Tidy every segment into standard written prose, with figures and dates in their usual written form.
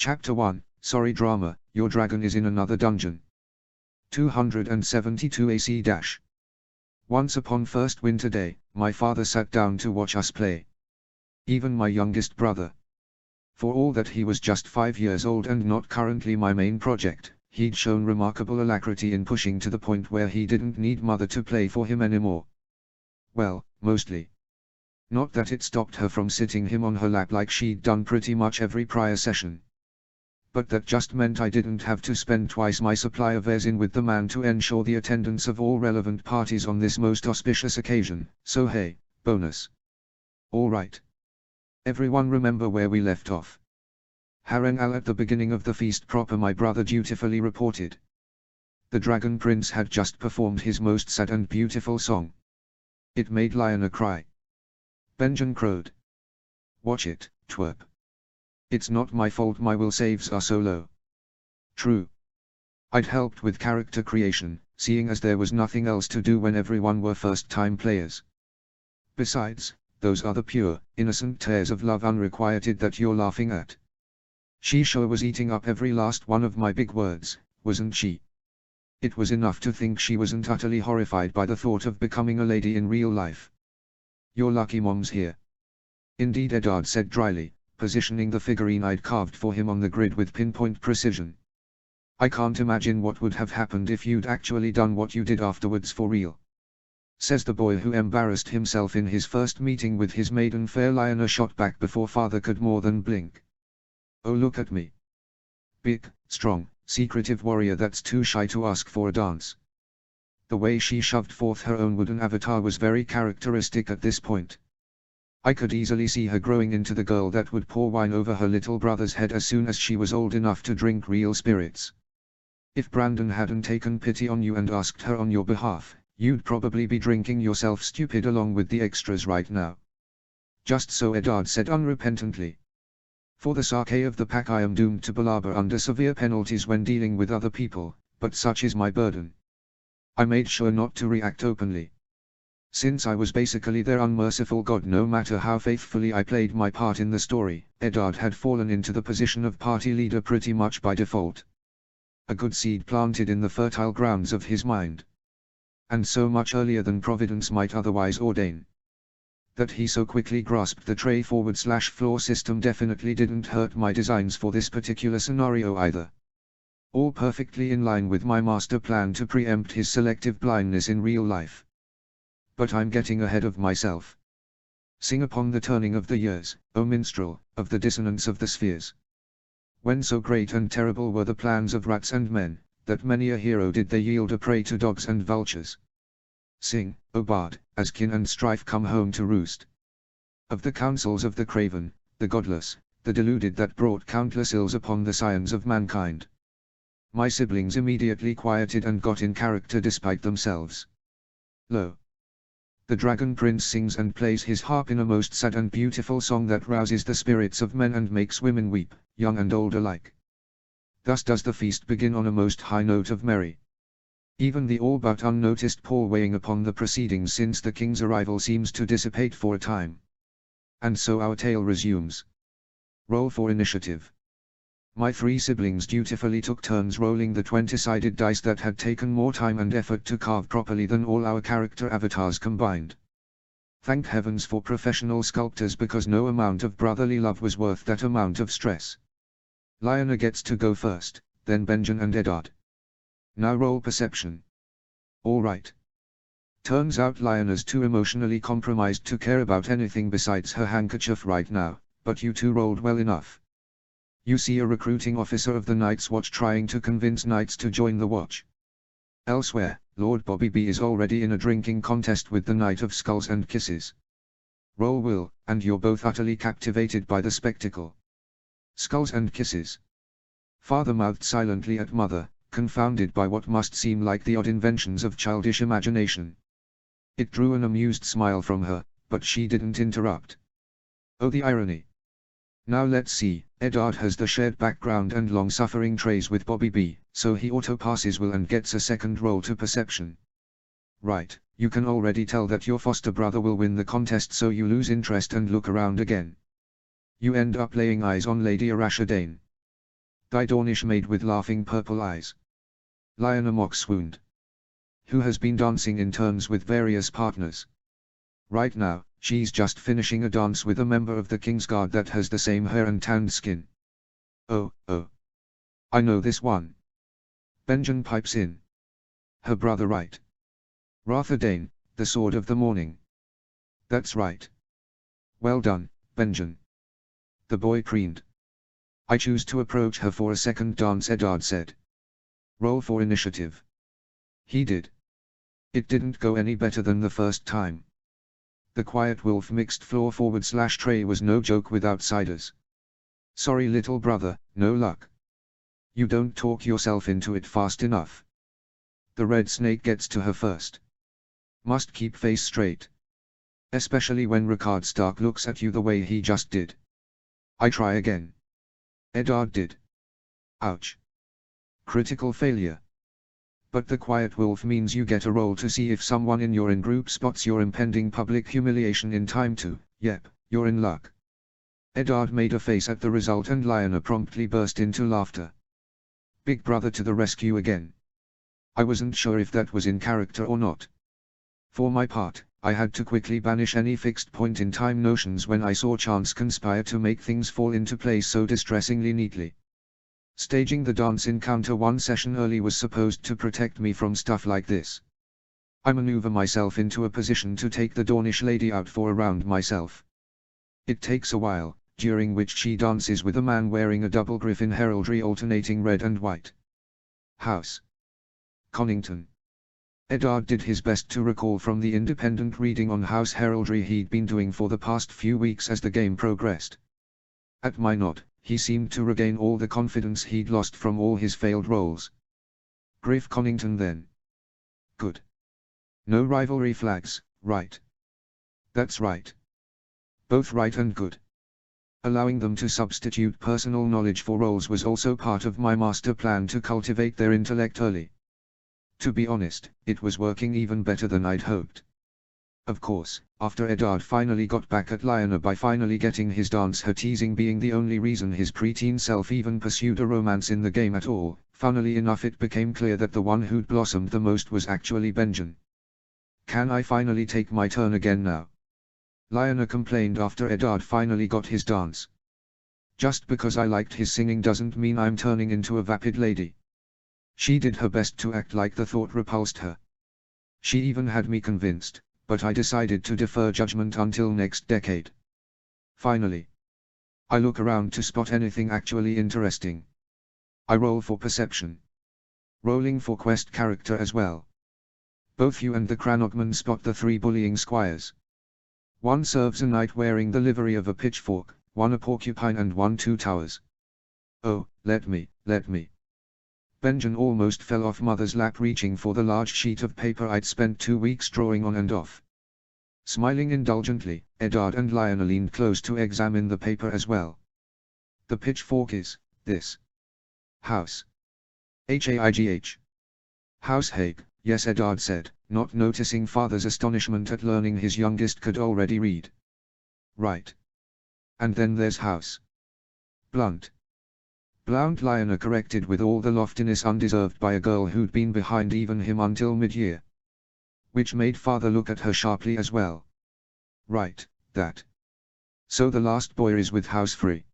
Chapter 1, Sorry Drama, Your Dragon is in Another Dungeon. 272 AC-. Once upon first winter day, my father sat down to watch us play. Even my youngest brother. For all that he was just 5 years old and not currently my main project, he'd shown remarkable alacrity in pushing to the point where he didn't need mother to play for him anymore. Well, mostly. Not that it stopped her from sitting him on her lap like she'd done pretty much every prior session. But that just meant I didn't have to spend twice my supply of airs in with the man to ensure the attendance of all relevant parties on this most auspicious occasion, so hey, bonus. Alright. Everyone remember where we left off. Harangal at the beginning of the feast proper, my brother dutifully reported. The Dragon Prince had just performed his most sad and beautiful song. It made Lionel cry. Benjen crowed. Watch it, twerp. It's not my fault my will saves are so low. True. I'd helped with character creation, seeing as there was nothing else to do when everyone were first-time players. Besides, those are the pure, innocent tears of love unrequited that you're laughing at. She sure was eating up every last one of my big words, wasn't she? It was enough to think she wasn't utterly horrified by the thought of becoming a lady in real life. You're lucky Mom's here. Indeed, Eddard said dryly, positioning the figurine I'd carved for him on the grid with pinpoint precision. I can't imagine what would have happened if you'd actually done what you did afterwards for real. Says the boy who embarrassed himself in his first meeting with his maiden fair. Lionel shot back before father could more than blink. Oh, look at me. Big, strong, secretive warrior that's too shy to ask for a dance. The way she shoved forth her own wooden avatar was very characteristic at this point. I could easily see her growing into the girl that would pour wine over her little brother's head as soon as she was old enough to drink real spirits. If Brandon hadn't taken pity on you and asked her on your behalf, you'd probably be drinking yourself stupid along with the extras right now. Just so, Eddard said unrepentantly. For the sake of the pack, I am doomed to palaver under severe penalties when dealing with other people, but such is my burden. I made sure not to react openly. Since I was basically their unmerciful god, no matter how faithfully I played my part in the story, Eddard had fallen into the position of party leader pretty much by default. A good seed planted in the fertile grounds of his mind. And so much earlier than Providence might otherwise ordain. That he so quickly grasped the tray forward/floor system definitely didn't hurt my designs for this particular scenario either. All perfectly in line with my master plan to preempt his selective blindness in real life. But I'm getting ahead of myself. Sing upon the turning of the years, O minstrel, of the dissonance of the spheres. When so great and terrible were the plans of rats and men, that many a hero did they yield a prey to dogs and vultures. Sing, O bard, as kin and strife come home to roost. Of the counsels of the craven, the godless, the deluded that brought countless ills upon the scions of mankind. My siblings immediately quieted and got in character despite themselves. Lo! The Dragon Prince sings and plays his harp in a most sad and beautiful song that rouses the spirits of men and makes women weep, young and old alike. Thus does the feast begin on a most high note of merry. Even the all but unnoticed pall weighing upon the proceedings since the king's arrival seems to dissipate for a time. And so our tale resumes. Roll for initiative. My 3 siblings dutifully took turns rolling the 20-sided dice that had taken more time and effort to carve properly than all our character avatars combined. Thank heavens for professional sculptors, because no amount of brotherly love was worth that amount of stress. Lionel gets to go first, then Benjen and Eddard. Now roll perception. Alright. Turns out Lionel's too emotionally compromised to care about anything besides her handkerchief right now, but you two rolled well enough. You see a recruiting officer of the Night's Watch trying to convince knights to join the watch. Elsewhere, Lord Bobby B is already in a drinking contest with the Knight of Skulls and Kisses. Roll will, and you're both utterly captivated by the spectacle. Skulls and Kisses. Father mouthed silently at mother, confounded by what must seem like the odd inventions of childish imagination. It drew an amused smile from her, but she didn't interrupt. Oh, the irony. Now let's see, Eddard has the shared background and long-suffering traits with Bobby B, so he auto-passes will and gets a second roll to perception. Right, you can already tell that your foster brother will win the contest, so you lose interest and look around again. You end up laying eyes on Lady Arashadane. Thy Dornish maid with laughing purple eyes. Lyanna mock swooned. Who has been dancing in turns with various partners. Right now, she's just finishing a dance with a member of the Kingsguard that has the same hair and tanned skin. Oh, oh. I know this one. Benjen pipes in. Her brother, right? Ratha Dane, the Sword of the Morning. That's right. Well done, Benjen. The boy preened. I choose to approach her for a second dance, Eddard said. Roll for initiative. He did. It didn't go any better than the first time. The Quiet Wolf mixed floor forward/tray was no joke with outsiders. Sorry little brother, no luck. You don't talk yourself into it fast enough. The red snake gets to her first. Must keep face straight. Especially when Ricard Stark looks at you the way he just did. I try again. Eddard did. Ouch. Critical failure. But the Quiet Wolf means you get a roll to see if someone in your in-group spots your impending public humiliation in time to, yep, you're in luck. Eddard made a face at the result and Lyanna promptly burst into laughter. Big brother to the rescue again. I wasn't sure if that was in character or not. For my part, I had to quickly banish any fixed point-in-time notions when I saw chance conspire to make things fall into place so distressingly neatly. Staging the dance encounter one session early was supposed to protect me from stuff like this. I maneuver myself into a position to take the Dornish lady out for a round myself. It takes a while, during which she dances with a man wearing a double griffin heraldry alternating red and white. House Connington. Eddard did his best to recall from the independent reading on house heraldry he'd been doing for the past few weeks as the game progressed. At my nod, he seemed to regain all the confidence he'd lost from all his failed rolls. Griff Connington then. Good. No rivalry flags, right? That's right. Both right and good. Allowing them to substitute personal knowledge for roles was also part of my master plan to cultivate their intellect early. To be honest, it was working even better than I'd hoped. Of course, after Eddard finally got back at Lyanna by finally getting his dance, her teasing being the only reason his preteen self even pursued a romance in the game at all, funnily enough it became clear that the one who'd blossomed the most was actually Benjen. Can I finally take my turn again now? Lyanna complained after Eddard finally got his dance. Just because I liked his singing doesn't mean I'm turning into a vapid lady. She did her best to act like the thought repulsed her. She even had me convinced, but I decided to defer judgment until next decade. Finally, I look around to spot anything actually interesting. I roll for perception. Rolling for quest character as well. Both you and the Cranogman spot the three bullying squires. One serves a knight wearing the livery of a pitchfork, one a porcupine and one two towers. Oh, let me. Benjen almost fell off Mother's lap reaching for the large sheet of paper I'd spent 2 weeks drawing on and off. Smiling indulgently, Eddard and Lyanna leaned close to examine the paper as well. The pitchfork is, this. House. Haigh. House Haig, yes, Eddard said, not noticing father's astonishment at learning his youngest could already read. Right. And then there's House Blunt. Blount, Lyanna corrected with all the loftiness undeserved by a girl who'd been behind even him until mid-year. Which made father look at her sharply as well. Right, that. So the last boy is with House Free.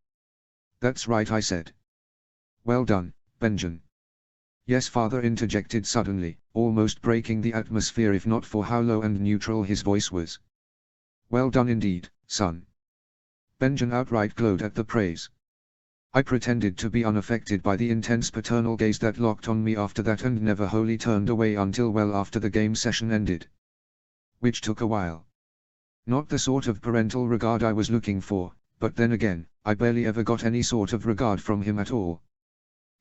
That's right, I said. Well done, Benjen. Yes, father interjected suddenly, almost breaking the atmosphere if not for how low and neutral his voice was. Well done indeed, son. Benjen outright glowed at the praise. I pretended to be unaffected by the intense paternal gaze that locked on me after that and never wholly turned away until well after the game session ended. Which took a while. Not the sort of parental regard I was looking for, but then again, I barely ever got any sort of regard from him at all.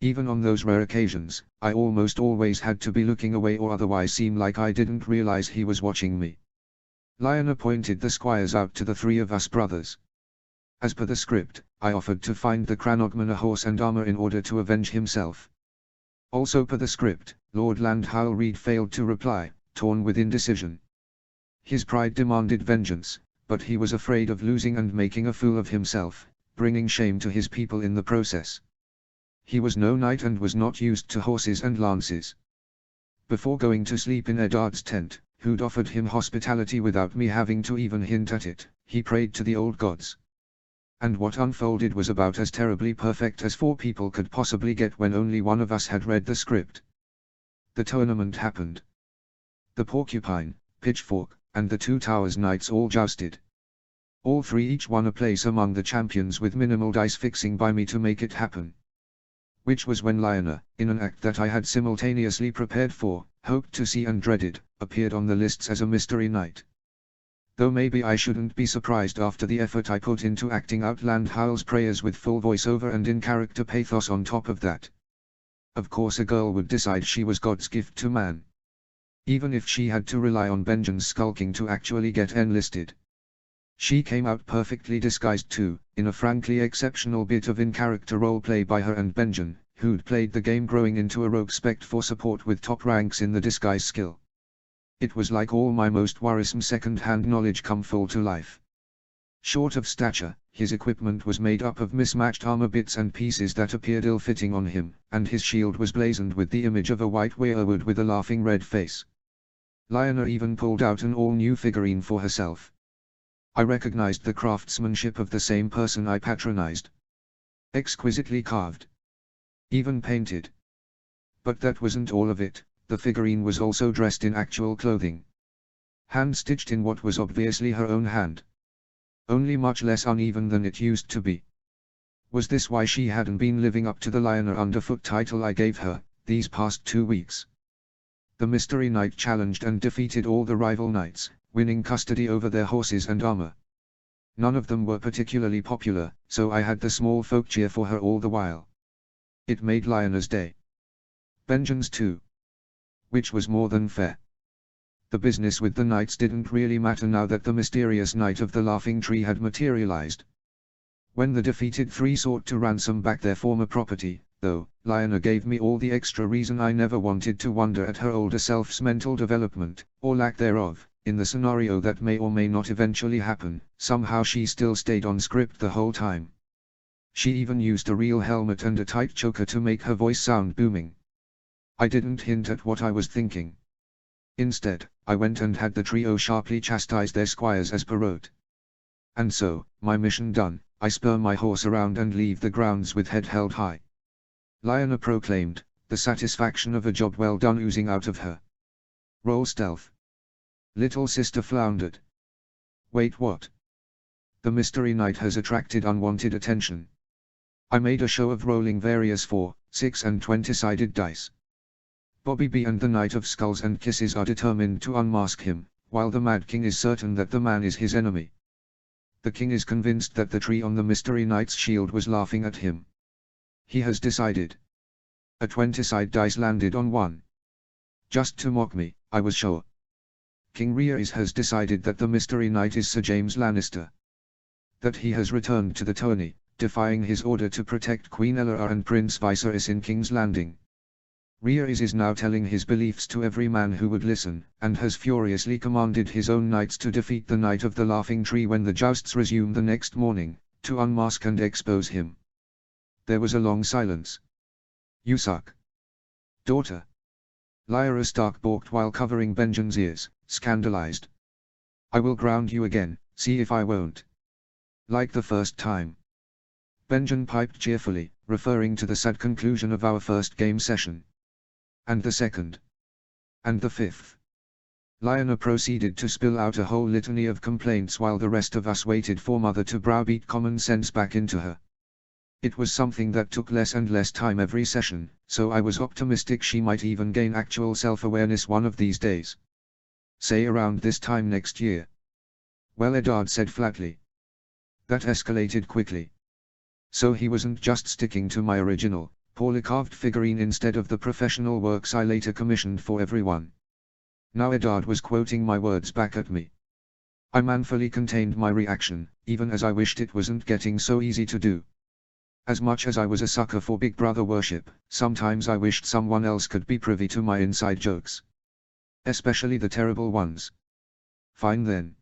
Even on those rare occasions, I almost always had to be looking away or otherwise seem like I didn't realize he was watching me. Lyanna pointed the squires out to the three of us brothers. As per the script, I offered to find the Cranogman a horse and armor in order to avenge himself. Also per the script, Lord Landhowl Reed failed to reply, torn with indecision. His pride demanded vengeance, but he was afraid of losing and making a fool of himself, bringing shame to his people in the process. He was no knight and was not used to horses and lances. Before going to sleep in Eddard's tent, who'd offered him hospitality without me having to even hint at it, he prayed to the old gods. And what unfolded was about as terribly perfect as four people could possibly get when only one of us had read the script. The tournament happened. The Porcupine, Pitchfork, and the Two Towers Knights all jousted. All three each won a place among the champions with minimal dice fixing by me to make it happen. Which was when Lionel, in an act that I had simultaneously prepared for, hoped to see and dreaded, appeared on the lists as a mystery knight. Though maybe I shouldn't be surprised after the effort I put into acting out Landhowell's prayers with full voiceover and in-character pathos on top of that. Of course a girl would decide she was God's gift to man. Even if she had to rely on Benjen's skulking to actually get enlisted. She came out perfectly disguised too, in a frankly exceptional bit of in-character roleplay by her and Benjen, who'd played the game growing into a rogue spect for support with top ranks in the disguise skill. It was like all my most worrisome second-hand knowledge come full to life. Short of stature, his equipment was made up of mismatched armor bits and pieces that appeared ill-fitting on him, and his shield was blazoned with the image of a white weirwood with a laughing red face. Lionel even pulled out an all-new figurine for herself. I recognized the craftsmanship of the same person I patronized. Exquisitely carved. Even painted. But that wasn't all of it, the figurine was also dressed in actual clothing. Hand-stitched in what was obviously her own hand. Only much less uneven than it used to be. Was this why she hadn't been living up to the Lionel Underfoot title I gave her, these past 2 weeks? The Mystery Knight challenged and defeated all the rival knights, winning custody over their horses and armor. None of them were particularly popular, so I had the small folk cheer for her all the while. It made Lionel's day. Benjen's too. Which was more than fair. The business with the knights didn't really matter now that the mysterious Knight of the Laughing Tree had materialized. When the defeated three sought to ransom back their former property, though, Lionel gave me all the extra reason I never wanted to wonder at her older self's mental development, or lack thereof. In the scenario that may or may not eventually happen, somehow she still stayed on script the whole time. She even used a real helmet and a tight choker to make her voice sound booming. I didn't hint at what I was thinking. Instead, I went and had the trio sharply chastise their squires as per rote. And so, my mission done, I spur my horse around and leave the grounds with head held high. Lionel proclaimed, the satisfaction of a job well done oozing out of her. Roll stealth. Little sister floundered. Wait, what? The Mystery Knight has attracted unwanted attention. I made a show of rolling various 4, 6 and 20-sided dice. Bobby B and the Knight of Skulls and Kisses are determined to unmask him, while the Mad King is certain that the man is his enemy. The King is convinced that the tree on the Mystery Knight's shield was laughing at him. He has decided. A 20-side dice landed on 1. Just to mock me, I was sure. King Rhaenys has decided that the Mystery Knight is Sir James Lannister. That he has returned to the tourney, defying his order to protect Queen Elara and Prince Viserys in King's Landing. Rhaenys is now telling his beliefs to every man who would listen, and has furiously commanded his own knights to defeat the Knight of the Laughing Tree when the jousts resume the next morning, to unmask and expose him. There was a long silence. You suck. Daughter. Lyra Stark balked while covering Benjen's ears, scandalized. I will ground you again, see if I won't. Like the first time. Benjen piped cheerfully, referring to the sad conclusion of our first game session. And the second. And the fifth. Lionel proceeded to spill out a whole litany of complaints while the rest of us waited for Mother to browbeat common sense back into her. It was something that took less and less time every session, so I was optimistic she might even gain actual self-awareness one of these days. Say around this time next year. Well, Eddard said flatly. That escalated quickly. So he wasn't just sticking to my original, poorly carved figurine instead of the professional works I later commissioned for everyone. Now Eddard was quoting my words back at me. I manfully contained my reaction, even as I wished it wasn't getting so easy to do. As much as I was a sucker for Big Brother worship, sometimes I wished someone else could be privy to my inside jokes. Especially the terrible ones. Fine then.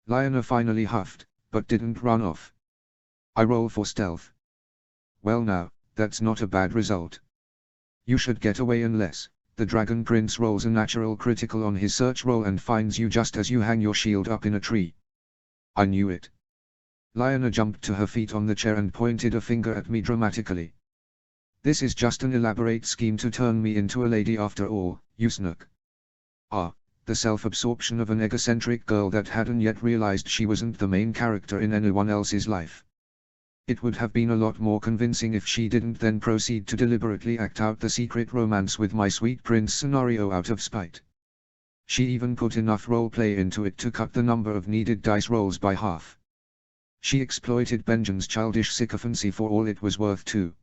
Lionel finally huffed, but didn't run off. I roll for stealth. Well now, that's not a bad result. You should get away unless the Dragon Prince rolls a natural critical on his search roll and finds you just as you hang your shield up in a tree. I knew it. Lyanna jumped to her feet on the chair and pointed a finger at me dramatically. This is just an elaborate scheme to turn me into a lady after all, you snook. Ah, the self-absorption of an egocentric girl that hadn't yet realized she wasn't the main character in anyone else's life. It would have been a lot more convincing if she didn't then proceed to deliberately act out the secret romance with my sweet prince scenario out of spite. She even put enough roleplay into it to cut the number of needed dice rolls by half. She exploited Benjen's childish sycophancy for all it was worth too.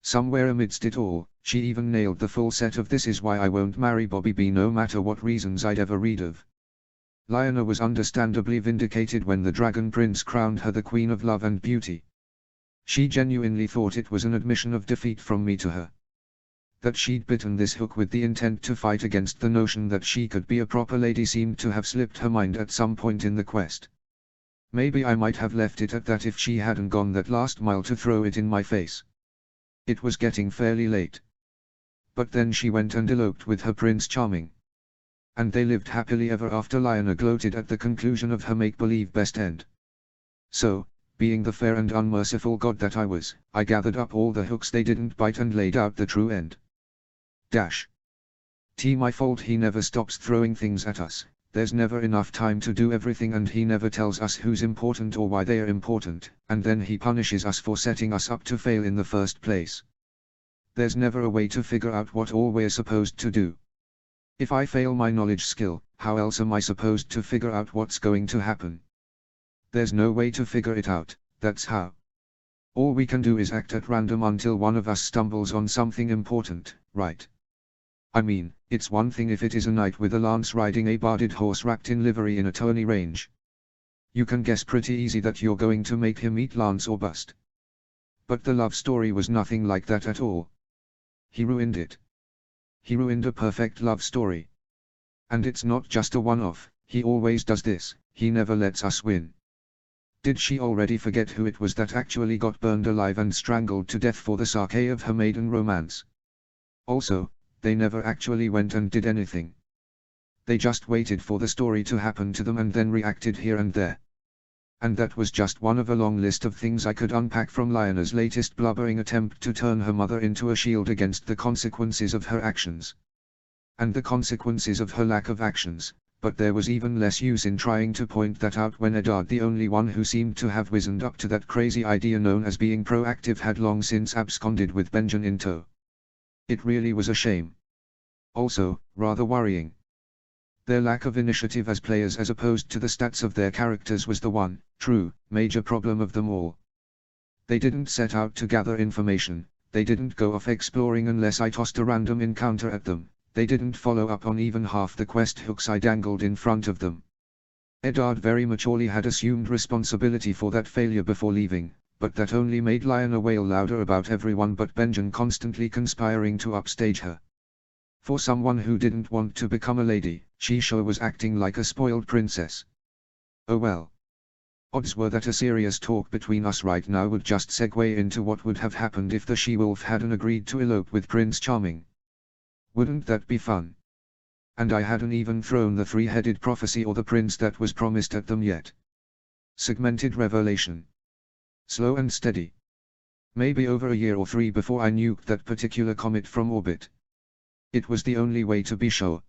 Somewhere amidst it all, she even nailed the full set of "this is why I won't marry Bobby B no matter what reasons I'd ever read of." Lyanna was understandably vindicated when the Dragon Prince crowned her the Queen of Love and Beauty. She genuinely thought it was an admission of defeat from me to her. That she'd bitten this hook with the intent to fight against the notion that she could be a proper lady seemed to have slipped her mind at some point in the quest. Maybe I might have left it at that if she hadn't gone that last mile to throw it in my face. It was getting fairly late. But then she went and eloped with her Prince Charming. And they lived happily ever after. Lyanna gloated at the conclusion of her make-believe best end. So, being the fair and unmerciful god that I was, I gathered up all the hooks they didn't bite and laid out the true end. My fault he never stops throwing things at us. There's never enough time to do everything and he never tells us who's important or why they are important, and then he punishes us for setting us up to fail in the first place. There's never a way to figure out what all we're supposed to do. If I fail my knowledge skill, how else am I supposed to figure out what's going to happen? There's no way to figure it out, that's how. All we can do is act at random until one of us stumbles on something important, right? I mean, it's one thing if it is a knight with a lance riding a barded horse wrapped in livery in a tourney range. You can guess pretty easy that you're going to make him eat lance or bust. But the love story was nothing like that at all. He ruined it. He ruined a perfect love story. And it's not just a one-off, he always does this, he never lets us win. Did she already forget who it was that actually got burned alive and strangled to death for the sake of her maiden romance? Also, they never actually went and did anything. They just waited for the story to happen to them and then reacted here and there. And that was just one of a long list of things I could unpack from Lyanna's latest blubbering attempt to turn her mother into a shield against the consequences of her actions. And the consequences of her lack of actions, but there was even less use in trying to point that out when Eddard, the only one who seemed to have wizened up to that crazy idea known as being proactive, had long since absconded with Benjen in tow. It really was a shame. Also, rather worrying. Their lack of initiative as players as opposed to the stats of their characters was the one, true, major problem of them all. They didn't set out to gather information, they didn't go off exploring unless I tossed a random encounter at them, they didn't follow up on even half the quest hooks I dangled in front of them. Eddard very maturely had assumed responsibility for that failure before leaving, but that only made Lyanna wail louder about everyone but Benjen constantly conspiring to upstage her. For someone who didn't want to become a lady, she sure was acting like a spoiled princess. Oh well. Odds were that a serious talk between us right now would just segue into what would have happened if the she-wolf hadn't agreed to elope with Prince Charming. Wouldn't that be fun? And I hadn't even thrown the three-headed prophecy or the prince that was promised at them yet. Segmented revelation. Slow and steady. Maybe over a year or 3 before I nuked that particular comet from orbit. It was the only way to be sure.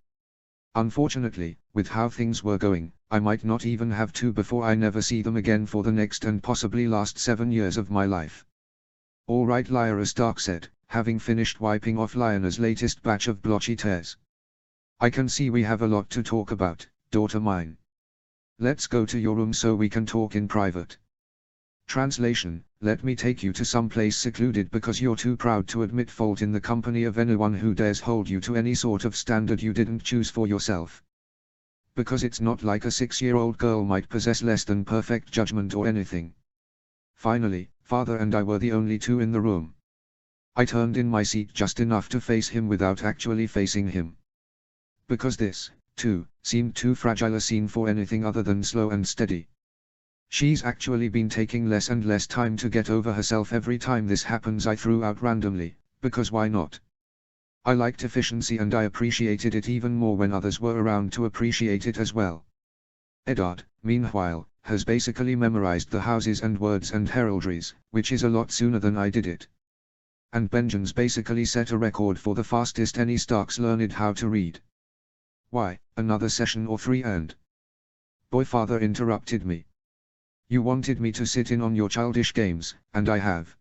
Unfortunately, with how things were going, I might not even have to before I never see them again for the next and possibly last 7 years of my life. All right, Lyra Stark said, having finished wiping off Lyanna's latest batch of blotchy tears. I can see we have a lot to talk about, daughter mine. Let's go to your room so we can talk in private. Translation: let me take you to some place secluded because you're too proud to admit fault in the company of anyone who dares hold you to any sort of standard you didn't choose for yourself. Because it's not like a 6-year-old girl might possess less than perfect judgment or anything. Finally, Father and I were the only two in the room. I turned in my seat just enough to face him without actually facing him. Because this, too, seemed too fragile a scene for anything other than slow and steady. She's actually been taking less and less time to get over herself every time this happens, I threw out randomly, because why not? I liked efficiency and I appreciated it even more when others were around to appreciate it as well. Eddard, meanwhile, has basically memorized the houses and words and heraldries, which is a lot sooner than I did it. And Benjen's basically set a record for the fastest any Starks learned how to read. Why, another session or 3 and... Boy, father interrupted me. You wanted me to sit in on your childish games, and I have.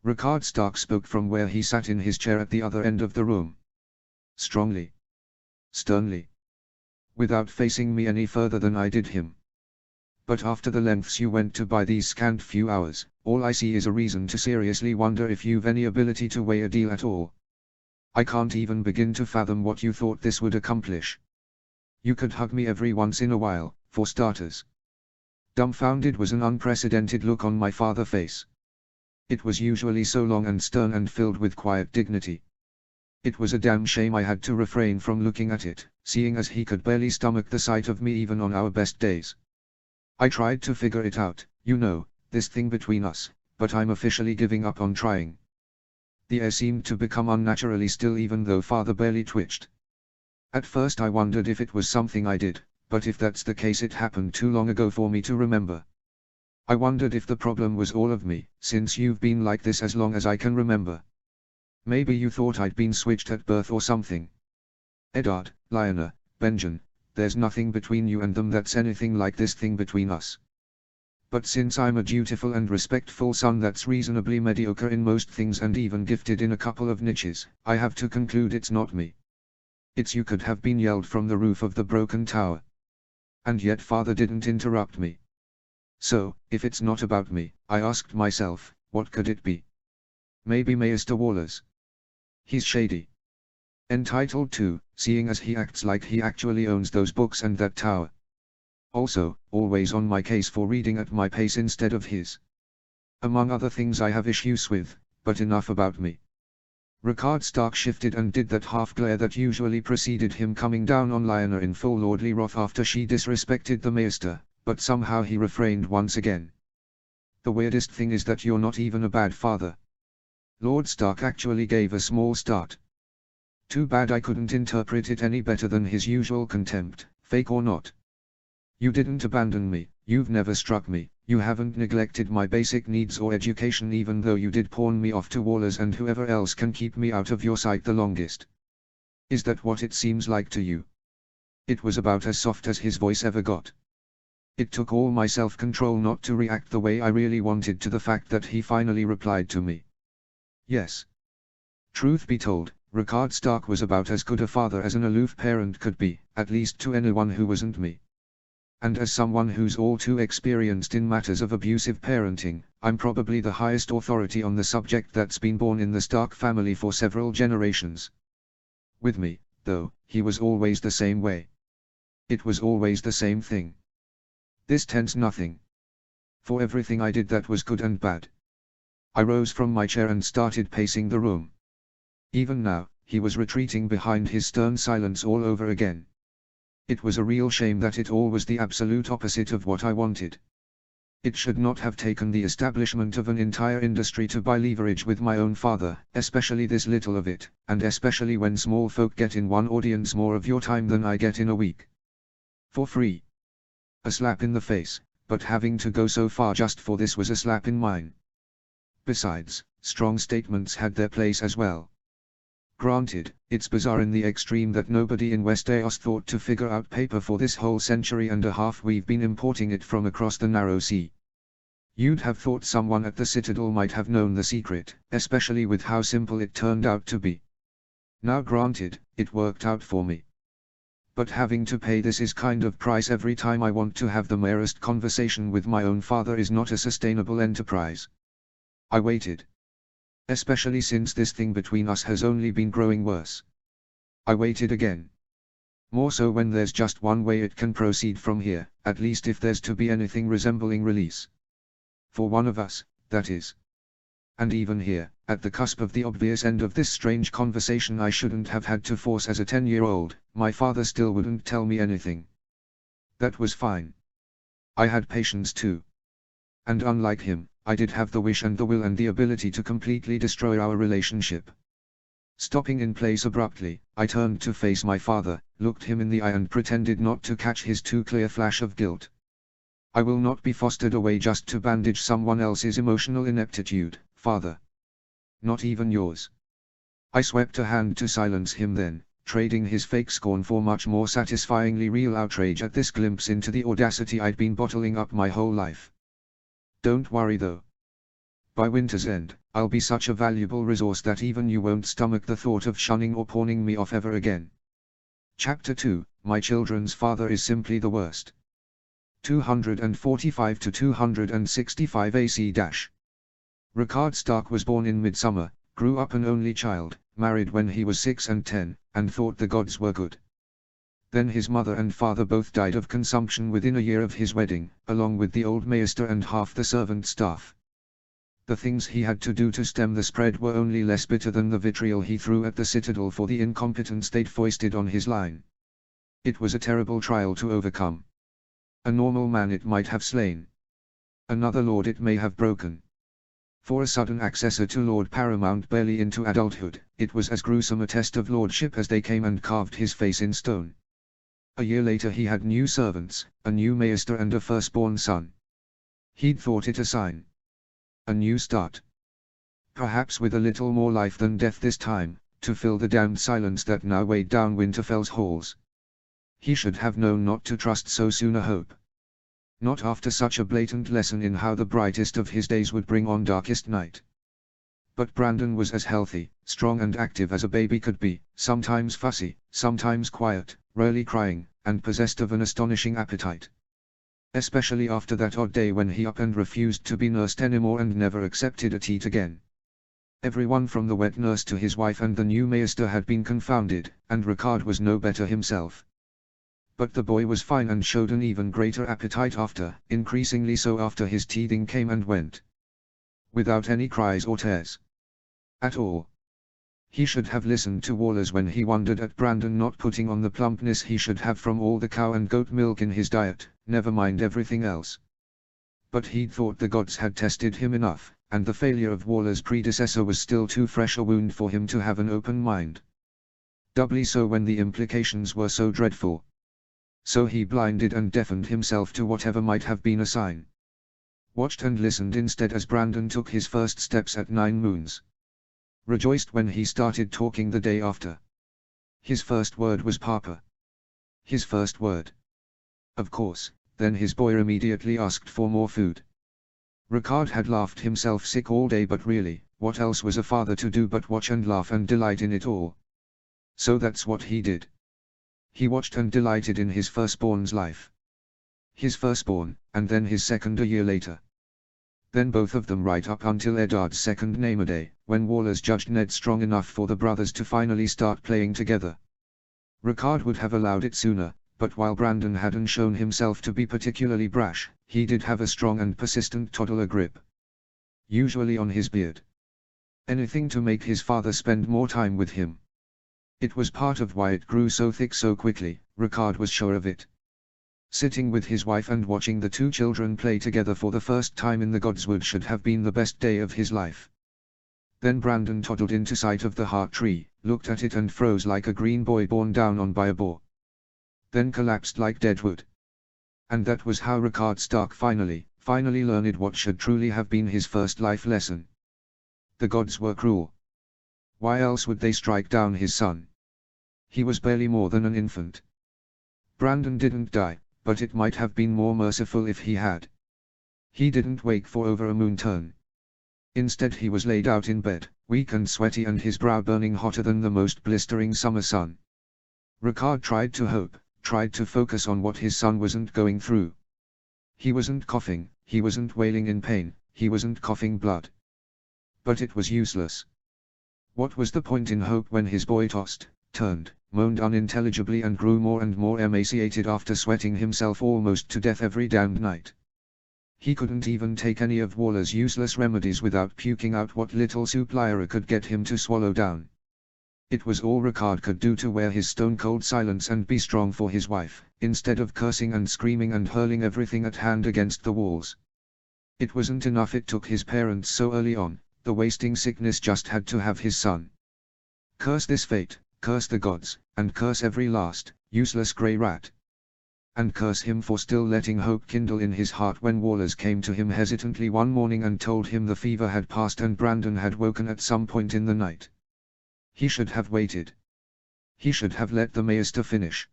Rickard Stark spoke from where he sat in his chair at the other end of the room. Strongly. Sternly. Without facing me any further than I did him. But after the lengths you went to by these scant few hours, all I see is a reason to seriously wonder if you've any ability to weigh a deal at all. I can't even begin to fathom what you thought this would accomplish. You could hug me every once in a while, for starters. Dumbfounded was an unprecedented look on my father's face. It was usually so long and stern and filled with quiet dignity. It was a damn shame I had to refrain from looking at it, seeing as he could barely stomach the sight of me even on our best days. I tried to figure it out, you know, this thing between us, but I'm officially giving up on trying. The air seemed to become unnaturally still even though father barely twitched. At first I wondered if it was something I did, but if that's the case it happened too long ago for me to remember. I wondered if the problem was all of me, since you've been like this as long as I can remember. Maybe you thought I'd been switched at birth or something. Eddard, Lionel, Benjen, there's nothing between you and them that's anything like this thing between us. But since I'm a dutiful and respectful son that's reasonably mediocre in most things and even gifted in a couple of niches, I have to conclude it's not me. It's you could have been yelled from the roof of the broken tower. And yet father didn't interrupt me. So, if it's not about me, I asked myself, what could it be? Maybe Maester Wallace. He's shady. Entitled to, seeing as he acts like he actually owns those books and that tower. Also, always on my case for reading at my pace instead of his. Among other things I have issues with, but enough about me. Rickard Stark shifted and did that half glare that usually preceded him coming down on Lionel in full lordly wrath after she disrespected the Maester, but somehow he refrained once again. The weirdest thing is that you're not even a bad father. Lord Stark actually gave a small start. Too bad I couldn't interpret it any better than his usual contempt, fake or not. You didn't abandon me, you've never struck me, you haven't neglected my basic needs or education even though you did pawn me off to Wallace and whoever else can keep me out of your sight the longest. Is that what it seems like to you? It was about as soft as his voice ever got. It took all my self-control not to react the way I really wanted to the fact that he finally replied to me. Yes. Truth be told, Rickard Stark was about as good a father as an aloof parent could be, at least to anyone who wasn't me. And as someone who's all too experienced in matters of abusive parenting, I'm probably the highest authority on the subject that's been born in the Stark family for several generations. With me, though, he was always the same way. It was always the same thing. This tense nothing. For everything I did that was good and bad. I rose from my chair and started pacing the room. Even now, he was retreating behind his stern silence all over again. It was a real shame that it all was the absolute opposite of what I wanted. It should not have taken the establishment of an entire industry to buy leverage with my own father, especially this little of it, and especially when small folk get in one audience more of your time than I get in a week. For free. A slap in the face, but having to go so far just for this was a slap in mine. Besides, strong statements had their place as well. Granted, it's bizarre in the extreme that nobody in Westeros thought to figure out paper for this whole century and a half we've been importing it from across the narrow sea. You'd have thought someone at the Citadel might have known the secret, especially with how simple it turned out to be. Now granted, it worked out for me. But having to pay this is kind of price every time I want to have the merest conversation with my own father is not a sustainable enterprise. I waited. Especially since this thing between us has only been growing worse. I waited again. More so when there's just one way it can proceed from here, at least if there's to be anything resembling release. For one of us, that is. And even here, at the cusp of the obvious end of this strange conversation I shouldn't have had to force as a 10-year-old, my father still wouldn't tell me anything. That was fine. I had patience too. And unlike him, I did have the wish and the will and the ability to completely destroy our relationship. Stopping in place abruptly, I turned to face my father, looked him in the eye and pretended not to catch his too clear flash of guilt. I will not be fostered away just to bandage someone else's emotional ineptitude, father. Not even yours. I swept a hand to silence him then, trading his fake scorn for much more satisfyingly real outrage at this glimpse into the audacity I'd been bottling up my whole life. Don't worry though. By winter's end, I'll be such a valuable resource that even you won't stomach the thought of shunning or pawning me off ever again. Chapter 2, My Children's Father is Simply the Worst. 245 to 265 AC-. Ricard Stark was born in midsummer, grew up an only child, married when he was 6 and 10, and thought the gods were good. Then his mother and father both died of consumption within a year of his wedding, along with the old maester and half the servant staff. The things he had to do to stem the spread were only less bitter than the vitriol he threw at the citadel for the incompetence they'd foisted on his line. It was a terrible trial to overcome. A normal man it might have slain. Another lord it may have broken. For a sudden accessor to Lord Paramount barely into adulthood, it was as gruesome a test of lordship as they came and carved his face in stone. A year later he had new servants, a new maester and a firstborn son. He'd thought it a sign. A new start. Perhaps with a little more life than death this time, to fill the damned silence that now weighed down Winterfell's halls. He should have known not to trust so soon a hope. Not after such a blatant lesson in how the brightest of his days would bring on darkest night. But Brandon was as healthy, strong and active as a baby could be, sometimes fussy, sometimes quiet, rarely crying, and possessed of an astonishing appetite. Especially after that odd day when he up and refused to be nursed anymore and never accepted a teat again. Everyone from the wet nurse to his wife and the new maester had been confounded, and Ricard was no better himself. But the boy was fine and showed an even greater appetite after, increasingly so after his teething came and went. Without any cries or tears. At all. He should have listened to Wallace when he wondered at Brandon not putting on the plumpness he should have from all the cow and goat milk in his diet, never mind everything else. But he'd thought the gods had tested him enough, and the failure of Wallace's predecessor was still too fresh a wound for him to have an open mind. Doubly so when the implications were so dreadful. So he blinded and deafened himself to whatever might have been a sign. Watched and listened instead as Brandon took his first steps at 9 moons. Rejoiced when he started talking the day after. His first word was Papa. His first word. Of course, then his boy immediately asked for more food. Ricard had laughed himself sick all day, but really, what else was a father to do but watch and laugh and delight in it all? So that's what he did. He watched and delighted in his firstborn's life. His firstborn, and then his second a year later. Then both of them right up until Eddard's second name-a-day, when Wallace judged Ned strong enough for the brothers to finally start playing together. Ricard would have allowed it sooner, but while Brandon hadn't shown himself to be particularly brash, he did have a strong and persistent toddler grip. Usually on his beard. Anything to make his father spend more time with him. It was part of why it grew so thick so quickly, Ricard was sure of it. Sitting with his wife and watching the two children play together for the first time in the Godswood should have been the best day of his life. Then Brandon toddled into sight of the heart tree, looked at it and froze like a green boy borne down on by a boar. Then collapsed like dead wood. And that was how Ricard Stark finally learned what should truly have been his first life lesson. The gods were cruel. Why else would they strike down his son? He was barely more than an infant. Brandon didn't die, but it might have been more merciful if he had. He didn't wake for over a moon turn. Instead he was laid out in bed, weak and sweaty and his brow burning hotter than the most blistering summer sun. Ricard tried to hope, tried to focus on what his son wasn't going through. He wasn't coughing, he wasn't wailing in pain, he wasn't coughing blood. But it was useless. What was the point in hope when his boy tossed, turned, moaned unintelligibly and grew more and more emaciated after sweating himself almost to death every damned night? He couldn't even take any of Waller's useless remedies without puking out what little soup Lyra could get him to swallow down. It was all Ricard could do to wear his stone-cold silence and be strong for his wife, instead of cursing and screaming and hurling everything at hand against the walls. It wasn't enough it took his parents so early on, the wasting sickness just had to have his son. Curse this fate, curse the gods, and curse every last, useless grey rat. And curse him for still letting hope kindle in his heart when Wallace came to him hesitantly one morning and told him the fever had passed and Brandon had woken at some point in the night. He should have waited. He should have let the maester finish.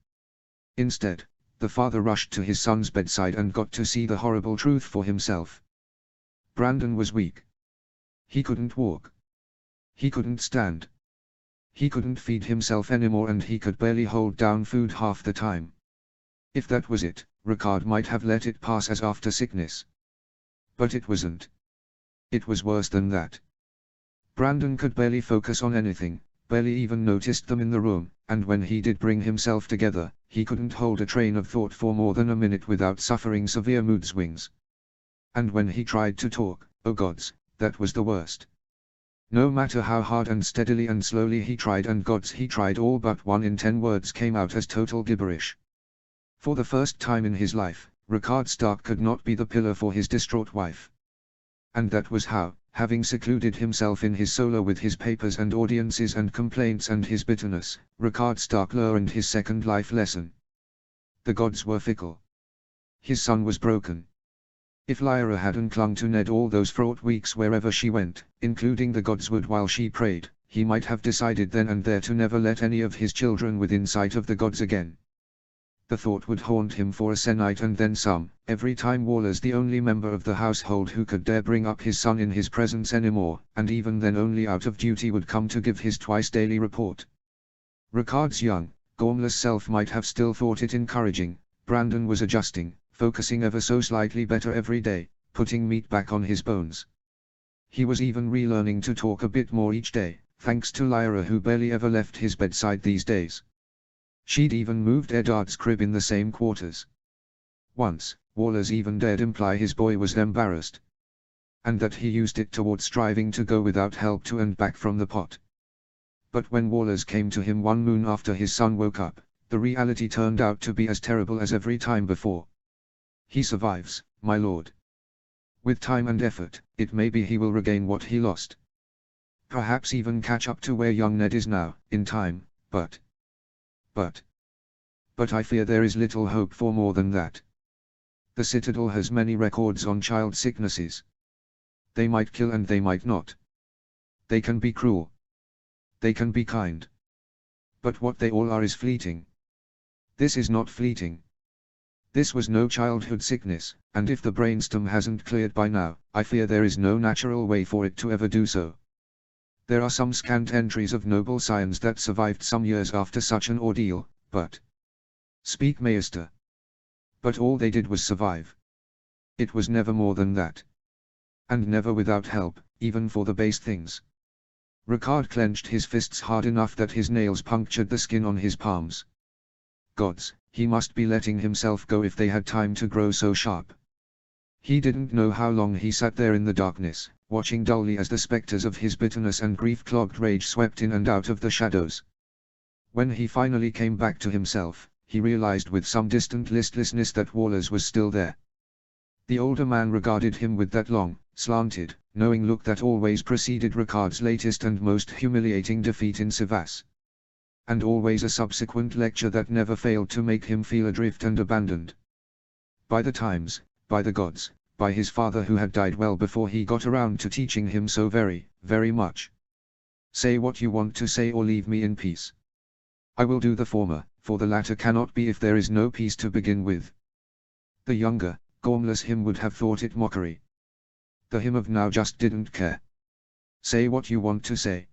Instead, the father rushed to his son's bedside and got to see the horrible truth for himself. Brandon was weak. He couldn't walk. He couldn't stand. He couldn't feed himself anymore and he could barely hold down food half the time. If that was it, Ricard might have let it pass as after sickness. But it wasn't. It was worse than that. Brandon could barely focus on anything, barely even noticed them in the room, and when he did bring himself together, he couldn't hold a train of thought for more than a minute without suffering severe mood swings. And when he tried to talk, oh gods, that was the worst. No matter how hard and steadily and slowly he tried, and gods, he tried, all but 1 in 10 words came out as total gibberish. For the first time in his life, Ricard Stark could not be the pillar for his distraught wife. And that was how, having secluded himself in his solo with his papers and audiences and complaints and his bitterness, Ricard Stark learned his second life lesson. The gods were fickle. His son was broken. If Lyra hadn't clung to Ned all those fraught weeks wherever she went, including the godswood while she prayed, he might have decided then and there to never let any of his children within sight of the gods again. The thought would haunt him for a sennight and then some, every time Wallace, the only member of the household who could dare bring up his son in his presence anymore, and even then only out of duty, would come to give his twice-daily report. Ricard's young, gormless self might have still thought it encouraging. Brandon was adjusting, focusing ever so slightly better every day, putting meat back on his bones. He was even relearning to talk a bit more each day, thanks to Lyra, who barely ever left his bedside these days. She'd even moved Eddard's crib in the same quarters. Once, Wallace even dared imply his boy was embarrassed. And that he used it towards striving to go without help to and back from the pot. But when Wallace came to him one moon after his son woke up, the reality turned out to be as terrible as every time before. He survives, my lord. With time and effort, it may be he will regain what he lost. Perhaps even catch up to where young Ned is now, in time, but I fear there is little hope for more than that. The Citadel has many records on child sicknesses. They might kill and they might not. They can be cruel. They can be kind. But what they all are is fleeting. This is not fleeting. This was no childhood sickness, and if the brainstem hasn't cleared by now, I fear there is no natural way for it to ever do so. There are some scant entries of noble scions that survived some years after such an ordeal, but... Speak, Maester. But all they did was survive. It was never more than that. And never without help, even for the base things. Ricard clenched his fists hard enough that his nails punctured the skin on his palms. Gods, he must be letting himself go if they had time to grow so sharp. He didn't know how long he sat there in the darkness, watching dully as the specters of his bitterness and grief-clogged rage swept in and out of the shadows. When he finally came back to himself, he realized with some distant listlessness that Wallace was still there. The older man regarded him with that long, slanted, knowing look that always preceded Ricard's latest and most humiliating defeat in Sivas. And always a subsequent lecture that never failed to make him feel adrift and abandoned. By the times, by the gods, by his father who had died well before he got around to teaching him so very, very much. Say what you want to say or leave me in peace. I will do the former, for the latter cannot be if there is no peace to begin with. The younger, gormless him would have thought it mockery. The him of now just didn't care. Say what you want to say.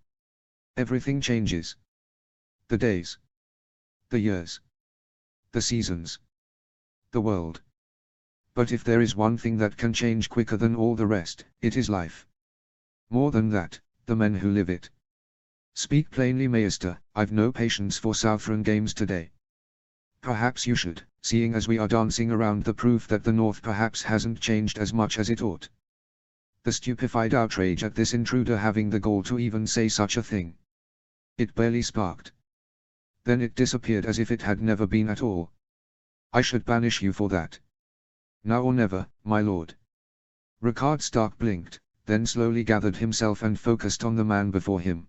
Everything changes. The days. The years. The seasons. The world. But if there is one thing that can change quicker than all the rest, it is life. More than that, the men who live it. Speak plainly, Maester, I've no patience for Southron games today. Perhaps you should, seeing as we are dancing around the proof that the North perhaps hasn't changed as much as it ought. The stupefied outrage at this intruder having the gall to even say such a thing. It barely sparked. Then it disappeared as if it had never been at all. I should banish you for that. Now or never, my lord. Rickard Stark blinked, then slowly gathered himself and focused on the man before him.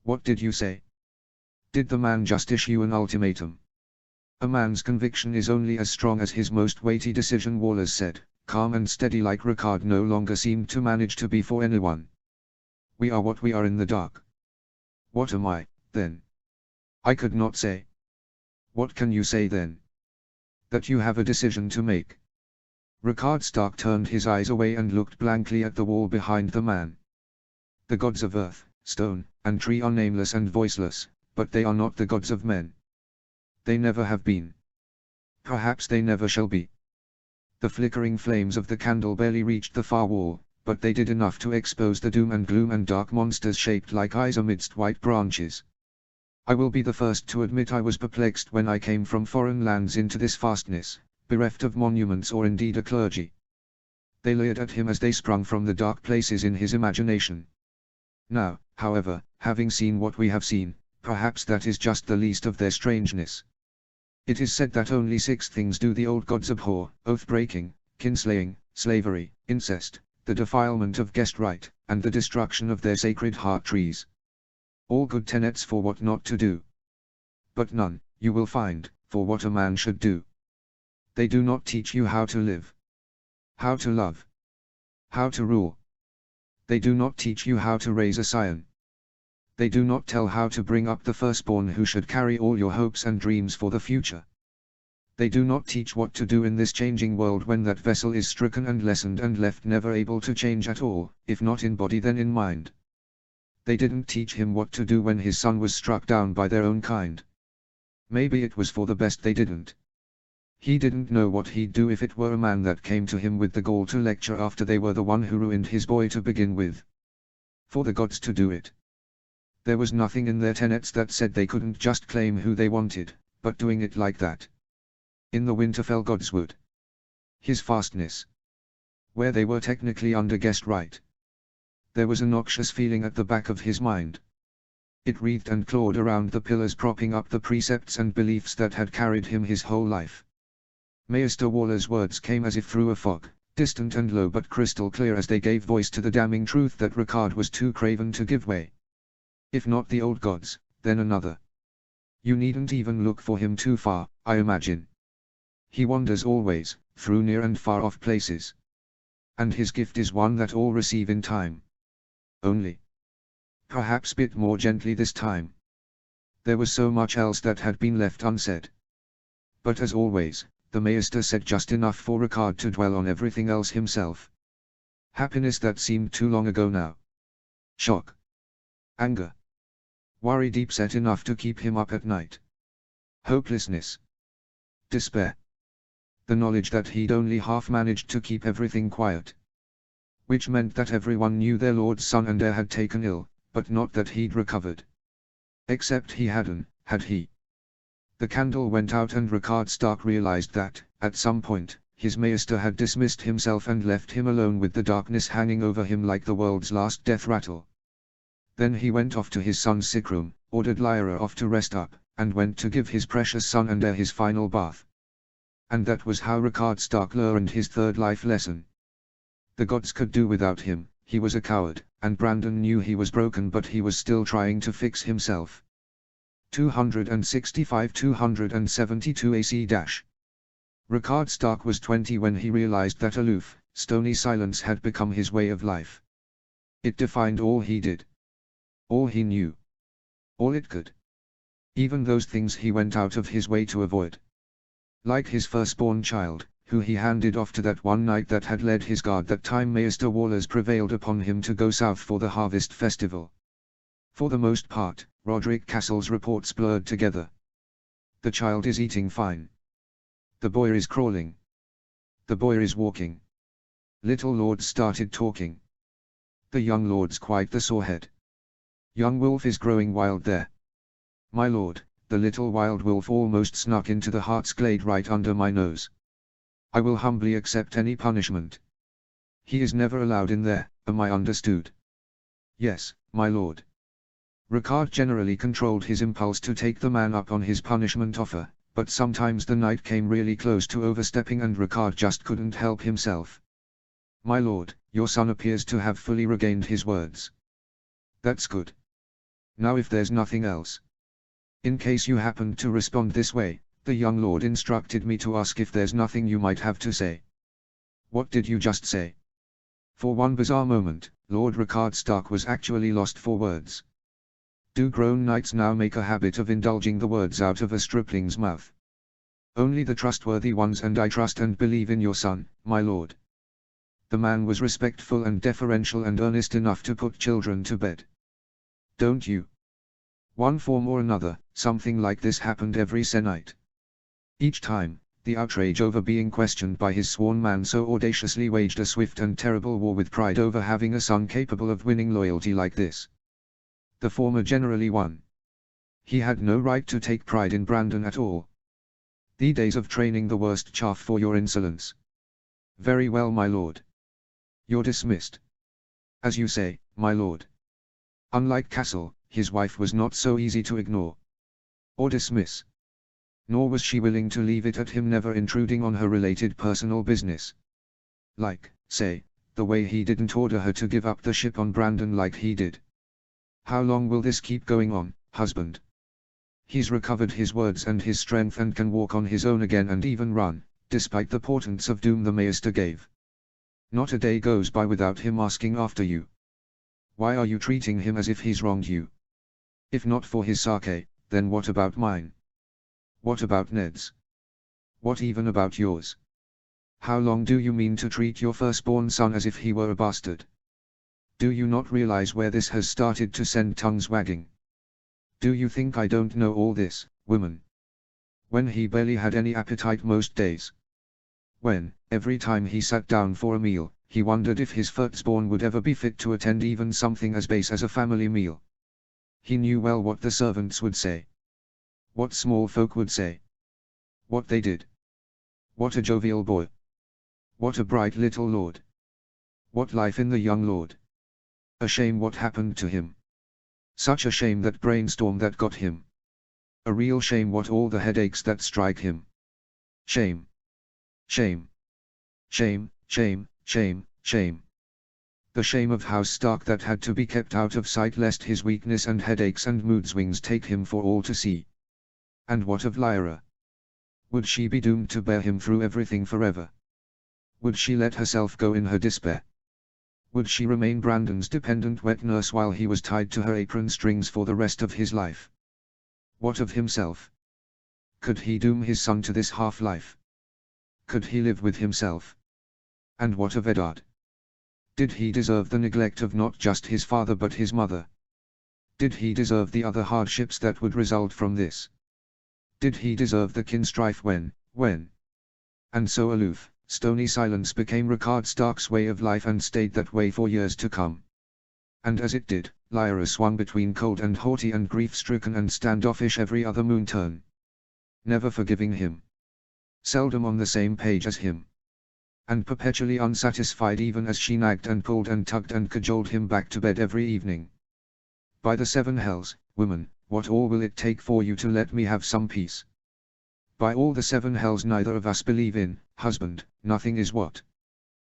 What did you say? Did the man just issue an ultimatum? A man's conviction is only as strong as his most weighty decision, Wallace said, calm and steady like Rickard no longer seemed to manage to be for anyone. We are what we are in the dark. What am I, then? I could not say. What can you say then? That you have a decision to make. Rickard Stark turned his eyes away and looked blankly at the wall behind the man. The gods of earth, stone, and tree are nameless and voiceless, but they are not the gods of men. They never have been. Perhaps they never shall be. The flickering flames of the candle barely reached the far wall, but they did enough to expose the doom and gloom and dark monsters shaped like eyes amidst white branches. I will be the first to admit I was perplexed when I came from foreign lands into this fastness, bereft of monuments or indeed a clergy. They leered at him as they sprung from the dark places in his imagination. Now, however, having seen what we have seen, perhaps that is just the least of their strangeness. It is said that only 6 things do the old gods abhor: oath-breaking, kinslaying, slavery, incest, the defilement of guest right, and the destruction of their sacred heart trees. All good tenets for what not to do. But none, you will find, for what a man should do. They do not teach you how to live, how to love, how to rule. They do not teach you how to raise a scion. They do not tell how to bring up the firstborn who should carry all your hopes and dreams for the future. They do not teach what to do in this changing world when that vessel is stricken and lessened and left never able to change at all, if not in body then in mind. They didn't teach him what to do when his son was struck down by their own kind. Maybe it was for the best they didn't. He didn't know what he'd do if it were a man that came to him with the gall to lecture after they were the one who ruined his boy to begin with. For the gods to do it. There was nothing in their tenets that said they couldn't just claim who they wanted, but doing it like that. In the Winterfell gods would. His fastness. Where they were technically under guest right. There was a noxious feeling at the back of his mind. It wreathed and clawed around the pillars propping up the precepts and beliefs that had carried him his whole life. Maester Waller's words came as if through a fog, distant and low but crystal clear as they gave voice to the damning truth that Rickard was too craven to give way. If not the old gods, then another. You needn't even look for him too far, I imagine. He wanders always, through near and far off places. And his gift is one that all receive in time. Only. Perhaps bit more gently this time. There was so much else that had been left unsaid. But as always, the Maester said just enough for Rickard to dwell on everything else himself. Happiness that seemed too long ago now. Shock. Anger. Worry deep set enough to keep him up at night. Hopelessness. Despair. The knowledge that he'd only half managed to keep everything quiet. Which meant that everyone knew their lord's son and heir had taken ill, but not that he'd recovered. Except he hadn't, had he? The candle went out and Rickard Stark realized that, at some point, his Maester had dismissed himself and left him alone with the darkness hanging over him like the world's last death rattle. Then he went off to his son's sick room, ordered Lyra off to rest up, and went to give his precious son and heir his final bath. And that was how Rickard Stark learned his third life lesson. The gods could do without him, he was a coward, and Brandon knew he was broken but he was still trying to fix himself. 265-272 AC-. Rickard Stark was 20 when he realized that aloof, stony silence had become his way of life. It defined all he did. All he knew. All it could. Even those things he went out of his way to avoid. Like his firstborn child, who he handed off to that one night that had led his guard that time Maester Wallers prevailed upon him to go south for the harvest festival. For the most part, Roderick Castle's reports blurred together. The child is eating fine. The boy is crawling. The boy is walking. Little lords started talking. The young lord's quite the sorehead. Young wolf is growing wild there. My lord, the little wild wolf almost snuck into the heart's glade right under my nose. I will humbly accept any punishment. He is never allowed in there, am I understood? Yes, my lord. Ricard generally controlled his impulse to take the man up on his punishment offer, but sometimes the knight came really close to overstepping and Ricard just couldn't help himself. "My lord, your son appears to have fully regained his words. That's good. Now if there's nothing else. In case you happened to respond this way, the young lord instructed me to ask if there's nothing you might have to say." "What did you just say?" For one bizarre moment, Lord Ricard Stark was actually lost for words. Do grown knights now make a habit of indulging the words out of a stripling's mouth? "Only the trustworthy ones, and I trust and believe in your son, my lord." The man was respectful and deferential and earnest enough to put children to bed. "Don't you?" One form or another, something like this happened every se'night. Each time, the outrage over being questioned by his sworn man so audaciously waged a swift and terrible war with pride over having a son capable of winning loyalty like this. The former generally won. He had no right to take pride in Brandon at all. "The days of training the worst chaff for your insolence." "Very well, my lord. You're dismissed." "As you say, my lord." Unlike Castle, his wife was not so easy to ignore or dismiss. Nor was she willing to leave it at him never intruding on her related personal business. Like, say, the way he didn't order her to give up the ship on Brandon like he did. "How long will this keep going on, husband?" "He's recovered his words and his strength and can walk on his own again and even run, despite the portents of doom the Maester gave. Not a day goes by without him asking after you. Why are you treating him as if he's wronged you? If not for his sake, then what about mine? What about Ned's? What even about yours? How long do you mean to treat your firstborn son as if he were a bastard? Do you not realize where this has started to send tongues wagging? Do you think I don't know all this, woman? When he barely had any appetite most days. When, every time he sat down for a meal, he wondered if his firstborn would ever be fit to attend even something as base as a family meal. He knew well what the servants would say. What small folk would say. What they did. What a jovial boy. What a bright little lord. What life in the young lord. A shame what happened to him. Such a shame that brainstorm that got him. A real shame what all the headaches that strike him. Shame. Shame. Shame, shame, shame, shame. The shame of House Stark that had to be kept out of sight lest his weakness and headaches and mood swings take him for all to see. And what of Lyra? Would she be doomed to bear him through everything forever? Would she let herself go in her despair? Would she remain Brandon's dependent wet nurse while he was tied to her apron strings for the rest of his life? What of himself? Could he doom his son to this half-life? Could he live with himself? And what of Eddard? Did he deserve the neglect of not just his father but his mother? Did he deserve the other hardships that would result from this? Did he deserve the kin strife when? And so aloof, stony silence became Ricard Stark's way of life and stayed that way for years to come. And as it did, Lyra swung between cold and haughty and grief-stricken and standoffish every other moon turn. Never forgiving him. Seldom on the same page as him. And perpetually unsatisfied even as she nagged and pulled and tugged and cajoled him back to bed every evening. "By the seven hells, woman, what all will it take for you to let me have some peace? By all the seven hells neither of us believe in, husband, nothing is what.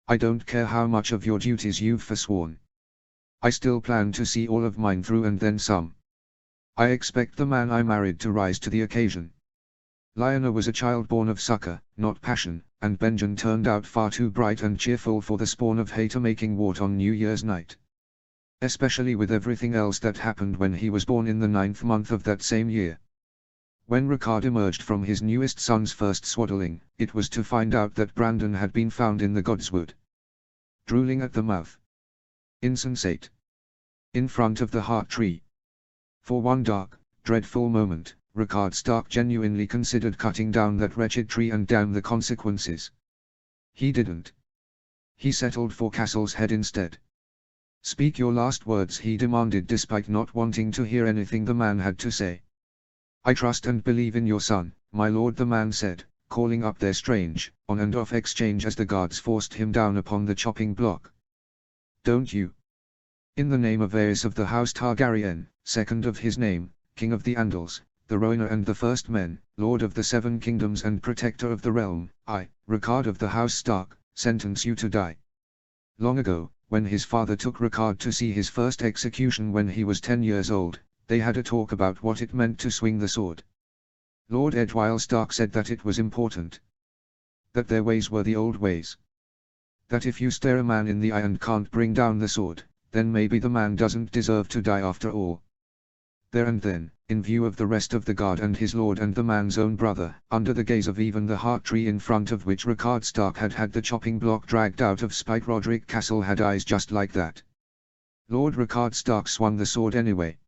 I don't care how much of your duties you've forsworn. I still plan to see all of mine through and then some. I expect the man I married to rise to the occasion." Lyanna was a child born of succor, not passion, and Benjen turned out far too bright and cheerful for the spawn of hater-making wart on New Year's night. Especially with everything else that happened when he was born in the 9th month of that same year. When Ricard emerged from his newest son's first swaddling, it was to find out that Brandon had been found in the Godswood. Drooling at the mouth. Insensate. In front of the heart tree. For one dark, dreadful moment, Ricard Stark genuinely considered cutting down that wretched tree and damn the consequences. He didn't. He settled for Castle's head instead. "Speak your last words," he demanded despite not wanting to hear anything the man had to say. "I trust and believe in your son, my lord," the man said, calling up their strange, on and off exchange as the guards forced him down upon the chopping block. "Don't you?" In the name of Aerys of the House Targaryen, second of his name, King of the Andals, the Rhoynar and the First Men, Lord of the Seven Kingdoms and Protector of the Realm, I, Ricard of the House Stark, sentence you to die. Long ago, when his father took Ricard to see his first execution when he was 10 years old, they had a talk about what it meant to swing the sword. Lord Edwyle Stark said that it was important. That their ways were the old ways. That if you stare a man in the eye and can't bring down the sword, then maybe the man doesn't deserve to die after all. There and then, in view of the rest of the guard and his lord and the man's own brother, under the gaze of even the heart tree in front of which Ricard Stark had had the chopping block dragged out of spite, Roderick Castle had eyes just like that. Lord Ricard Stark swung the sword anyway.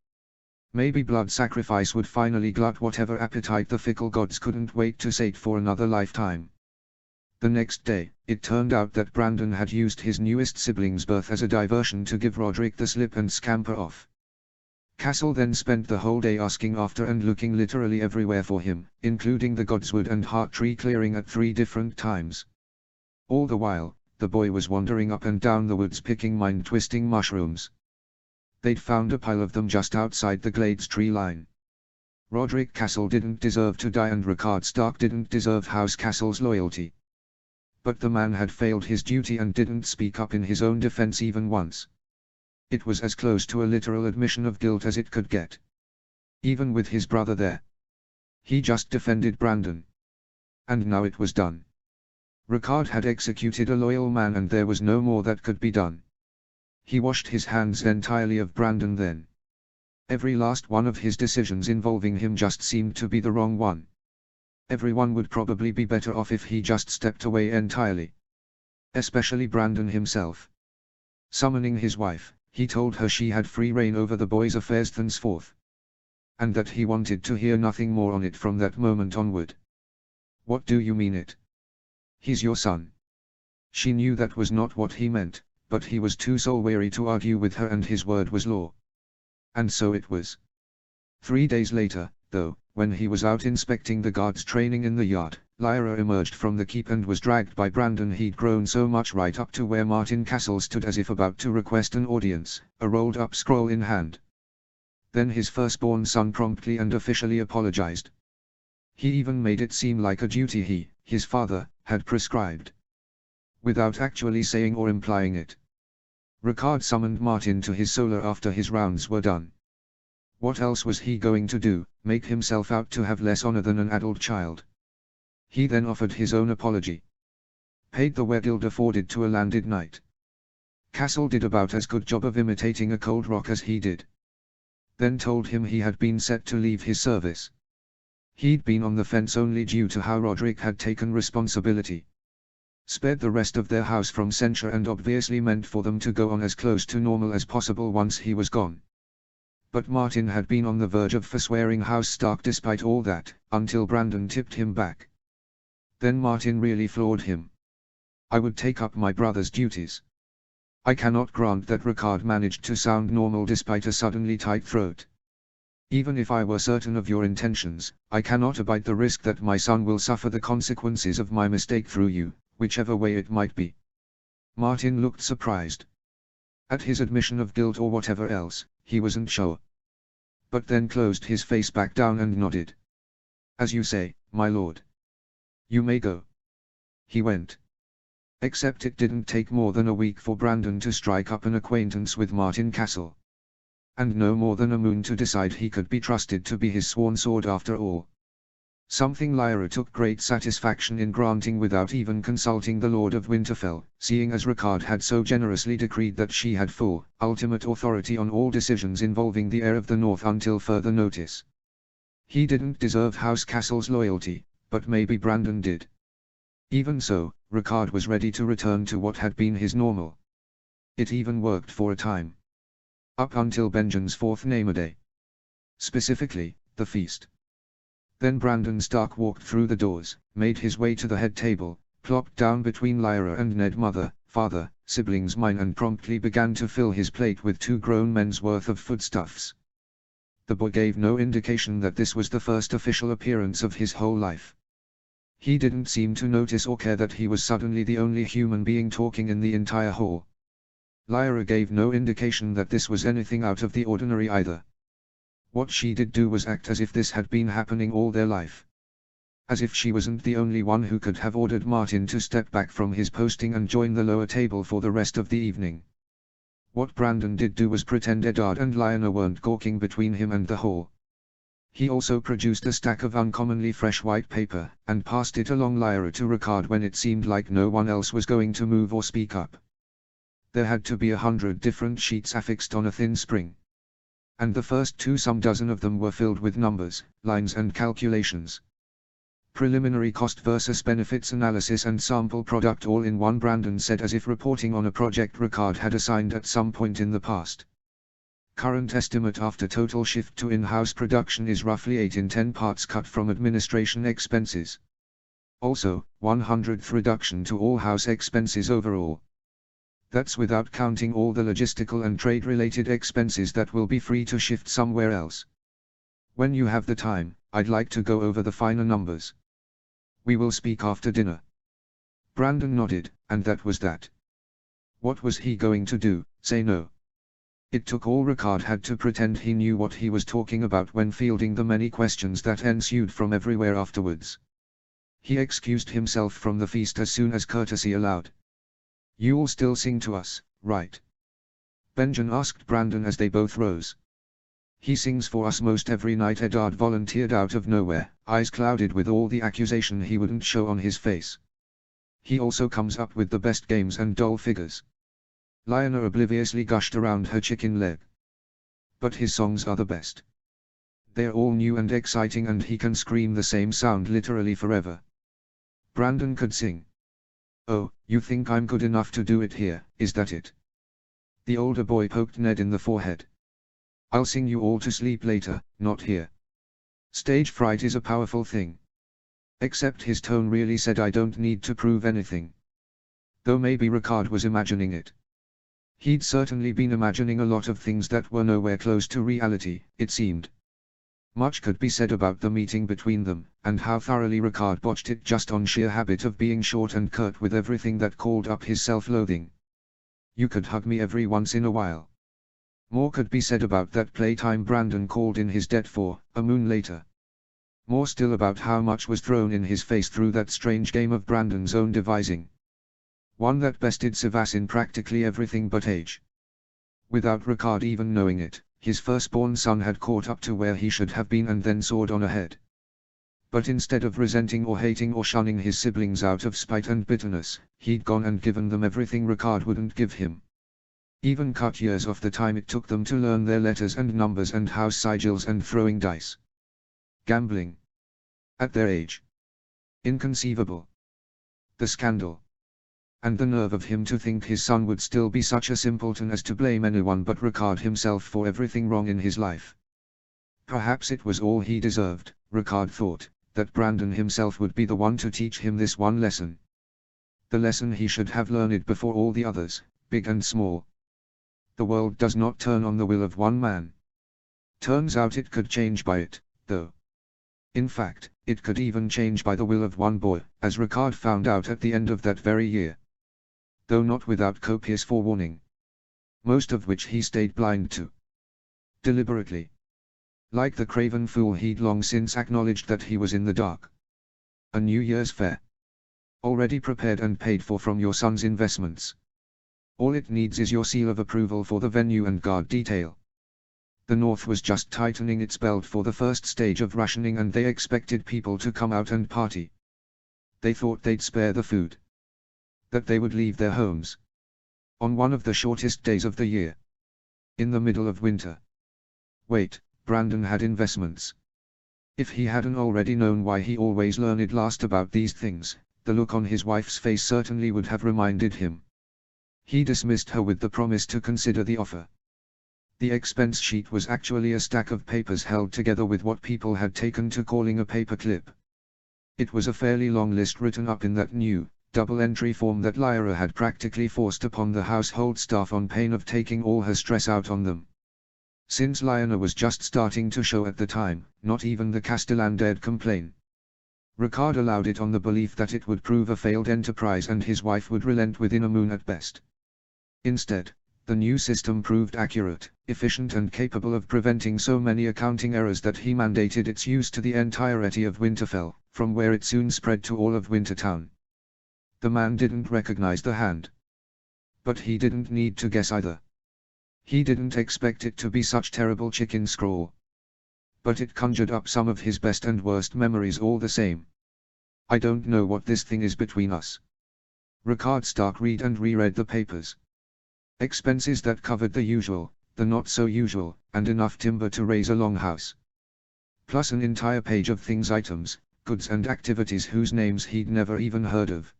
Maybe blood sacrifice would finally glut whatever appetite the fickle gods couldn't wait to sate for another lifetime. The next day, it turned out that Brandon had used his newest sibling's birth as a diversion to give Roderick the slip and scamper off. Castle then spent the whole day asking after and looking literally everywhere for him, including the Godswood and Heart Tree clearing at 3 different times. All the while, the boy was wandering up and down the woods picking mind-twisting mushrooms. They'd found a pile of them just outside the Glades tree line. Roderick Castle didn't deserve to die and Ricard Stark didn't deserve House Castle's loyalty. But the man had failed his duty and didn't speak up in his own defense even once. It was as close to a literal admission of guilt as it could get. Even with his brother there. He just defended Brandon. And now it was done. Ricard had executed a loyal man and there was no more that could be done. He washed his hands entirely of Brandon then. Every last one of his decisions involving him just seemed to be the wrong one. Everyone would probably be better off if he just stepped away entirely. Especially Brandon himself. Summoning his wife, he told her she had free reign over the boy's affairs thenceforth. And that he wanted to hear nothing more on it from that moment onward. What do you mean it? He's your son. She knew that was not what he meant, but he was too soul-weary to argue with her and his word was law. And so it was. 3 days later, though, when he was out inspecting the guards training in the yard, Lyra emerged from the keep and was dragged by Brandon. He'd grown so much right up to where Martin Castle stood as if about to request an audience, a rolled-up scroll in hand. Then his firstborn son promptly and officially apologized. He even made it seem like a duty he, his father, had prescribed. Without actually saying or implying it. Ricard summoned Martin to his solar after his rounds were done. What else was he going to do, make himself out to have less honor than an adult child? He then offered his own apology. Paid the weregild afforded to a landed knight. Castle did about as good job of imitating a cold rock as he did. Then told him he had been set to leave his service. He'd been on the fence only due to how Roderick had taken responsibility. Spared the rest of their house from censure and obviously meant for them to go on as close to normal as possible once he was gone. But Martin had been on the verge of forswearing House Stark despite all that, until Brandon tipped him back. Then Martin really floored him. I would take up my brother's duties. I cannot grant that Ricard managed to sound normal despite a suddenly tight throat. Even if I were certain of your intentions, I cannot abide the risk that my son will suffer the consequences of my mistake through you, whichever way it might be. Martin looked surprised. At his admission of guilt or whatever else, he wasn't sure. But then closed his face back down and nodded. As you say, my lord. You may go. He went. Except it didn't take more than a week for Brandon to strike up an acquaintance with Martin Castle. And no more than a moon to decide he could be trusted to be his sworn sword after all. Something Lyra took great satisfaction in granting without even consulting the Lord of Winterfell, seeing as Ricard had so generously decreed that she had full, ultimate authority on all decisions involving the heir of the North until further notice. He didn't deserve House Castle's loyalty, but maybe Brandon did. Even so, Ricard was ready to return to what had been his normal. It even worked for a time. Up until Benjen's 4th Name-a-day. Specifically, the feast. Then Brandon Stark walked through the doors, made his way to the head table, plopped down between Lyra and Ned, mother, father, siblings mine, and promptly began to fill his plate with 2 grown men's worth of foodstuffs. The boy gave no indication that this was the first official appearance of his whole life. He didn't seem to notice or care that he was suddenly the only human being talking in the entire hall. Lyra gave no indication that this was anything out of the ordinary either. What she did do was act as if this had been happening all their life. As if she wasn't the only one who could have ordered Martin to step back from his posting and join the lower table for the rest of the evening. What Brandon did do was pretend Eddard and Lionel weren't gawking between him and the hall. He also produced a stack of uncommonly fresh white paper, and passed it along Lyra to Ricard when it seemed like no one else was going to move or speak up. There had to be 100 different sheets affixed on a thin spring. And the first some dozen of them were filled with numbers, lines and calculations. Preliminary cost versus benefits analysis and sample product all in one, Brandon said, as if reporting on a project Ricard had assigned at some point in the past. Current estimate after total shift to in-house production is roughly 8 in 10 parts cut from administration expenses. Also, 100th reduction to all house expenses overall. That's without counting all the logistical and trade-related expenses that will be free to shift somewhere else. When you have the time, I'd like to go over the finer numbers. We will speak after dinner. Brandon nodded, and that was that. What was he going to do, say no? It took all Ricard had to pretend he knew what he was talking about when fielding the many questions that ensued from everywhere afterwards. He excused himself from the feast as soon as courtesy allowed. "You'll still sing to us, right?" Benjen asked Brandon as they both rose. "He sings for us most every night," Eddard volunteered out of nowhere, eyes clouded with all the accusation he wouldn't show on his face. "He also comes up with the best games and doll figures." Lionel obliviously gushed around her chicken leg. "But his songs are the best. They're all new and exciting, and he can scream the same sound literally forever." Brandon could sing. "Oh, you think I'm good enough to do it here, is that it?" The older boy poked Ned in the forehead. "I'll sing you all to sleep later, not here. Stage fright is a powerful thing." Except his tone really said, "I don't need to prove anything." Though maybe Ricard was imagining it. He'd certainly been imagining a lot of things that were nowhere close to reality, it seemed. Much could be said about the meeting between them, and how thoroughly Ricard botched it just on sheer habit of being short and curt with everything that called up his self-loathing. "You could hug me every once in a while." More could be said about that playtime Brandon called in his debt for, a moon later. More still about how much was thrown in his face through that strange game of Brandon's own devising. One that bested Sivas in practically everything but age. Without Ricard even knowing it, his firstborn son had caught up to where he should have been and then soared on ahead. But instead of resenting or hating or shunning his siblings out of spite and bitterness, he'd gone and given them everything Ricard wouldn't give him. Even cut years off the time it took them to learn their letters and numbers and house sigils and throwing dice. Gambling. At their age. Inconceivable. The scandal. And the nerve of him to think his son would still be such a simpleton as to blame anyone but Ricard himself for everything wrong in his life. Perhaps it was all he deserved, Ricard thought, that Brandon himself would be the one to teach him this one lesson. The lesson he should have learned before all the others, big and small. The world does not turn on the will of one man. Turns out it could change by it, though. In fact, it could even change by the will of one boy, as Ricard found out at the end of that very year. Though not without copious forewarning. Most of which he stayed blind to. Deliberately. Like the craven fool he'd long since acknowledged that he was in the dark. A New Year's fair. Already prepared and paid for from your son's investments. All it needs is your seal of approval for the venue and guard detail. The North was just tightening its belt for the first stage of rationing, and they expected people to come out and party. They thought they'd spare the food. That they would leave their homes. On one of the shortest days of the year. In the middle of winter. Wait, Brandon had investments. If he hadn't already known why he always learned last about these things, the look on his wife's face certainly would have reminded him. He dismissed her with the promise to consider the offer. The expense sheet was actually a stack of papers held together with what people had taken to calling a paperclip. It was a fairly long list written up in that new, double-entry form that Lyra had practically forced upon the household staff on pain of taking all her stress out on them. Since Lionel was just starting to show at the time, not even the Castellan dared complain. Ricard allowed it on the belief that it would prove a failed enterprise and his wife would relent within a moon at best. Instead, The new system proved accurate, efficient and capable of preventing so many accounting errors that he mandated its use to the entirety of Winterfell, from where it soon spread to all of Wintertown. The man didn't recognize the hand. But he didn't need to guess either. He didn't expect it to be such terrible chicken scrawl. But it conjured up some of his best and worst memories all the same. I don't know what this thing is between us. Rickard Stark read and reread the papers. Expenses that covered the usual, the not so usual, and enough timber to raise a longhouse. Plus an entire page of things, items, goods and activities whose names he'd never even heard of.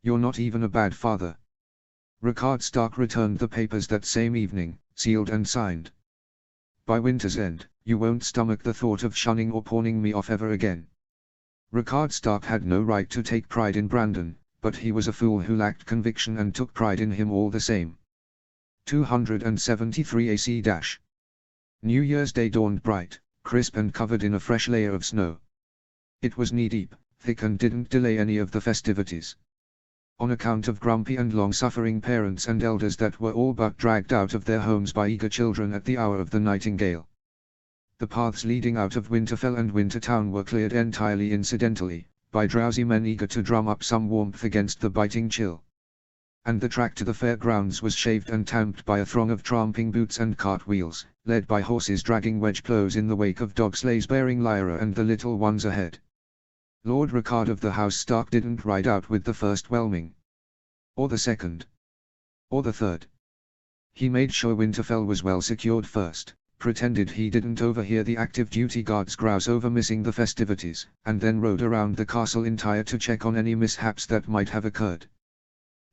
You're not even a bad father. Rickard Stark returned the papers that same evening, sealed and signed. By winter's end, you won't stomach the thought of shunning or pawning me off ever again. Rickard Stark had no right to take pride in Brandon, but he was a fool who lacked conviction and took pride in him all the same. 273 AC-. New Year's Day dawned bright, crisp and covered in a fresh layer of snow. It was knee-deep, thick and didn't delay any of the festivities. On account of grumpy and long-suffering parents and elders that were all but dragged out of their homes by eager children at the hour of the nightingale. The paths leading out of Winterfell and Wintertown were cleared entirely incidentally, by drowsy men eager to drum up some warmth against the biting chill. And the track to the fairgrounds was shaved and tamped by a throng of tramping boots and cartwheels, led by horses dragging wedge plows in the wake of dog sleighs bearing Lyra and the little ones ahead. Lord Rickard of the House Stark didn't ride out with the first whelming. Or the second. Or the third. He made sure Winterfell was well secured first, pretended he didn't overhear the active duty guards grouse over missing the festivities, and then rode around the castle entire to check on any mishaps that might have occurred.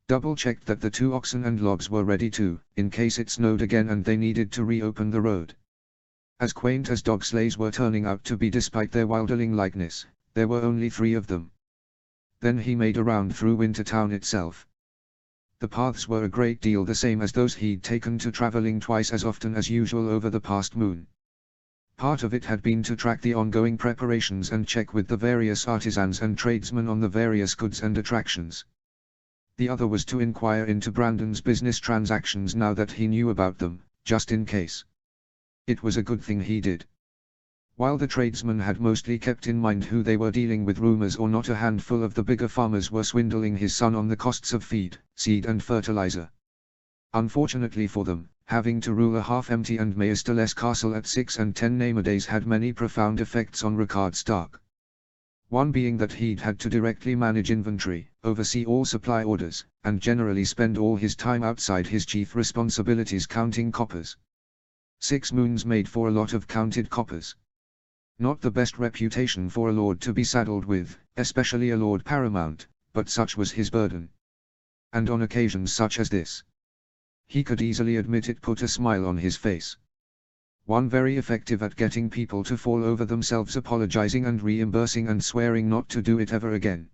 Double-checked that the 2 oxen and logs were ready too, in case it snowed again and they needed to reopen the road. As quaint as dog sleighs were turning out to be despite their wilderling likeness, there were only 3 of them. Then he made a round through Wintertown itself. The paths were a great deal the same as those he'd taken to traveling twice as often as usual over the past moon. Part of it had been to track the ongoing preparations and check with the various artisans and tradesmen on the various goods and attractions. The other was to inquire into Brandon's business transactions now that he knew about them, just in case. It was a good thing he did. While the tradesmen had mostly kept in mind who they were dealing with, rumors or not, a handful of the bigger farmers were swindling his son on the costs of feed, seed and fertilizer. Unfortunately for them, having to rule a half-empty and masterless castle at 6 and 10 name-a-days had many profound effects on Rickard Stark. One being that he'd had to directly manage inventory, oversee all supply orders, and generally spend all his time outside his chief responsibilities counting coppers. 6 moons made for a lot of counted coppers. Not the best reputation for a lord to be saddled with, especially a lord paramount, but such was his burden. And on occasions such as this, he could easily admit it put a smile on his face. One very effective at getting people to fall over themselves, apologizing and reimbursing and swearing not to do it ever again.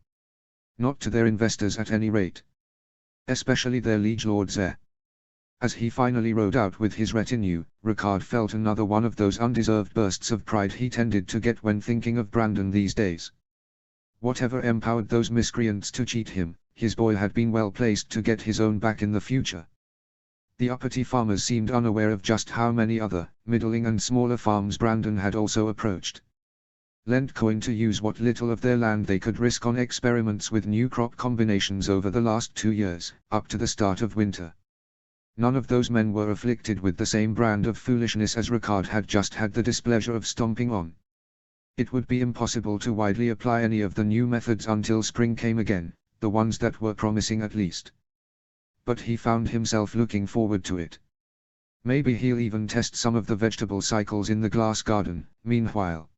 Not to their investors at any rate. Especially their liege lord's heir. As he finally rode out with his retinue, Rickard felt another one of those undeserved bursts of pride he tended to get when thinking of Brandon these days. Whatever empowered those miscreants to cheat him, his boy had been well placed to get his own back in the future. The uppity farmers seemed unaware of just how many other, middling and smaller farms Brandon had also approached. Lent coin to use what little of their land they could risk on experiments with new crop combinations over the last 2 years, up to the start of winter. None of those men were afflicted with the same brand of foolishness as Rickard had just had the displeasure of stomping on. It would be impossible to widely apply any of the new methods until spring came again, the ones that were promising at least. But he found himself looking forward to it. Maybe he'll even test some of the vegetable cycles in the glass garden, meanwhile.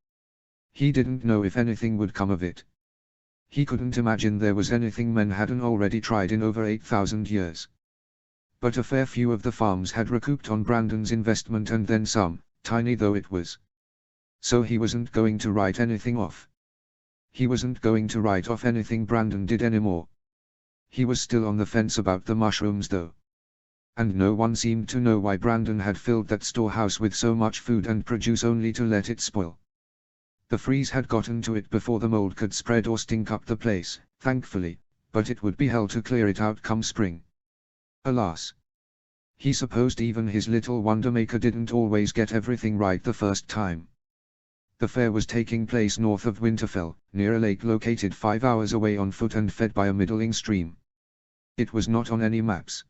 He didn't know if anything would come of it. He couldn't imagine there was anything men hadn't already tried in over 8,000 years. But a fair few of the farms had recouped on Brandon's investment and then some, tiny though it was. So he wasn't going to write anything off. He wasn't going to write off anything Brandon did anymore. He was still on the fence about the mushrooms though. And no one seemed to know why Brandon had filled that storehouse with so much food and produce only to let it spoil. The freeze had gotten to it before the mold could spread or stink up the place, thankfully, but it would be hell to clear it out come spring. Alas! He supposed even his little wonder-maker didn't always get everything right the first time. The fair was taking place north of Winterfell, near a lake located 5 hours away on foot and fed by a middling stream. It was not on any maps.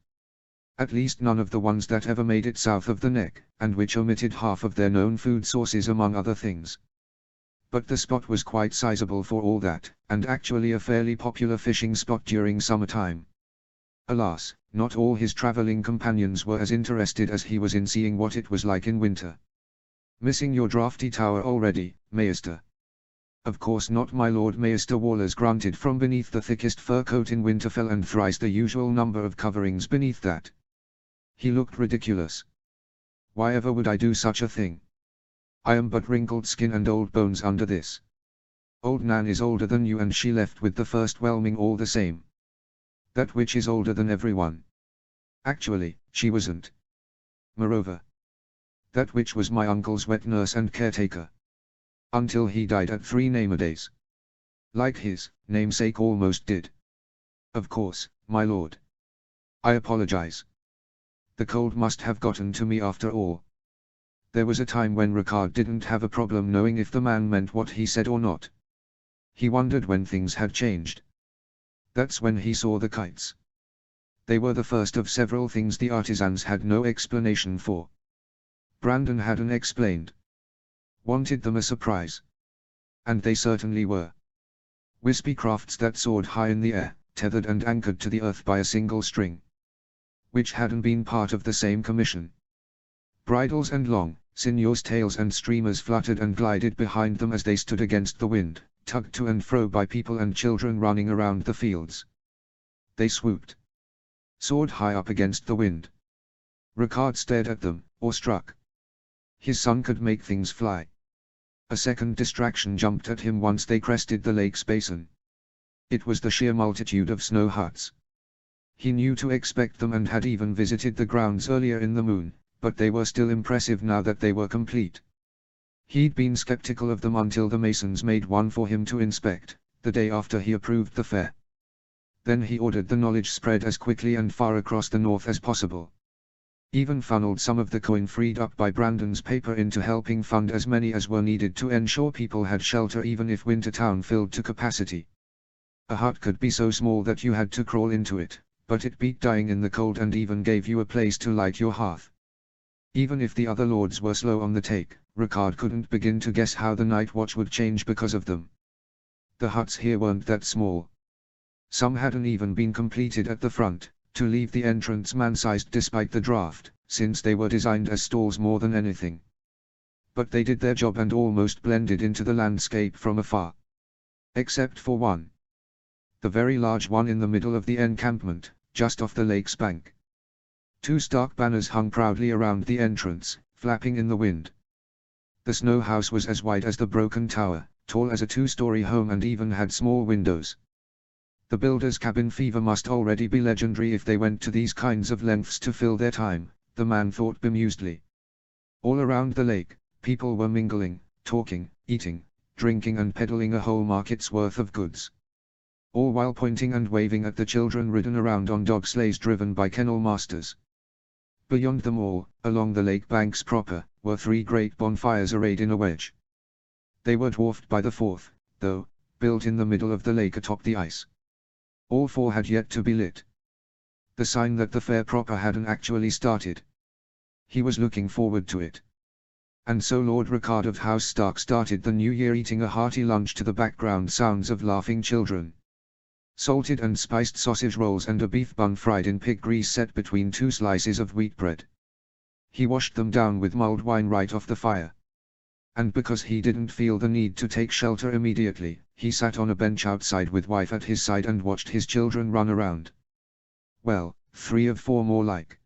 At least none of the ones that ever made it south of the Neck, and which omitted half of their known food sources among other things. But the spot was quite sizable for all that, and actually a fairly popular fishing spot during summertime. Alas, not all his traveling companions were as interested as he was in seeing what it was like in winter. "Missing your drafty tower already, Maester?" "Of course not, my lord," Maester Wallers grunted from beneath the thickest fur coat in Winterfell and thrice the usual number of coverings beneath that. He looked ridiculous. "Why ever would I do such a thing? I am but wrinkled skin and old bones under this. Old Nan is older than you and she left with the first whelming all the same. That witch is older than everyone. Actually, she wasn't. Moreover, that witch was my uncle's wet nurse and caretaker. Until he died at 3 name-a-days. Like his namesake almost did. Of course, my lord. I apologize. The cold must have gotten to me after all. There was a time when Ricard didn't have a problem knowing if the man meant what he said or not. He wondered when things had changed. That's when he saw the kites. They were the first of several things the artisans had no explanation for. Brandon hadn't explained. Wanted them a surprise. And they certainly were. Wispy crafts that soared high in the air, tethered and anchored to the earth by a single string. Which hadn't been part of the same commission. Bridles and long, sinuous tails and streamers fluttered and glided behind them as they stood against the wind, tugged to and fro by people and children running around the fields. They swooped. Soared high up against the wind. Ricard stared at them, awestruck. His son could make things fly. A second distraction jumped at him once they crested the lake's basin. It was the sheer multitude of snow huts. He knew to expect them and had even visited the grounds earlier in the moon, but they were still impressive now that they were complete. He'd been skeptical of them until the masons made one for him to inspect, the day after he approved the fair. Then he ordered the knowledge spread as quickly and far across the north as possible. Even funneled some of the coin freed up by Brandon's paper into helping fund as many as were needed to ensure people had shelter even if Wintertown filled to capacity. A hut could be so small that you had to crawl into it, but it beat dying in the cold and even gave you a place to light your hearth. Even if the other lords were slow on the take, Ricard couldn't begin to guess how the night watch would change because of them. The huts here weren't that small. Some hadn't even been completed at the front, to leave the entrance man-sized despite the draft, since they were designed as stalls more than anything. But they did their job and almost blended into the landscape from afar. Except for one. The very large one in the middle of the encampment, just off the lake's bank. 2 stark banners hung proudly around the entrance, flapping in the wind. The snow house was as wide as the broken tower, tall as a 2-story home and even had small windows. The builder's cabin fever must already be legendary if they went to these kinds of lengths to fill their time, the man thought bemusedly. All around the lake, people were mingling, talking, eating, drinking and peddling a whole market's worth of goods. All while pointing and waving at the children ridden around on dog sleighs driven by kennel masters. Beyond them all, along the lake banks proper, were 3 great bonfires arrayed in a wedge. They were dwarfed by the 4th, though, built in the middle of the lake atop the ice. All 4 had yet to be lit. The sign that the fair proper hadn't actually started. He was looking forward to it. And so Lord Ricard of House Stark started the new year eating a hearty lunch to the background sounds of laughing children. Salted and spiced sausage rolls and a beef bun fried in pig grease set between 2 slices of wheat bread. He washed them down with mulled wine right off the fire. And because he didn't feel the need to take shelter immediately, he sat on a bench outside with wife at his side and watched his children run around. Well, 3 of 4 more like.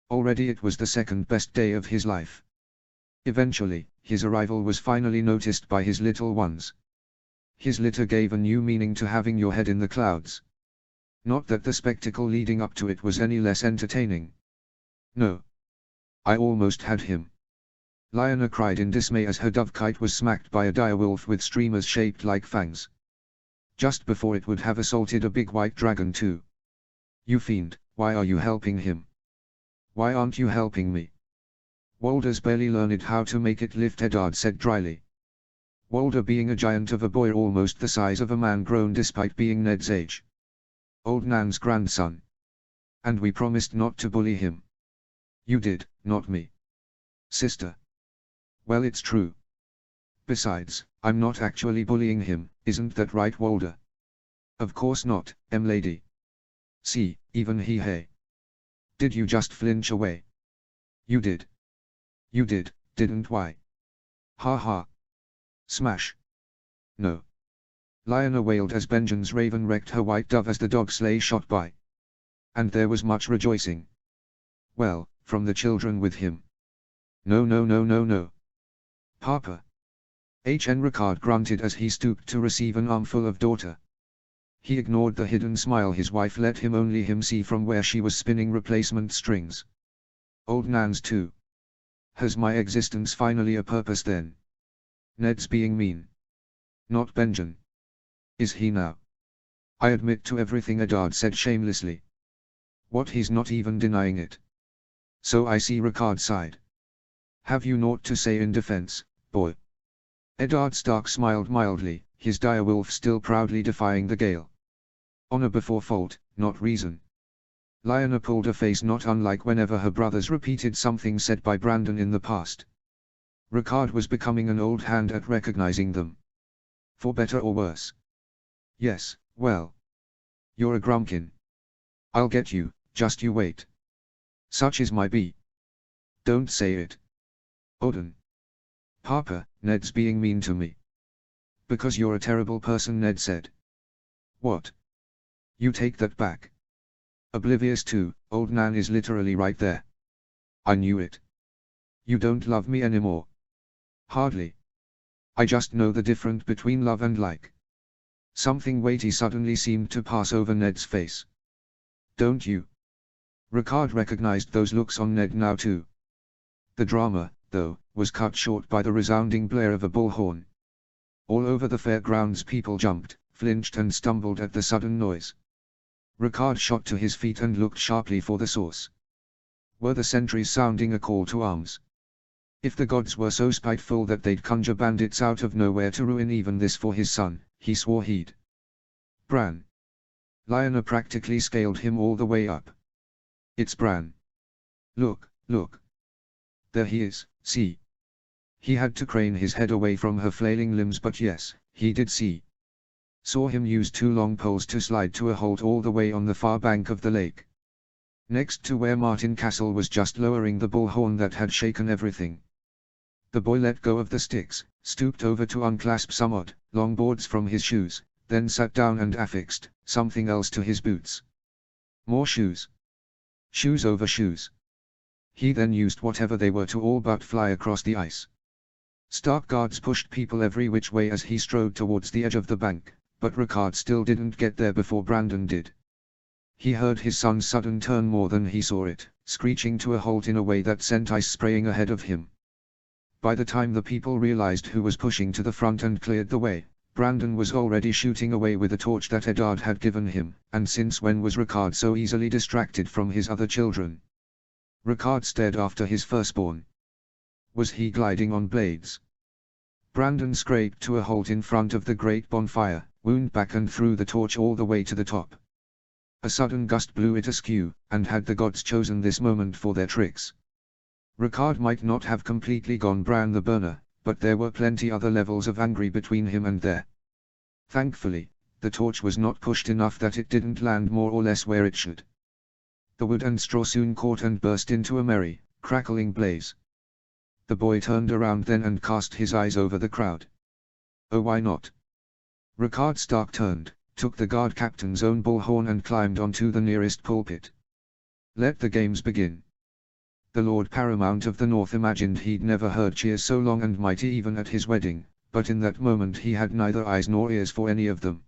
Already it was the second best day of his life. Eventually, his arrival was finally noticed by his little ones. His litter gave a new meaning to having your head in the clouds. Not that the spectacle leading up to it was any less entertaining. No. I almost had him. Lyanna cried in dismay as her dove kite was smacked by a direwolf with streamers shaped like fangs. Just before it would have assaulted a big white dragon too. You fiend, why are you helping him? Why aren't you helping me? Walder's barely learned how to make it lift, Eddard said dryly. Walder being a giant of a boy almost the size of a man grown despite being Ned's age. Old Nan's grandson. And we promised not to bully him. You did, not me. Sister. Well, it's true. Besides, I'm not actually bullying him, isn't that right, Walder? Of course not, lady. See, even hey. Did you just flinch away? You did. You did, didn't why? Ha ha. Smash. No. Lyanna wailed as Benjen's raven wrecked her white dove as the dog sleigh shot by. And there was much rejoicing. Well, from the children with him. No no no no no. Papa. H.N. Ricard grunted as he stooped to receive an armful of daughter. He ignored the hidden smile his wife let him see from where she was spinning replacement strings. Old Nan's too. Has my existence finally a purpose then? Ned's being mean. Not Benjen. Is he now? I admit to everything, Eddard said shamelessly. What, he's not even denying it. So I see, Ricard sighed. Have you naught to say in defense, boy? Eddard Stark smiled mildly, his direwolf still proudly defying the gale. Honor before fault, not reason. Lyanna pulled a face not unlike whenever her brothers repeated something said by Brandon in the past. Ricard was becoming an old hand at recognizing them. For better or worse. Yes, well. You're a grumpkin. I'll get you, just you wait. Such is my bee. Don't say it. Odin. Papa, Ned's being mean to me. Because you're a terrible person, Ned said. What? You take that back. Oblivious too, old Nan is literally right there. I knew it. You don't love me anymore. Hardly. I just know the difference between love and like. Something weighty suddenly seemed to pass over Ned's face. Don't you? Ricard recognized those looks on Ned now too. The drama, though, was cut short by the resounding blare of a bullhorn. All over the fairgrounds people jumped, flinched and stumbled at the sudden noise. Ricard shot to his feet and looked sharply for the source. Were the sentries sounding a call to arms? If the gods were so spiteful that they'd conjure bandits out of nowhere to ruin even this for his son, he swore he'd. Bran. Lyanna practically scaled him all the way up. It's Bran. Look, look. There he is, see. He had to crane his head away from her flailing limbs, but yes, he did see. Saw him use two long poles to slide to a halt all the way on the far bank of the lake. Next to where Martin Castle was just lowering the bullhorn that had shaken everything. The boy let go of the sticks, stooped over to unclasp some odd, long boards from his shoes, then sat down and affixed something else to his boots. More shoes. Shoes over shoes. He then used whatever they were to all but fly across the ice. Stark guards pushed people every which way as he strode towards the edge of the bank, but Ricard still didn't get there before Brandon did. He heard his son's sudden turn more than he saw it, screeching to a halt in a way that sent ice spraying ahead of him. By the time the people realized who was pushing to the front and cleared the way, Brandon was already shooting away with a torch that Eddard had given him, and since when was Ricard so easily distracted from his other children? Ricard stared after his firstborn. Was he gliding on blades? Brandon scraped to a halt in front of the great bonfire, wound back and threw the torch all the way to the top. A sudden gust blew it askew, and had the gods chosen this moment for their tricks, Ricard might not have completely gone Bran the Burner, but there were plenty other levels of angry between him and there. Thankfully, the torch was not pushed enough that it didn't land more or less where it should. The wood and straw soon caught and burst into a merry, crackling blaze. The boy turned around then and cast his eyes over the crowd. Oh, why not? Ricard Stark turned, took the guard captain's own bullhorn and climbed onto the nearest pulpit. Let the games begin. The Lord Paramount of the North imagined he'd never heard cheers so long and mighty even at his wedding, but in that moment he had neither eyes nor ears for any of them.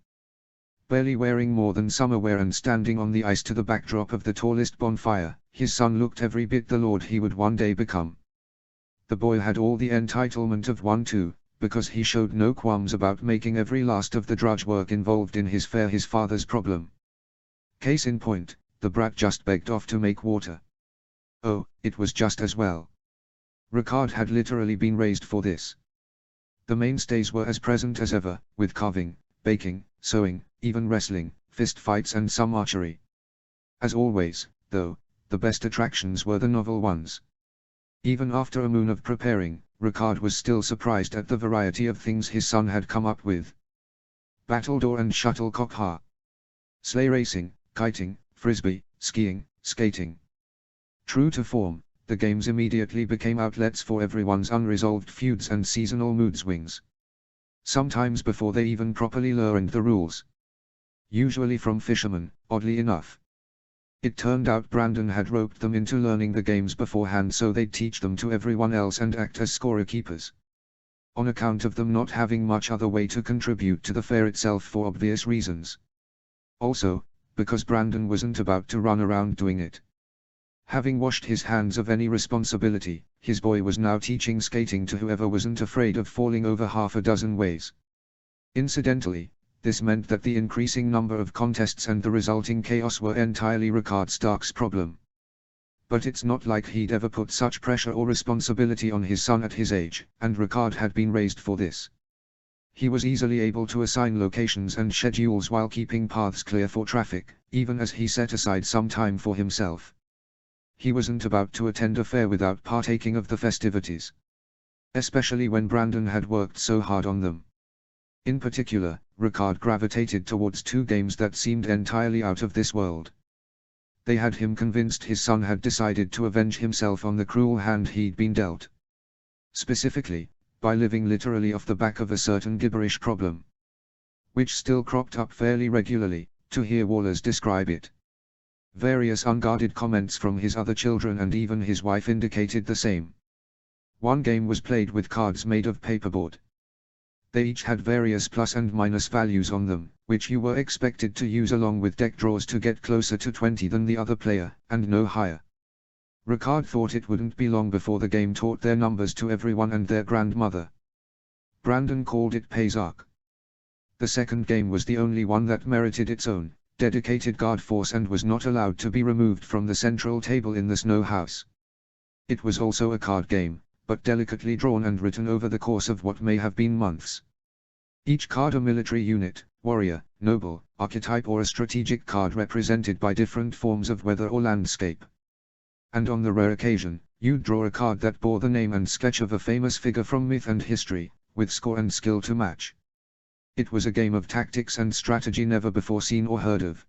Barely wearing more than summer wear and standing on the ice to the backdrop of the tallest bonfire, his son looked every bit the lord he would one day become. The boy had all the entitlement of one too, because he showed no qualms about making every last of the drudge work involved in his father's problem. Case in point, the brat just begged off to make water. Oh, it was just as well. Ricard had literally been raised for this. The mainstays were as present as ever, with carving, baking, sewing, even wrestling, fist fights and some archery. As always, though, the best attractions were the novel ones. Even after a moon of preparing, Ricard was still surprised at the variety of things his son had come up with. Battledore and shuttlecock, sleigh racing, kiting, frisbee, skiing, skating. True to form, the games immediately became outlets for everyone's unresolved feuds and seasonal mood swings. Sometimes before they even properly learned the rules. Usually from fishermen, oddly enough. It turned out Brandon had roped them into learning the games beforehand so they'd teach them to everyone else and act as scorekeepers. On account of them not having much other way to contribute to the fair itself for obvious reasons. Also, because Brandon wasn't about to run around doing it. Having washed his hands of any responsibility, his boy was now teaching skating to whoever wasn't afraid of falling over half a dozen ways. Incidentally, this meant that the increasing number of contests and the resulting chaos were entirely Ricard Stark's problem. But it's not like he'd ever put such pressure or responsibility on his son at his age, and Ricard had been raised for this. He was easily able to assign locations and schedules while keeping paths clear for traffic, even as he set aside some time for himself. He wasn't about to attend a fair without partaking of the festivities. Especially when Brandon had worked so hard on them. In particular, Ricard gravitated towards two games that seemed entirely out of this world. They had him convinced his son had decided to avenge himself on the cruel hand he'd been dealt. Specifically, by living literally off the back of a certain gibberish problem. Which still cropped up fairly regularly, to hear Wallace describe it. Various unguarded comments from his other children and even his wife indicated the same. One game was played with cards made of paperboard. They each had various plus and minus values on them, which you were expected to use along with deck draws to get closer to 20 than the other player, and no higher. Ricard thought it wouldn't be long before the game taught their numbers to everyone and their grandmother. Brandon called it Payzark. The second game was the only one that merited its own dedicated guard force and was not allowed to be removed from the central table in the snow house. It was also a card game, but delicately drawn and written over the course of what may have been months. Each card a military unit, warrior, noble, archetype or a strategic card represented by different forms of weather or landscape. And on the rare occasion, you'd draw a card that bore the name and sketch of a famous figure from myth and history, with score and skill to match. It was a game of tactics and strategy never before seen or heard of.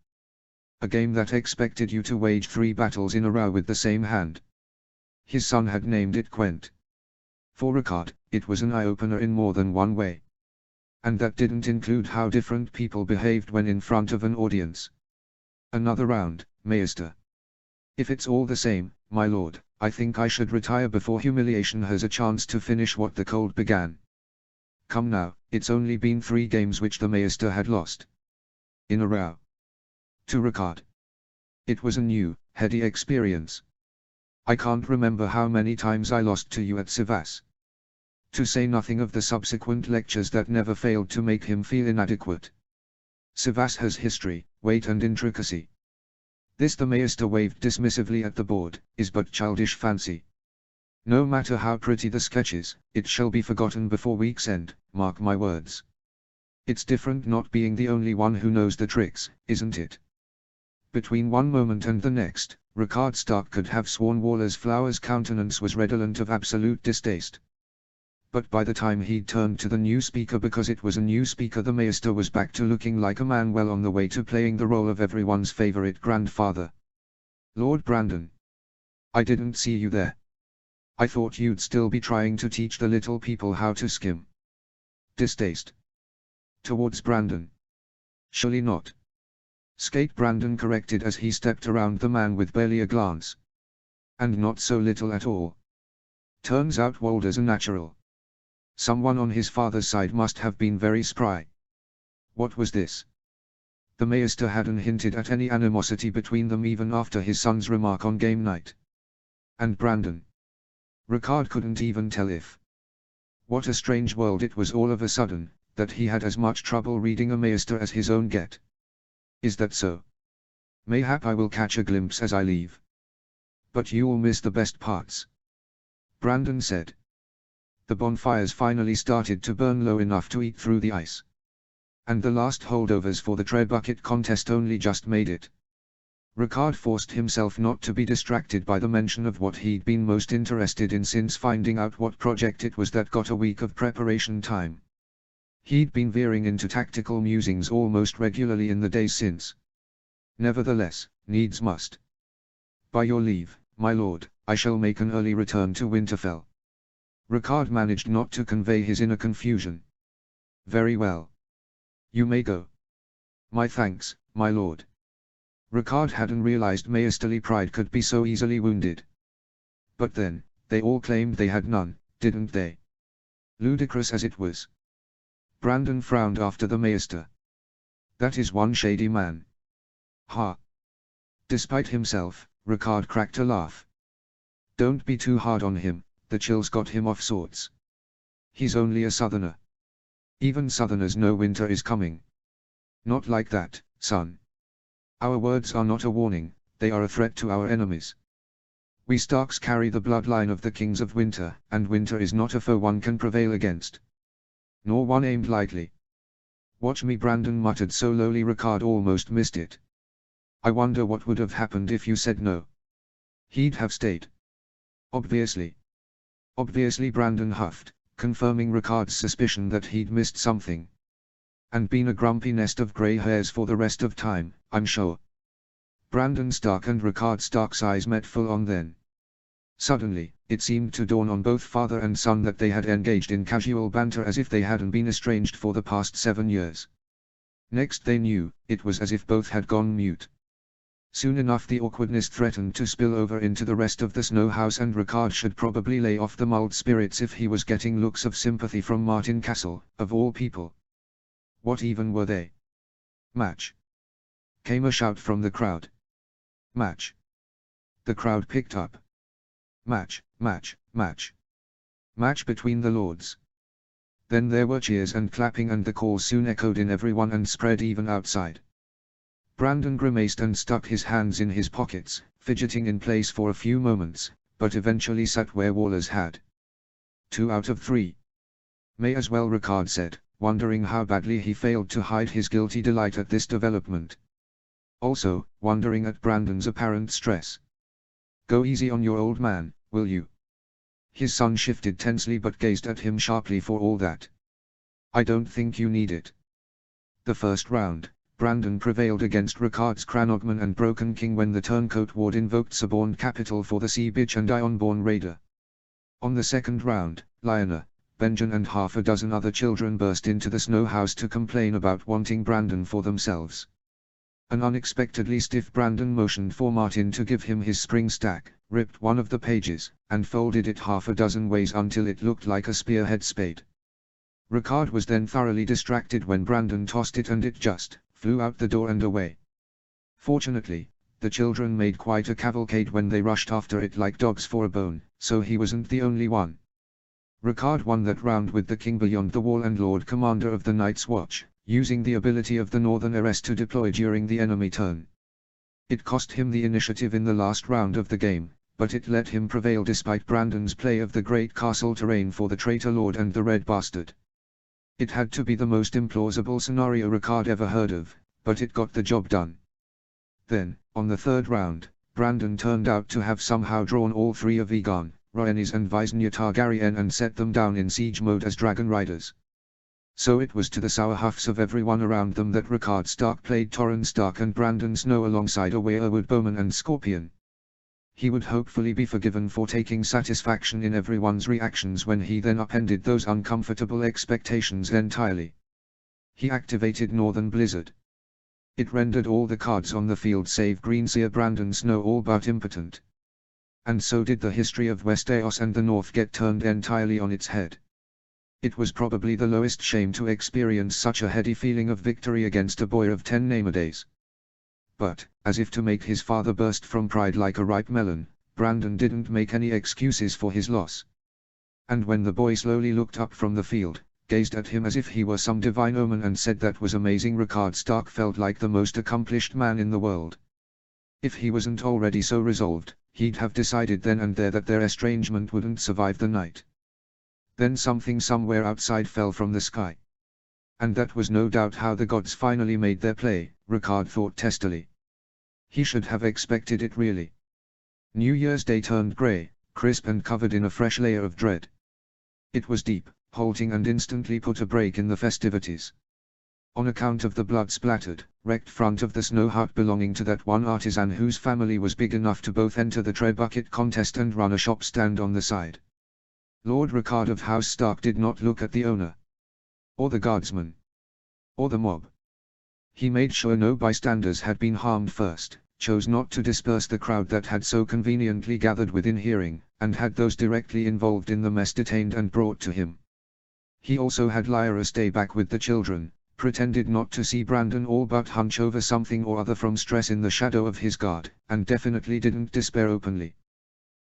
A game that expected you to wage 3 battles in a row with the same hand. His son had named it Quent. For Ricard, it was an eye-opener in more than one way. And that didn't include how different people behaved when in front of an audience. Another round, Maester. If it's all the same, my lord, I think I should retire before humiliation has a chance to finish what the cold began. Come now, it's only been 3 games which the Maester had lost. In a row. To Ricard. It was a new, heady experience. I can't remember how many times I lost to you at Sivas. To say nothing of the subsequent lectures that never failed to make him feel inadequate. Sivas has history, weight and intricacy. This, the Maester waved dismissively at the board, is but childish fancy. No matter how pretty the sketches, it shall be forgotten before week's end, mark my words. It's different not being the only one who knows the tricks, isn't it? Between one moment and the next, Ricard Stark could have sworn Wallace Flower's countenance was redolent of absolute distaste. But by the time he'd turned to the new speaker because it was a new speaker, the Maester was back to looking like a man well on the way to playing the role of everyone's favorite grandfather. Lord Brandon. I didn't see you there. I thought you'd still be trying to teach the little people how to skim. Distaste. Towards Brandon. Surely not. Skate, Brandon corrected as he stepped around the man with barely a glance. And not so little at all. Turns out Walder's a natural. Someone on his father's side must have been very spry. What was this? The Maester hadn't hinted at any animosity between them even after his son's remark on game night. And Brandon. Ricard couldn't even tell if. What a strange world it was all of a sudden, that he had as much trouble reading a Maester as his own get. Is that so? Mayhap I will catch a glimpse as I leave. But you'll miss the best parts, Brandon said. The bonfires finally started to burn low enough to eat through the ice. And the last holdovers for the tread bucket contest only just made it. Ricard forced himself not to be distracted by the mention of what he'd been most interested in since finding out what project it was that got a week of preparation time. He'd been veering into tactical musings almost regularly in the days since. Nevertheless, needs must. By your leave, my lord, I shall make an early return to Winterfell. Ricard managed not to convey his inner confusion. Very well. You may go. My thanks, my lord. Ricard hadn't realized Maester pride could be so easily wounded. But then, they all claimed they had none, didn't they? Ludicrous as it was. Brandon frowned after the Maester. That is one shady man. Ha! Despite himself, Ricard cracked a laugh. Don't be too hard on him, the chills got him off sorts. He's only a southerner. Even southerners know winter is coming. Not like that, son. Our words are not a warning, they are a threat to our enemies. We Starks carry the bloodline of the kings of winter, and winter is not a foe one can prevail against. Nor one aimed lightly. Watch me, Brandon muttered so lowly Ricard almost missed it. I wonder what would have happened if you said no. He'd have stayed. Obviously. Obviously, Brandon huffed, confirming Ricard's suspicion that he'd missed something. And been a grumpy nest of grey hairs for the rest of time, I'm sure. Brandon Stark and Ricard Stark's eyes met full on then. Suddenly, it seemed to dawn on both father and son that they had engaged in casual banter as if they hadn't been estranged for the past 7 years. Next they knew, it was as if both had gone mute. Soon enough the awkwardness threatened to spill over into the rest of the Snow House, and Ricard should probably lay off the mulled spirits if he was getting looks of sympathy from Martin Castle, of all people. What even were they? Match! Came a shout from the crowd. Match! The crowd picked up. Match, match, match. Match between the lords. Then there were cheers and clapping, and the call soon echoed in everyone and spread even outside. Brandon grimaced and stuck his hands in his pockets, fidgeting in place for a few moments, but eventually sat where Wallace had. 2 out of 3. May as well, Ricard said, wondering how badly he failed to hide his guilty delight at this development. Also, wondering at Brandon's apparent stress. Go easy on your old man, will you? His son shifted tensely but gazed at him sharply for all that. I don't think you need it. The first round, Brandon prevailed against Ricard's Cranogman and Broken King when the Turncoat Ward invoked Suborned Capital for the Sea Bitch and Ironborn Raider. On the second round, Lyanna, Benjen and half a dozen other children burst into the Snow House to complain about wanting Brandon for themselves. An unexpectedly stiff Brandon motioned for Martin to give him his spring stack, ripped one of the pages, and folded it half a dozen ways until it looked like a spearhead spade. Ricard was then thoroughly distracted when Brandon tossed it and it just flew out the door and away. Fortunately, the children made quite a cavalcade when they rushed after it like dogs for a bone, so he wasn't the only one. Ricard won that round with the King beyond the wall and Lord Commander of the Night's Watch, using the ability of the Northern Heiress to deploy during the enemy turn. It cost him the initiative in the last round of the game, but it let him prevail despite Brandon's play of the Great Castle terrain for the Traitor Lord and the Red Bastard. It had to be the most implausible scenario Ricard ever heard of, but it got the job done. Then, on the third round, Brandon turned out to have somehow drawn all 3 of Aegon, Rhaenys and Visenya Targaryen and set them down in siege mode as dragon riders. So it was to the sour huffs of everyone around them that Ricard Stark played Torrhen Stark and Brandon Snow alongside a weirwood bowman and Scorpion. He would hopefully be forgiven for taking satisfaction in everyone's reactions when he then upended those uncomfortable expectations entirely. He activated Northern Blizzard. It rendered all the cards on the field save Greenseer Brandon Snow all but impotent. And so did the history of Westeros and the North get turned entirely on its head. It was probably the lowest shame to experience such a heady feeling of victory against a boy of 10 name-a-days. But, as if to make his father burst from pride like a ripe melon, Brandon didn't make any excuses for his loss. And when the boy slowly looked up from the field, gazed at him as if he were some divine omen and said that was amazing, Ricard Stark felt like the most accomplished man in the world. If he wasn't already so resolved, he'd have decided then and there that their estrangement wouldn't survive the night. Then something somewhere outside fell from the sky. And that was no doubt how the gods finally made their play, Ricard thought testily. He should have expected it really. New Year's Day turned grey, crisp and covered in a fresh layer of dread. It was deep, halting and instantly put a break in the festivities. On account of the blood-splattered, wrecked front of the snow hut belonging to that one artisan whose family was big enough to both enter the tray bucket contest and run a shop stand on the side. Lord Ricard of House Stark did not look at the owner, or the guardsman, or the mob. He made sure no bystanders had been harmed first, chose not to disperse the crowd that had so conveniently gathered within hearing, and had those directly involved in the mess detained and brought to him. He also had Lyra stay back with the children, pretended not to see Brandon all but hunch over something or other from stress in the shadow of his guard, and definitely didn't despair openly.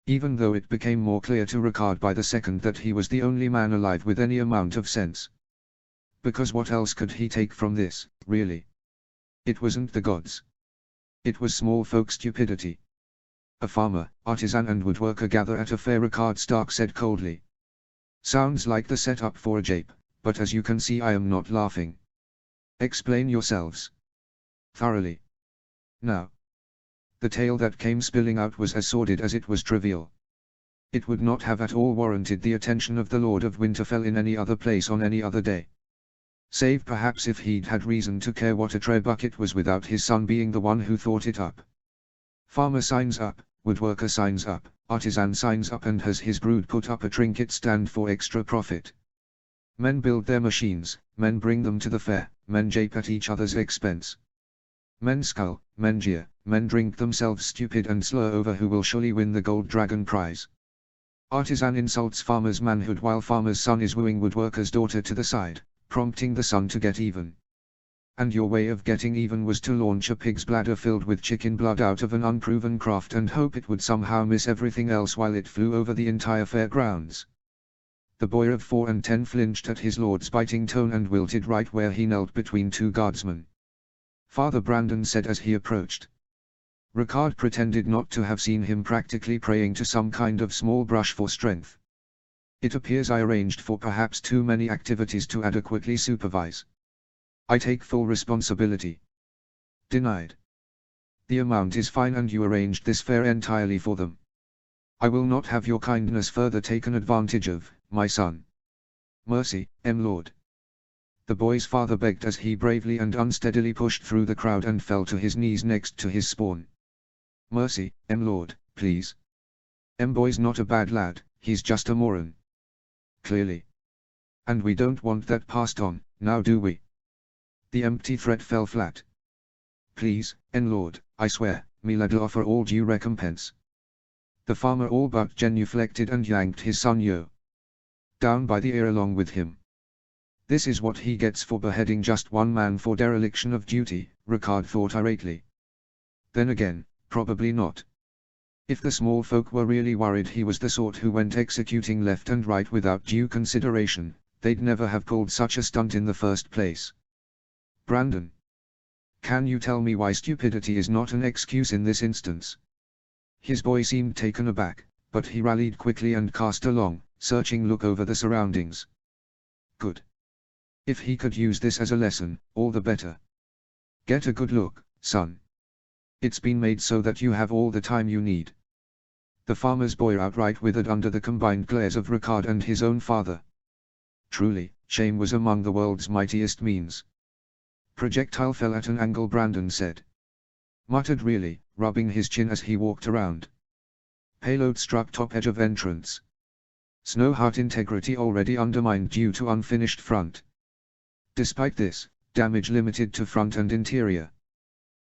Even though it became more clear to Ricard by the second that he was the only man alive with any amount of sense. Because what else could he take from this, really? It wasn't the gods. It was small folk stupidity. A farmer, artisan and woodworker gather at a fair, Ricard Stark said coldly. Sounds like the setup for a jape, but as you can see I am not laughing. Explain yourselves. Thoroughly. Now. The tale that came spilling out was as sordid as it was trivial. It would not have at all warranted the attention of the Lord of Winterfell in any other place on any other day. Save perhaps if he'd had reason to care what a tray bucket was without his son being the one who thought it up. Farmer signs up, woodworker signs up, artisan signs up and has his brood put up a trinket stand for extra profit. Men build their machines, men bring them to the fair, men jape at each other's expense. Men scull, men jeer, men drink themselves stupid and slur over who will surely win the gold dragon prize. Artisan insults farmer's manhood while farmer's son is wooing woodworker's daughter to the side, prompting the son to get even. And your way of getting even was to launch a pig's bladder filled with chicken blood out of an unproven craft and hope it would somehow miss everything else while it flew over the entire fairgrounds. The boy of 4 and 10 flinched at his lord's biting tone and wilted right where he knelt between two guardsmen. Father Brandon said as he approached. Ricard pretended not to have seen him, practically praying to some kind of small brush for strength. It appears I arranged for perhaps too many activities to adequately supervise. I take full responsibility. Denied. The amount is fine and you arranged this fair entirely for them. I will not have your kindness further taken advantage of, my son. Mercy, Lord. The boy's father begged as he bravely and unsteadily pushed through the crowd and fell to his knees next to his spawn. Mercy, Lord, please. Boy's not a bad lad, he's just a moron. Clearly. And we don't want that passed on, now do we? The empty threat fell flat. Please, Lord, I swear, me lad offer all due recompense. The farmer all but genuflected and yanked his son Yo down by the ear along with him. This is what he gets for beheading just one man for dereliction of duty, Ricard thought irately. Then again, probably not. If the small folk were really worried he was the sort who went executing left and right without due consideration, they'd never have pulled such a stunt in the first place. Brandon. Can you tell me why stupidity is not an excuse in this instance? His boy seemed taken aback, but he rallied quickly and cast a long, searching look over the surroundings. Good. If he could use this as a lesson, all the better. Get a good look, son. It's been made so that you have all the time you need. The farmer's boy outright withered under the combined glares of Ricard and his own father. Truly, shame was among the world's mightiest means. Projectile fell at an angle, Brandon said. Muttered really, rubbing his chin as he walked around. Payload struck top edge of entrance. Snow hut integrity already undermined due to unfinished front. Despite this, damage limited to front and interior.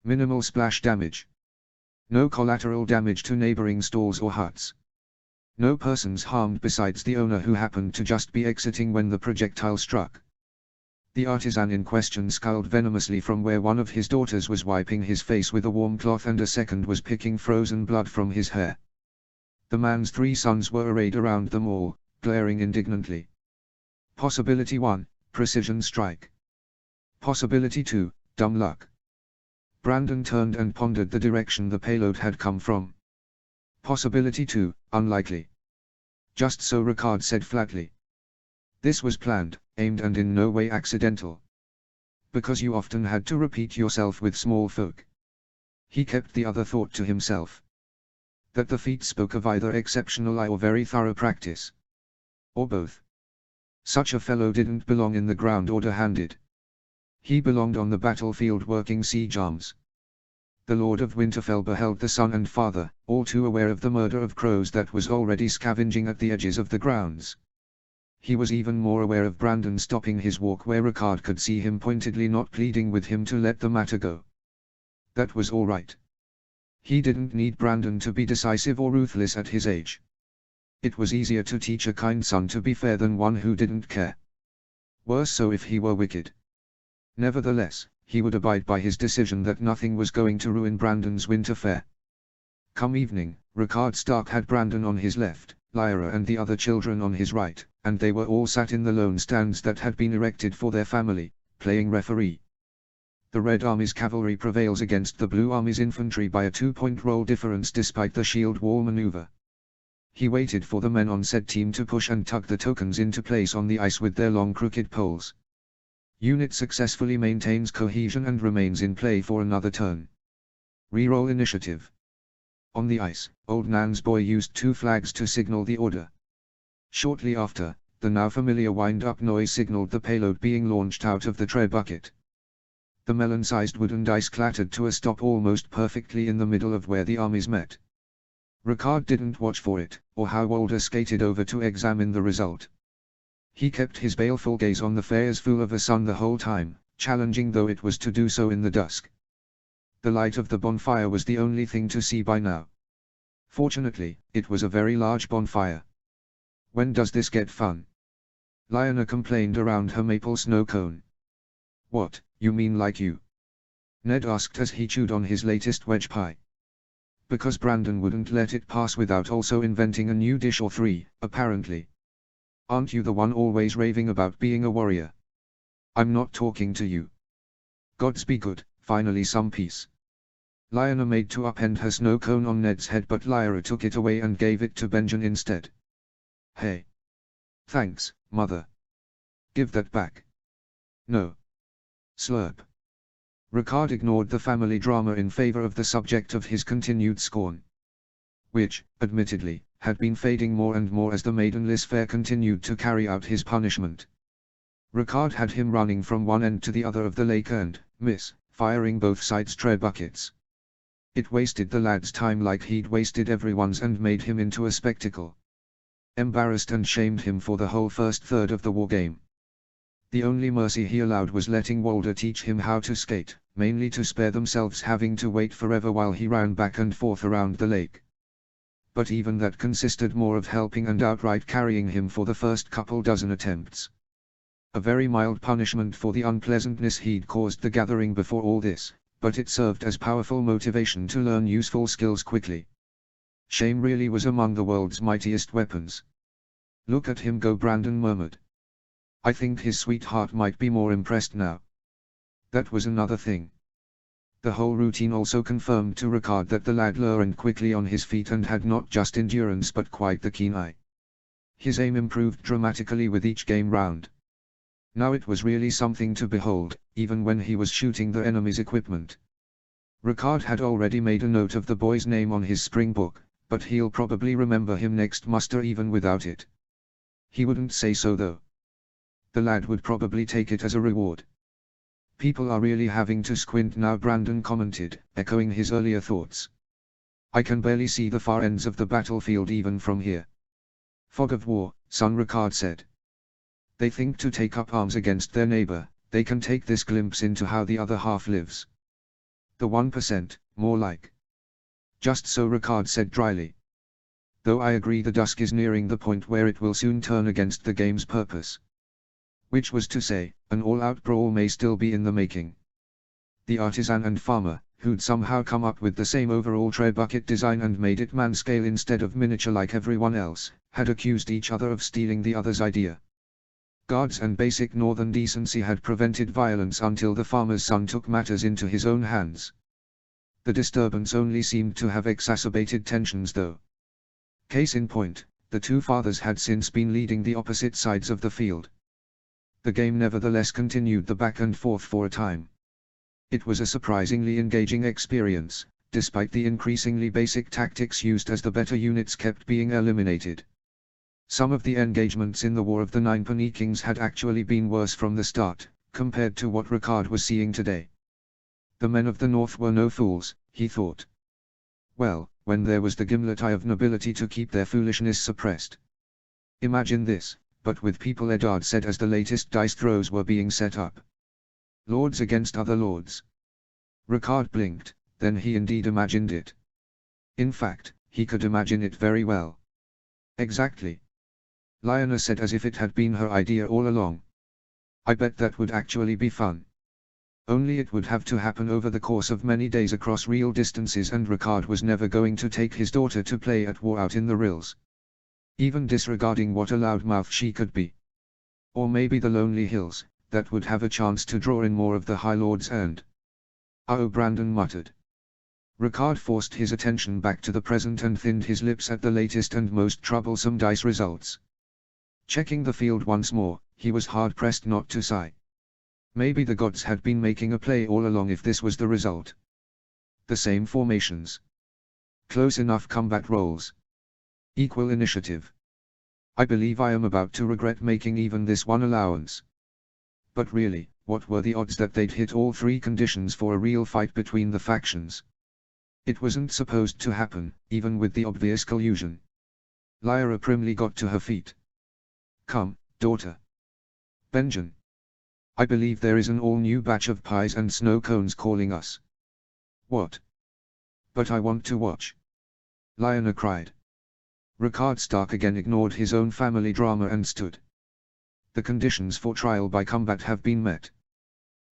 Minimal splash damage. No collateral damage to neighboring stalls or huts. No persons harmed besides the owner who happened to just be exiting when the projectile struck. The artisan in question scowled venomously from where one of his daughters was wiping his face with a warm cloth and a second was picking frozen blood from his hair. The man's 3 sons were arrayed around them all, glaring indignantly. Possibility 1, precision strike. Possibility 2, dumb luck. Brandon turned and pondered the direction the payload had come from. Possibility 2, unlikely. Just so, Ricard said flatly. This was planned, aimed and in no way accidental. Because you often had to repeat yourself with small folk. He kept the other thought to himself. That the feat spoke of either exceptional eye or very thorough practice. Or both. Such a fellow didn't belong in the ground order-handed. He belonged on the battlefield working siege arms. The Lord of Winterfell beheld the son and father, all too aware of the murder of crows that was already scavenging at the edges of the grounds. He was even more aware of Brandon stopping his walk where Ricard could see him pointedly not pleading with him to let the matter go. That was all right. He didn't need Brandon to be decisive or ruthless at his age. It was easier to teach a kind son to be fair than one who didn't care. Worse so if he were wicked. Nevertheless, he would abide by his decision that nothing was going to ruin Brandon's winter fare. Come evening, Ricard Stark had Brandon on his left, Lyra and the other children on his right, and they were all sat in the lone stands that had been erected for their family, playing referee. The Red Army's cavalry prevails against the Blue Army's infantry by a 2-point roll difference despite the shield wall maneuver. He waited for the men on said team to push and tug the tokens into place on the ice with their long crooked poles. Unit successfully maintains cohesion and remains in play for another turn. Reroll initiative. On the ice, Old Nan's boy used 2 flags to signal the order. Shortly after, the now familiar wind-up noise signaled the payload being launched out of the tray bucket. The melon-sized wooden dice clattered to a stop almost perfectly in the middle of where the armies met. Ricard didn't watch for it, or how Walder skated over to examine the result. He kept his baleful gaze on the fair as full of a sun the whole time, challenging though it was to do so in the dusk. The light of the bonfire was the only thing to see by now. Fortunately, it was a very large bonfire. When does this get fun? Lyanna complained around her maple snow cone. What, you mean like you? Ned asked as he chewed on his latest wedge pie. Because Brandon wouldn't let it pass without also inventing a new dish or 3, apparently. Aren't you the one always raving about being a warrior? I'm not talking to you. Gods be good, finally some peace. Lyanna made to upend her snow cone on Ned's head, but Lyra took it away and gave it to Benjen instead. Hey. Thanks, Mother. Give that back. No. Slurp. Ricard ignored the family drama in favor of the subject of his continued scorn. Which, admittedly, had been fading more and more as the maidenless fair continued to carry out his punishment. Ricard had him running from one end to the other of the lake and, firing both sides' tray buckets. It wasted the lad's time like he'd wasted everyone's and made him into a spectacle. Embarrassed and shamed him for the whole first third of the war game. The only mercy he allowed was letting Walder teach him how to skate, mainly to spare themselves having to wait forever while he ran back and forth around the lake. But even that consisted more of helping and outright carrying him for the first couple dozen attempts. A very mild punishment for the unpleasantness he'd caused the gathering before all this, but it served as powerful motivation to learn useful skills quickly. Shame really was among the world's mightiest weapons. Look at him go, Brandon murmured. I think his sweetheart might be more impressed now. That was another thing. The whole routine also confirmed to Ricard that the lad learned quickly on his feet and had not just endurance but quite the keen eye. His aim improved dramatically with each game round. Now it was really something to behold, even when he was shooting the enemy's equipment. Ricard had already made a note of the boy's name on his spring book, but he'll probably remember him next muster even without it. He wouldn't say so though. The lad would probably take it as a reward. People are really having to squint now, Brandon commented, echoing his earlier thoughts. I can barely see the far ends of the battlefield even from here. Fog of war, son, Ricard said. They think to take up arms against their neighbor, they can take this glimpse into how the other half lives. The 1%, more like. Just so, Ricard said dryly. Though I agree the dusk is nearing the point where it will soon turn against the game's purpose. Which was to say, an all-out brawl may still be in the making. The artisan and farmer, who'd somehow come up with the same overall tray bucket design and made it man-scale instead of miniature like everyone else, had accused each other of stealing the other's idea. Guards and basic northern decency had prevented violence until the farmer's son took matters into his own hands. The disturbance only seemed to have exacerbated tensions though. Case in point, the two fathers had since been leading the opposite sides of the field. The game nevertheless continued the back and forth for a time. It was a surprisingly engaging experience, despite the increasingly basic tactics used as the better units kept being eliminated. Some of the engagements in the War of the Ninepenny Kings had actually been worse from the start, compared to what Ricard was seeing today. The men of the North were no fools, he thought. Well, when there was the gimlet eye of nobility to keep their foolishness suppressed. Imagine this, but with people, Eddard said as the latest dice throws were being set up. Lords against other lords. Ricard blinked, then he indeed imagined it. In fact, he could imagine it very well. Exactly. Lyanna said as if it had been her idea all along. I bet that would actually be fun. Only it would have to happen over the course of many days across real distances, and Ricard was never going to take his daughter to play at war out in the Rills. Even disregarding what a loudmouth she could be. Or maybe the Lonely Hills, that would have a chance to draw in more of the High Lords and... Oh, Brandon muttered. Ricard forced his attention back to the present and thinned his lips at the latest and most troublesome dice results. Checking the field once more, he was hard-pressed not to sigh. Maybe the gods had been making a play all along if this was the result. The same formations. Close enough combat roles. Equal initiative. I believe I am about to regret making even this one allowance. But really, what were the odds that they'd hit all three conditions for a real fight between the factions? It wasn't supposed to happen, even with the obvious collusion. Lyra primly got to her feet. Come, daughter. Benjen. I believe there is an all-new batch of pies and snow cones calling us. What? But I want to watch. Lyanna cried. Ricard Stark again ignored his own family drama and stood. The conditions for trial by combat have been met.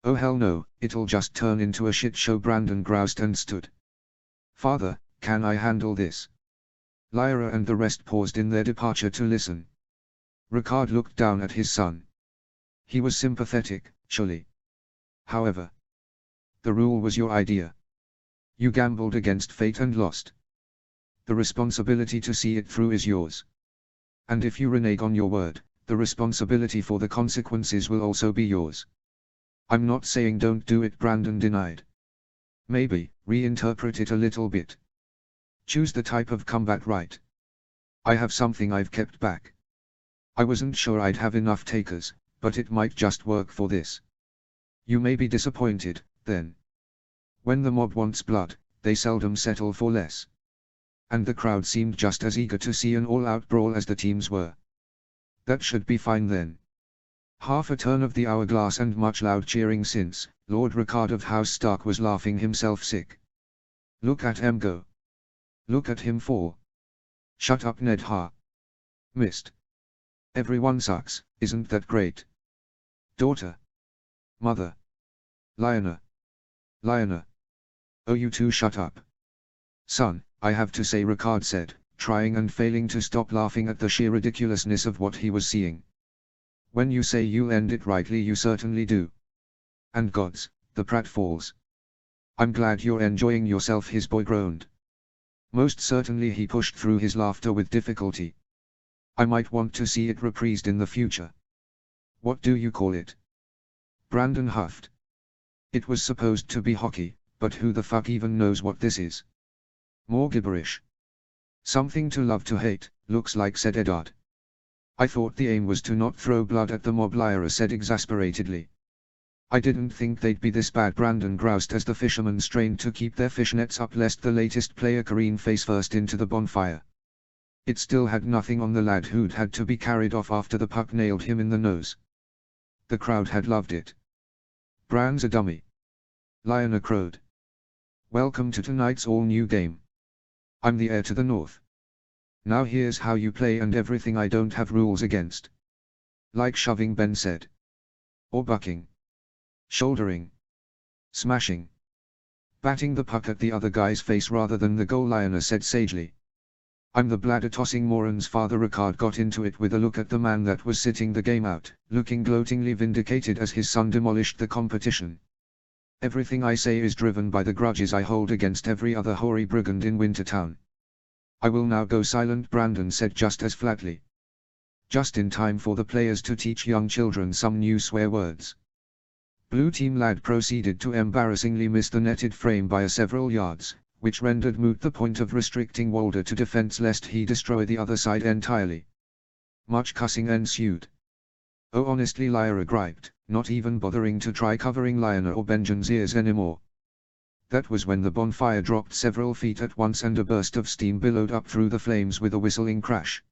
Oh hell no, it'll just turn into a shit show. Brandon groused and stood. Father, can I handle this? Lyra and the rest paused in their departure to listen. Ricard looked down at his son. He was sympathetic, surely. However, the rule was your idea. You gambled against fate and lost. The responsibility to see it through is yours. And if you renege on your word, the responsibility for the consequences will also be yours. I'm not saying don't do it, Brandon denied. Maybe, reinterpret it a little bit. Choose the type of combat right. I have something I've kept back. I wasn't sure I'd have enough takers, but it might just work for this. You may be disappointed, then. When the mob wants blood, they seldom settle for less. And the crowd seemed just as eager to see an all-out brawl as the teams were. That should be fine then. Half a turn of the hourglass and much loud cheering since, Lord Ricard of House Stark was laughing himself sick. Look at him go. Look at him fall. Shut up, Ned. Ha. Missed. Everyone sucks, isn't that great? Daughter. Mother. Lyanna. Lyanna. Oh, you two shut up. Son, I have to say, Ricard said, trying and failing to stop laughing at the sheer ridiculousness of what he was seeing. When you say you'll end it rightly, you certainly do. And gods, the pratfalls. I'm glad you're enjoying yourself, his boy groaned. Most certainly. He pushed through his laughter with difficulty. I might want to see it reprised in the future. What do you call it? Brandon huffed. It was supposed to be hockey, but who the fuck even knows what this is? More gibberish. Something to love to hate, looks like, said Eddard. I thought the aim was to not throw blood at the mob, Lyra said exasperatedly. I didn't think they'd be this bad, Brandon groused as the fishermen strained to keep their fishnets up lest the latest player careen face first into the bonfire. It still had nothing on the lad who'd had to be carried off after the puck nailed him in the nose. The crowd had loved it. Bran's a dummy. Lyanna crowed. Welcome to tonight's all-new game. I'm the heir to the North. Now here's how you play, and everything I don't have rules against. Like shoving, Ben said. Or bucking. Shouldering. Smashing. Batting the puck at the other guy's face rather than the goal, Lyanna said sagely. I'm the bladder-tossing moron's father. Ricard got into it with a look at the man that was sitting the game out, looking gloatingly vindicated as his son demolished the competition. Everything I say is driven by the grudges I hold against every other hoary brigand in Wintertown. "I will now go silent," Brandon said just as flatly. Just in time for the players to teach young children some new swear words. Blue team lad proceeded to embarrassingly miss the netted frame by several yards, which rendered moot the point of restricting Walder to defense lest he destroy the other side entirely. Much cussing ensued. "Oh honestly," Lyra griped, not even bothering to try covering Lionel or Benjen's ears anymore. That was when the bonfire dropped several feet at once and a burst of steam billowed up through the flames with a whistling crash.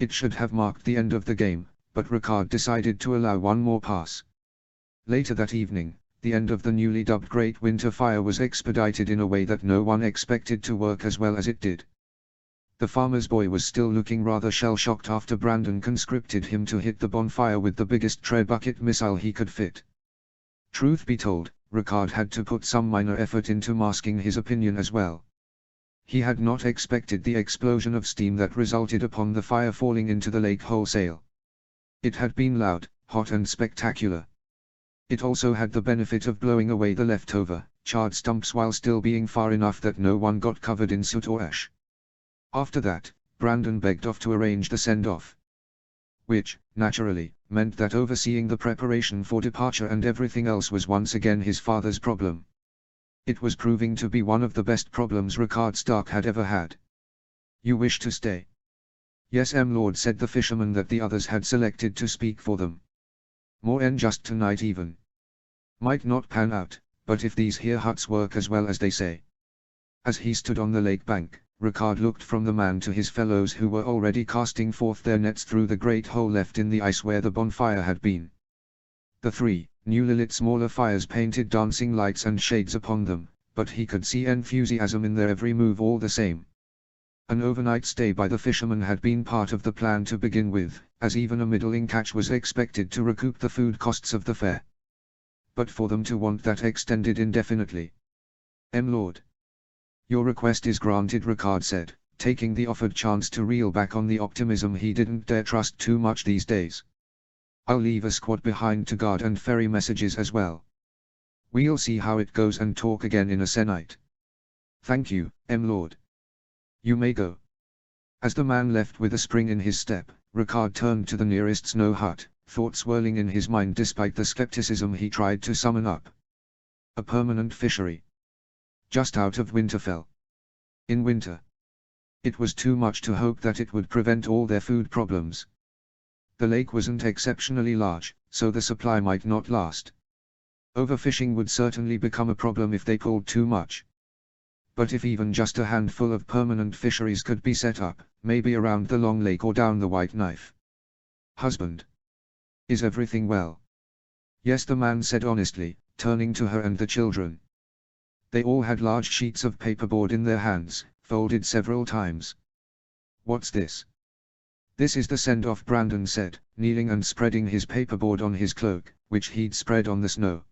It should have marked the end of the game, but Ricard decided to allow one more pass. Later that evening, the end of the newly dubbed Great Winter Fire was expedited in a way that no one expected to work as well as it did. The farmer's boy was still looking rather shell-shocked after Brandon conscripted him to hit the bonfire with the biggest tread bucket missile he could fit. Truth be told, Ricard had to put some minor effort into masking his opinion as well. He had not expected the explosion of steam that resulted upon the fire falling into the lake wholesale. It had been loud, hot and spectacular. It also had the benefit of blowing away the leftover, charred stumps while still being far enough that no one got covered in soot or ash. After that, Brandon begged off to arrange the send-off. Which, naturally, meant that overseeing the preparation for departure and everything else was once again his father's problem. It was proving to be one of the best problems Ricard Stark had ever had. "You wish to stay?" "Yes, Lord," said the fisherman that the others had selected to speak for them. "More than just tonight even. Might not pan out, but if these here huts work as well as they say." As he stood on the lake bank, Ricard looked from the man to his fellows who were already casting forth their nets through the great hole left in the ice where the bonfire had been. The three, newly lit smaller fires painted dancing lights and shades upon them, but he could see enthusiasm in their every move all the same. An overnight stay by the fishermen had been part of the plan to begin with, as even a middling catch was expected to recoup the food costs of the fair. But for them to want that extended indefinitely. "Lord. Your request is granted," Ricard said, taking the offered chance to reel back on the optimism he didn't dare trust too much these days. "I'll leave a squad behind to guard and ferry messages as well. We'll see how it goes and talk again in a sennight." "Thank you, Lord. You may go." As the man left with a spring in his step, Ricard turned to the nearest snow hut, thoughts swirling in his mind despite the skepticism he tried to summon up. A permanent fishery. Just out of Winterfell. In winter. It was too much to hope that it would prevent all their food problems. The lake wasn't exceptionally large, so the supply might not last. Overfishing would certainly become a problem if they caught too much. But if even just a handful of permanent fisheries could be set up, maybe around the Long Lake or down the White Knife. "Husband. Is everything well?" "Yes," the man said honestly, turning to her and the children. They all had large sheets of paperboard in their hands, folded several times. "What's this?" "This is the send-off," Brandon said, kneeling and spreading his paperboard on his cloak, which he'd spread on the snow.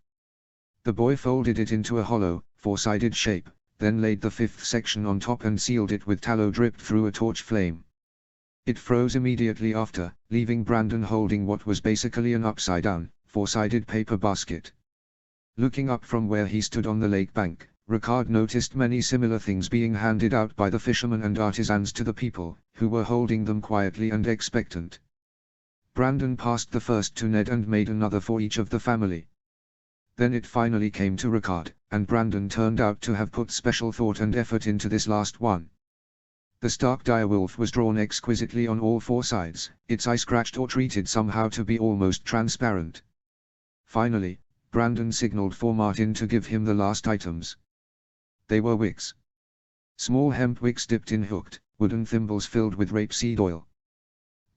The boy folded it into a hollow, four-sided shape, then laid the fifth section on top and sealed it with tallow dripped through a torch flame. It froze immediately after, leaving Brandon holding what was basically an upside-down, four-sided paper basket. Looking up from where he stood on the lake bank, Ricard noticed many similar things being handed out by the fishermen and artisans to the people, who were holding them quietly and expectant. Brandon passed the first to Ned and made another for each of the family. Then it finally came to Ricard, and Brandon turned out to have put special thought and effort into this last one. The Stark direwolf was drawn exquisitely on all four sides, its eye scratched or treated somehow to be almost transparent. Finally, Brandon signaled for Martin to give him the last items. They were wicks. Small hemp wicks dipped in hooked, wooden thimbles filled with rapeseed oil.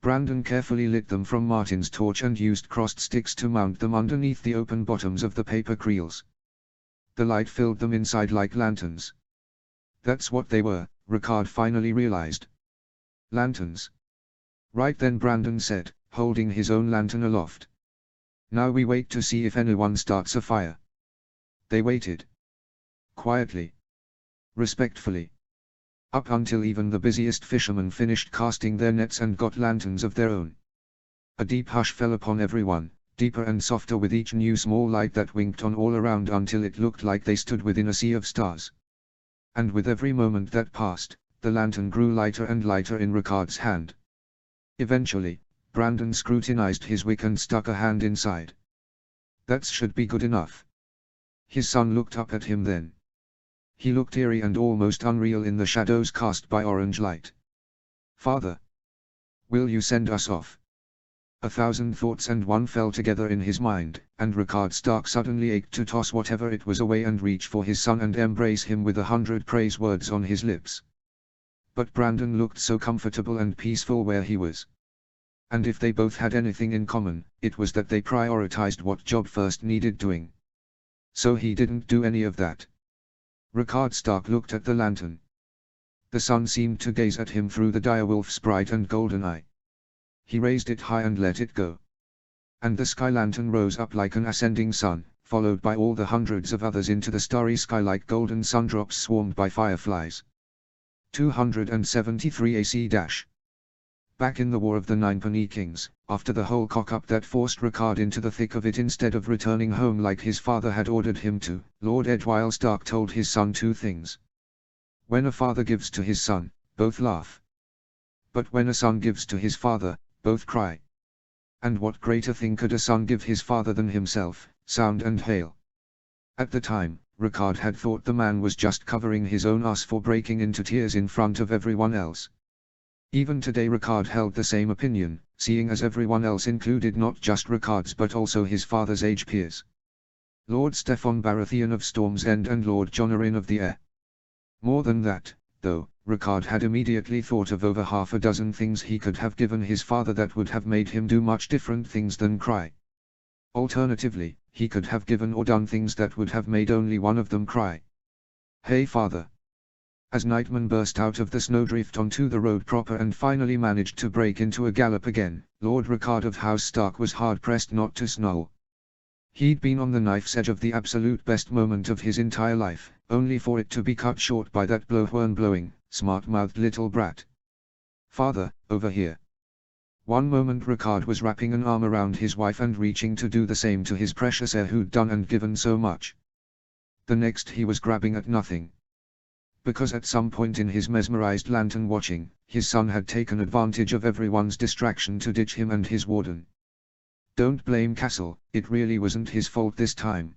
Brandon carefully lit them from Martin's torch and used crossed sticks to mount them underneath the open bottoms of the paper creels. The light filled them inside like lanterns. That's what they were, Ricard finally realized. Lanterns. Right then, Brandon said, holding his own lantern aloft. Now we wait to see if anyone starts a fire. They waited. Quietly. Respectfully. Up until even the busiest fishermen finished casting their nets and got lanterns of their own. A deep hush fell upon everyone, deeper and softer with each new small light that winked on all around until it looked like they stood within a sea of stars. And with every moment that passed, the lantern grew lighter and lighter in Ricard's hand. Eventually, Brandon scrutinized his wick and stuck a hand inside. That should be good enough. His son looked up at him then. He looked eerie and almost unreal in the shadows cast by orange light. Father! Will you send us off? 1,000 thoughts and one fell together in his mind, and Ricard Stark suddenly ached to toss whatever it was away and reach for his son and embrace him with 100 praise words on his lips. But Brandon looked so comfortable and peaceful where he was. And if they both had anything in common, it was that they prioritized what job first needed doing. So he didn't do any of that. Ricard Stark looked at the lantern. The sun seemed to gaze at him through the direwolf's bright and golden eye. He raised it high and let it go. And the sky lantern rose up like an ascending sun, followed by all the hundreds of others into the starry sky like golden sundrops swarmed by fireflies. 273 AC-. Back in the War of the Ninepenny Kings, after the whole cock-up that forced Ricard into the thick of it instead of returning home like his father had ordered him to, Lord Edwyle Stark told his son two things. When a father gives to his son, both laugh. But when a son gives to his father, both cry. And what greater thing could a son give his father than himself, sound and hale? At the time, Ricard had thought the man was just covering his own ass for breaking into tears in front of everyone else. Even today Ricard held the same opinion, seeing as everyone else included not just Ricard's but also his father's age peers. Lord Stefan Baratheon of Storm's End and Lord Jon Arryn of the Air. More than that, though, Ricard had immediately thought of over half a dozen things he could have given his father that would have made him do much different things than cry. Alternatively, he could have given or done things that would have made only one of them cry. Hey father! As Nightman burst out of the snowdrift onto the road proper and finally managed to break into a gallop again, Lord Ricard of House Stark was hard-pressed not to snarl. He'd been on the knife's edge of the absolute best moment of his entire life, only for it to be cut short by that blowhorn blowing, smart-mouthed little brat. Father, over here. One moment Ricard was wrapping an arm around his wife and reaching to do the same to his precious heir who'd done and given so much. The next he was grabbing at nothing. Because at some point in his mesmerized lantern watching, his son had taken advantage of everyone's distraction to ditch him and his warden. Don't blame Castle, it really wasn't his fault this time.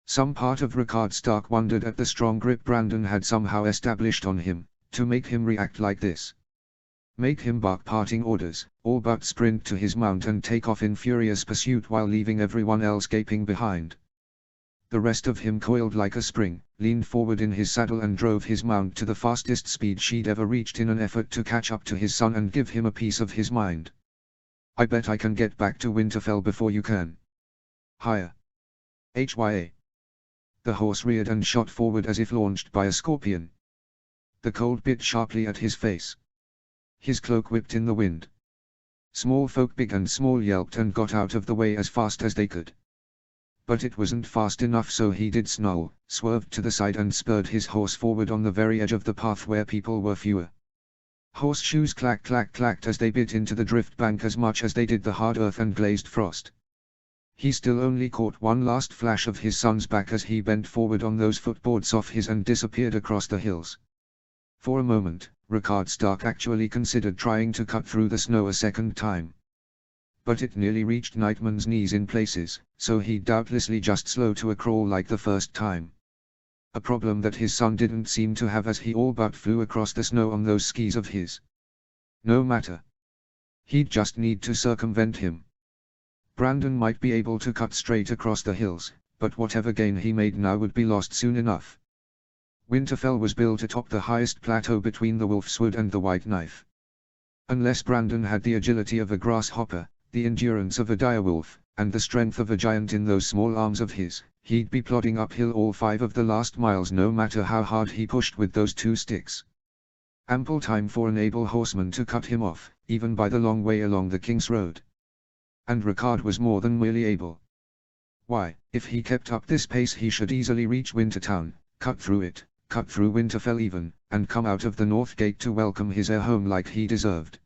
Some part of Ricard Stark wondered at the strong grip Brandon had somehow established on him, to make him react like this. Make him bark parting orders, all but sprint to his mount and take off in furious pursuit while leaving everyone else gaping behind. The rest of him coiled like a spring, leaned forward in his saddle and drove his mount to the fastest speed she'd ever reached in an effort to catch up to his son and give him a piece of his mind. I bet I can get back to Winterfell before you can. Higher. HYA. The horse reared and shot forward as if launched by a scorpion. The cold bit sharply at his face. His cloak whipped in the wind. Small folk big and small yelped and got out of the way as fast as they could. But it wasn't fast enough, so he did snarl, swerved to the side and spurred his horse forward on the very edge of the path where people were fewer. Horseshoes clacked as they bit into the drift bank as much as they did the hard earth and glazed frost. He still only caught one last flash of his son's back as he bent forward on those footboards of his and disappeared across the hills. For a moment, Ricard Stark actually considered trying to cut through the snow a second time. But it nearly reached Nightman's knees in places, so he'd doubtlessly just slow to a crawl like the first time. A problem that his son didn't seem to have as he all but flew across the snow on those skis of his. No matter. He'd just need to circumvent him. Brandon might be able to cut straight across the hills, but whatever gain he made now would be lost soon enough. Winterfell was built atop the highest plateau between the Wolfswood and the White Knife. Unless Brandon had the agility of a grasshopper, the endurance of a direwolf, and the strength of a giant in those small arms of his, he'd be plodding uphill all 5 of the last miles no matter how hard he pushed with those 2 sticks. Ample time for an able horseman to cut him off, even by the long way along the King's Road. And Ricard was more than merely able. Why, if he kept up this pace he should easily reach Wintertown, cut through it, cut through Winterfell even, and come out of the North Gate to welcome his heir home like he deserved.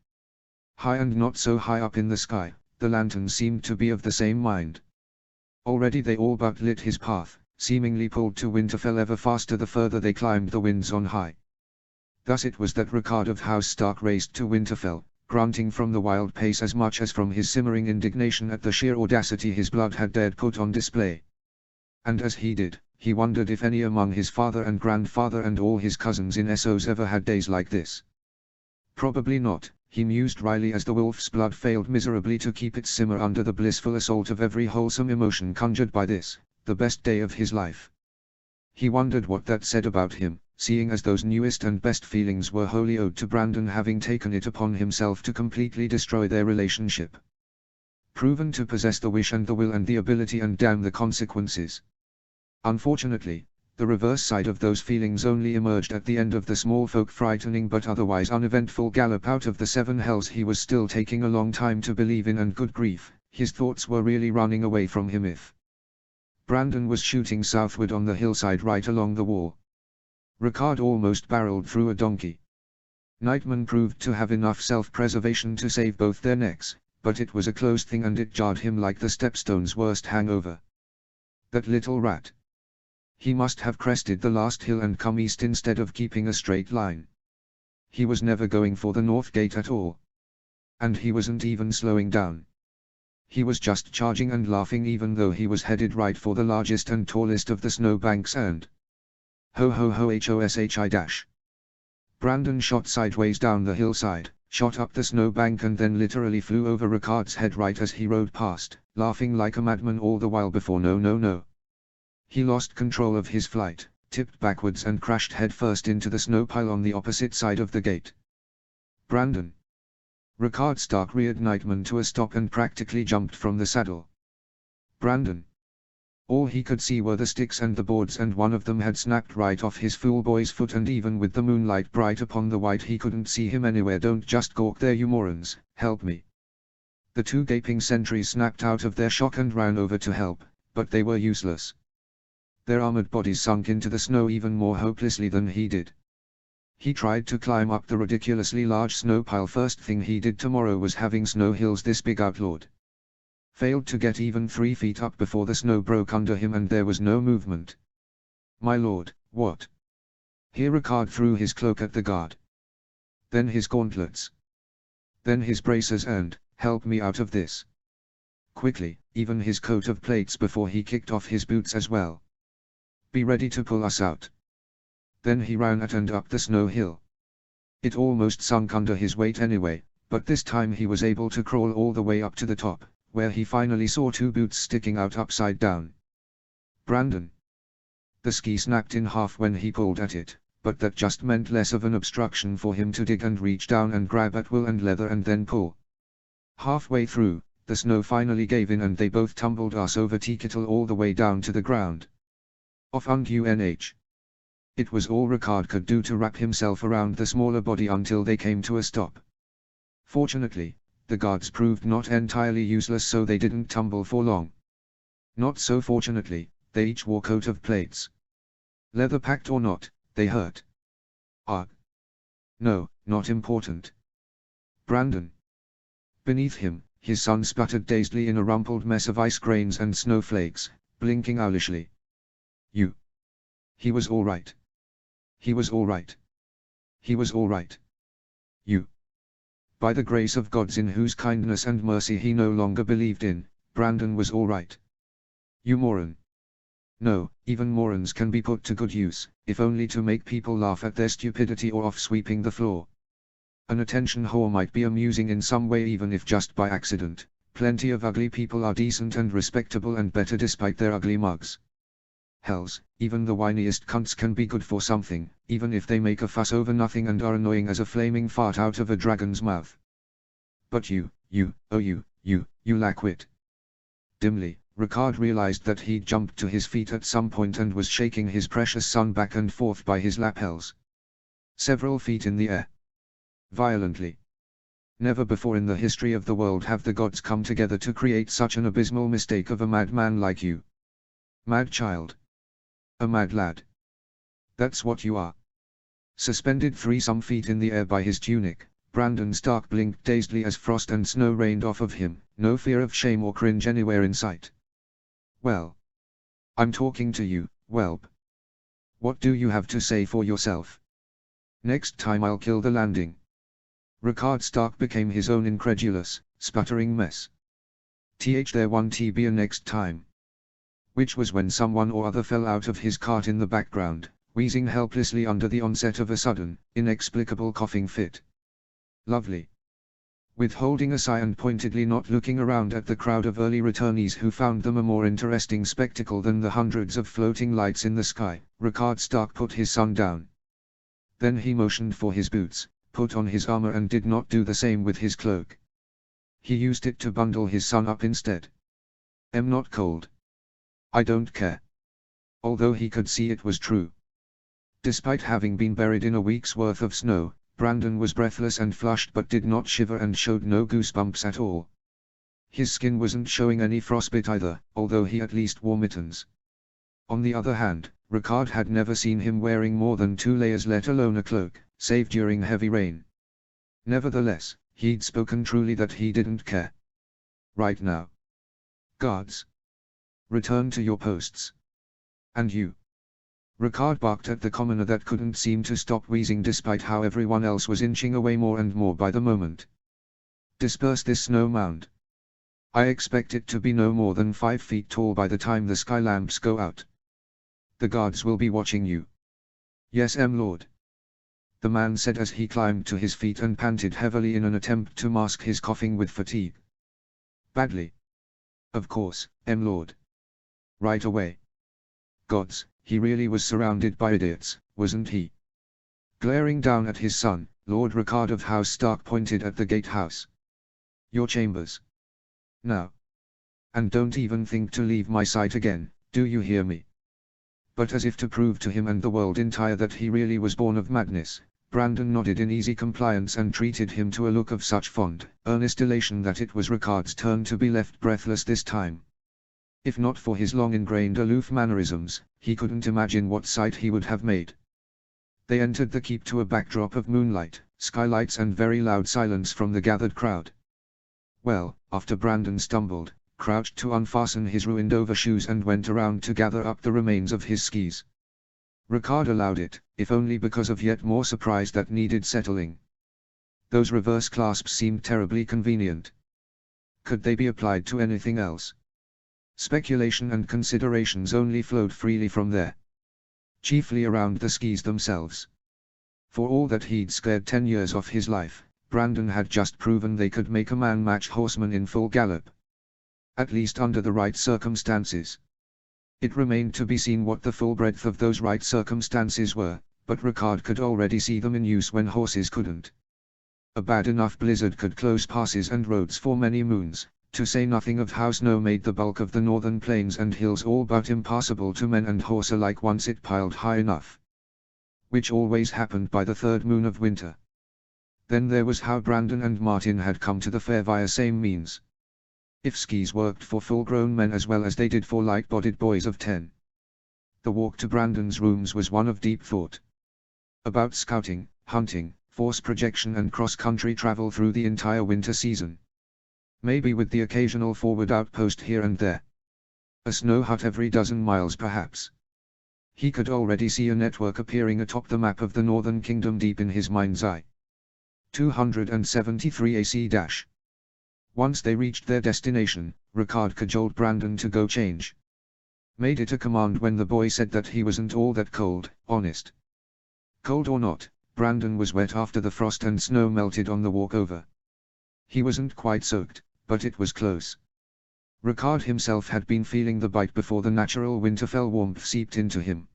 High and not so high up in the sky, the lanterns seemed to be of the same mind. Already they all but lit his path, seemingly pulled to Winterfell ever faster the further they climbed the winds on high. Thus it was that Rickard of House Stark raced to Winterfell, grunting from the wild pace as much as from his simmering indignation at the sheer audacity his blood had dared put on display. And as he did, he wondered if any among his father and grandfather and all his cousins in Essos ever had days like this. Probably not, he mused wryly as the wolf's blood failed miserably to keep it simmer under the blissful assault of every wholesome emotion conjured by this, the best day of his life. He wondered what that said about him, seeing as those newest and best feelings were wholly owed to Brandon having taken it upon himself to completely destroy their relationship. Proven to possess the wish and the will and the ability and damn the consequences. Unfortunately, the reverse side of those feelings only emerged at the end of the small folk frightening but otherwise uneventful gallop out of the seven hells he was still taking a long time to believe in, and good grief, his thoughts were really running away from him if Brandon was shooting southward on the hillside right along the wall. Rickard almost barreled through a donkey. Nightman proved to have enough self-preservation to save both their necks, but it was a close thing and it jarred him like the stepstone's worst hangover. That little rat. He must have crested the last hill and come east instead of keeping a straight line. He was never going for the north gate at all. And he wasn't even slowing down. He was just charging and laughing even though he was headed right for the largest and tallest of the snowbanks and ho ho ho hoshi dash. Brandon shot sideways down the hillside, shot up the snowbank and then literally flew over Rickard's head right as he rode past, laughing like a madman all the while before no. He lost control of his flight, tipped backwards and crashed headfirst into the snow pile on the opposite side of the gate. Brandon. Rickard Stark reared Nightman to a stop and practically jumped from the saddle. Brandon. All he could see were the sticks and the boards, and one of them had snapped right off his foolboy's foot, and even with the moonlight bright upon the white he couldn't see him anywhere. Don't just gawk there, you morons, help me. The two gaping sentries snapped out of their shock and ran over to help, but they were useless. Their armored bodies sunk into the snow even more hopelessly than he did. He tried to climb up the ridiculously large snow pile. First thing he did tomorrow was having snow hills this big, outlawed. Failed to get even 3 feet up before the snow broke under him and there was no movement. My lord, what? Here Rickard threw his cloak at the guard. Then his gauntlets. Then his bracers, and, help me out of this. Quickly, even his coat of plates before he kicked off his boots as well. Be ready to pull us out. Then he ran at and up the snow hill. It almost sunk under his weight anyway, but this time he was able to crawl all the way up to the top, where he finally saw 2 boots sticking out upside down. Brandon. The ski snapped in half when he pulled at it, but that just meant less of an obstruction for him to dig and reach down and grab at wool and leather and then pull. Halfway through, the snow finally gave in and they both tumbled ass over tea-kettle all the way down to the ground. Off UNH. It was all Rickard could do to wrap himself around the smaller body until they came to a stop. Fortunately, the guards proved not entirely useless, so they didn't tumble for long. Not so fortunately, they each wore coat of plates. Leather packed or not, they hurt. Ah. No, not important. Brandon. Beneath him, his son sputtered dazedly in a rumpled mess of ice grains and snowflakes, blinking owlishly. You. He was all right. He was all right. He was all right. You. By the grace of gods in whose kindness and mercy he no longer believed in, Brandon was all right. You moron. No, even morons can be put to good use, if only to make people laugh at their stupidity or off sweeping the floor. An attention whore might be amusing in some way even if just by accident. Plenty of ugly people are decent and respectable and better despite their ugly mugs. Hells, even the whiniest cunts can be good for something, even if they make a fuss over nothing and are annoying as a flaming fart out of a dragon's mouth. But you lack wit. Dimly, Rickard realized that he'd jumped to his feet at some point and was shaking his precious son back and forth by his lapels. Several feet in the air. Violently. Never before in the history of the world have the gods come together to create such an abysmal mistake of a madman like you. Mad child. A mad lad. That's what you are. Suspended 3 feet in the air by his tunic, Brandon Stark blinked dazedly as frost and snow rained off of him, no fear of shame or cringe anywhere in sight. Well. I'm talking to you, whelp. What do you have to say for yourself? Next time I'll kill the landing. Ricard Stark became his own incredulous, sputtering mess. There won't be a next time. Which was when someone or other fell out of his cart in the background, wheezing helplessly under the onset of a sudden, inexplicable coughing fit. Lovely. Withholding a sigh and pointedly not looking around at the crowd of early returnees who found them a more interesting spectacle than the hundreds of floating lights in the sky, Ricard Stark put his son down. Then he motioned for his boots, put on his armor and did not do the same with his cloak. He used it to bundle his son up instead. "I'm not cold. I don't care." Although he could see it was true. Despite having been buried in a week's worth of snow, Brandon was breathless and flushed but did not shiver and showed no goosebumps at all. His skin wasn't showing any frostbite either, although he at least wore mittens. On the other hand, Ricard had never seen him wearing more than 2 layers, let alone a cloak, save during heavy rain. Nevertheless, he'd spoken truly that he didn't care. "Right now. Guards. Return to your posts. And you." Ricard barked at the commoner that couldn't seem to stop wheezing despite how everyone else was inching away more and more by the moment. "Disperse this snow mound. I expect it to be no more than 5 feet tall by the time the sky lamps go out. The guards will be watching you." "Yes, Lord," the man said as he climbed to his feet and panted heavily in an attempt to mask his coughing with fatigue. "Badly. Of course, Lord. Right away." Gods, he really was surrounded by idiots, wasn't he? Glaring down at his son, Lord Ricard of House Stark pointed at the gatehouse. "Your chambers. Now. And don't even think to leave my sight again, do you hear me?" But as if to prove to him and the world entire that he really was born of madness, Brandon nodded in easy compliance and treated him to a look of such fond, earnest elation that it was Ricard's turn to be left breathless this time. If not for his long-ingrained aloof mannerisms, he couldn't imagine what sight he would have made. They entered the keep to a backdrop of moonlight, skylights and very loud silence from the gathered crowd. Well, after Brandon stumbled, crouched to unfasten his ruined overshoes and went around to gather up the remains of his skis. Ricard allowed it, if only because of yet more surprise that needed settling. Those reverse clasps seemed terribly convenient. Could they be applied to anything else? Speculation and considerations only flowed freely from there. Chiefly around the skis themselves. For all that he'd scared 10 years off his life, Brandon had just proven they could make a man match horsemen in full gallop. At least under the right circumstances. It remained to be seen what the full breadth of those right circumstances were, but Ricard could already see them in use when horses couldn't. A bad enough blizzard could close passes and roads for many moons, to say nothing of how snow made the bulk of the northern plains and hills all but impassable to men and horse alike once it piled high enough. Which always happened by the 3rd moon of winter. Then there was how Brandon and Martin had come to the fair via same means. If skis worked for full-grown men as well as they did for light-bodied boys of 10. The walk to Brandon's rooms was one of deep thought. About scouting, hunting, force projection and cross-country travel through the entire winter season. Maybe with the occasional forward outpost here and there. A snow hut every dozen miles perhaps. He could already see a network appearing atop the map of the Northern Kingdom deep in his mind's eye. 273 AC-. Once they reached their destination, Ricard cajoled Brandon to go change. Made it a command when the boy said that he wasn't all that cold, honest. Cold or not, Brandon was wet after the frost and snow melted on the walk over. He wasn't quite soaked, but it was close. Ricard himself had been feeling the bite before the natural Winterfell warmth seeped into him.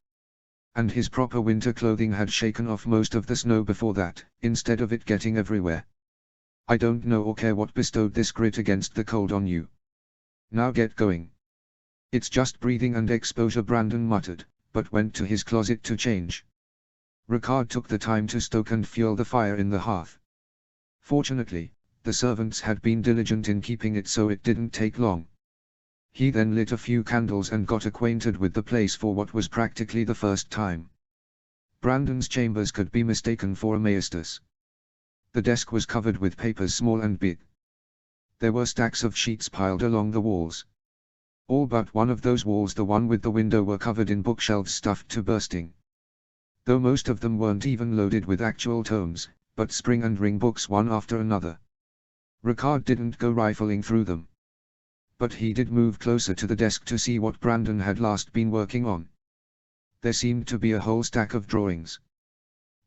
And his proper winter clothing had shaken off most of the snow before that, instead of it getting everywhere. "I don't know or care what bestowed this grit against the cold on you. Now get going." "It's just breathing and exposure," Brandon muttered, but went to his closet to change. Ricard took the time to stoke and fuel the fire in the hearth. Fortunately, the servants had been diligent in keeping it so it didn't take long. He then lit a few candles and got acquainted with the place for what was practically the first time. Brandon's chambers could be mistaken for a maestas. The desk was covered with papers small and big. There were stacks of sheets piled along the walls. All but one of those walls, the one with the window, were covered in bookshelves stuffed to bursting. Though most of them weren't even loaded with actual tomes, but spring and ring books one after another. Ricard didn't go rifling through them. But he did move closer to the desk to see what Brandon had last been working on. There seemed to be a whole stack of drawings.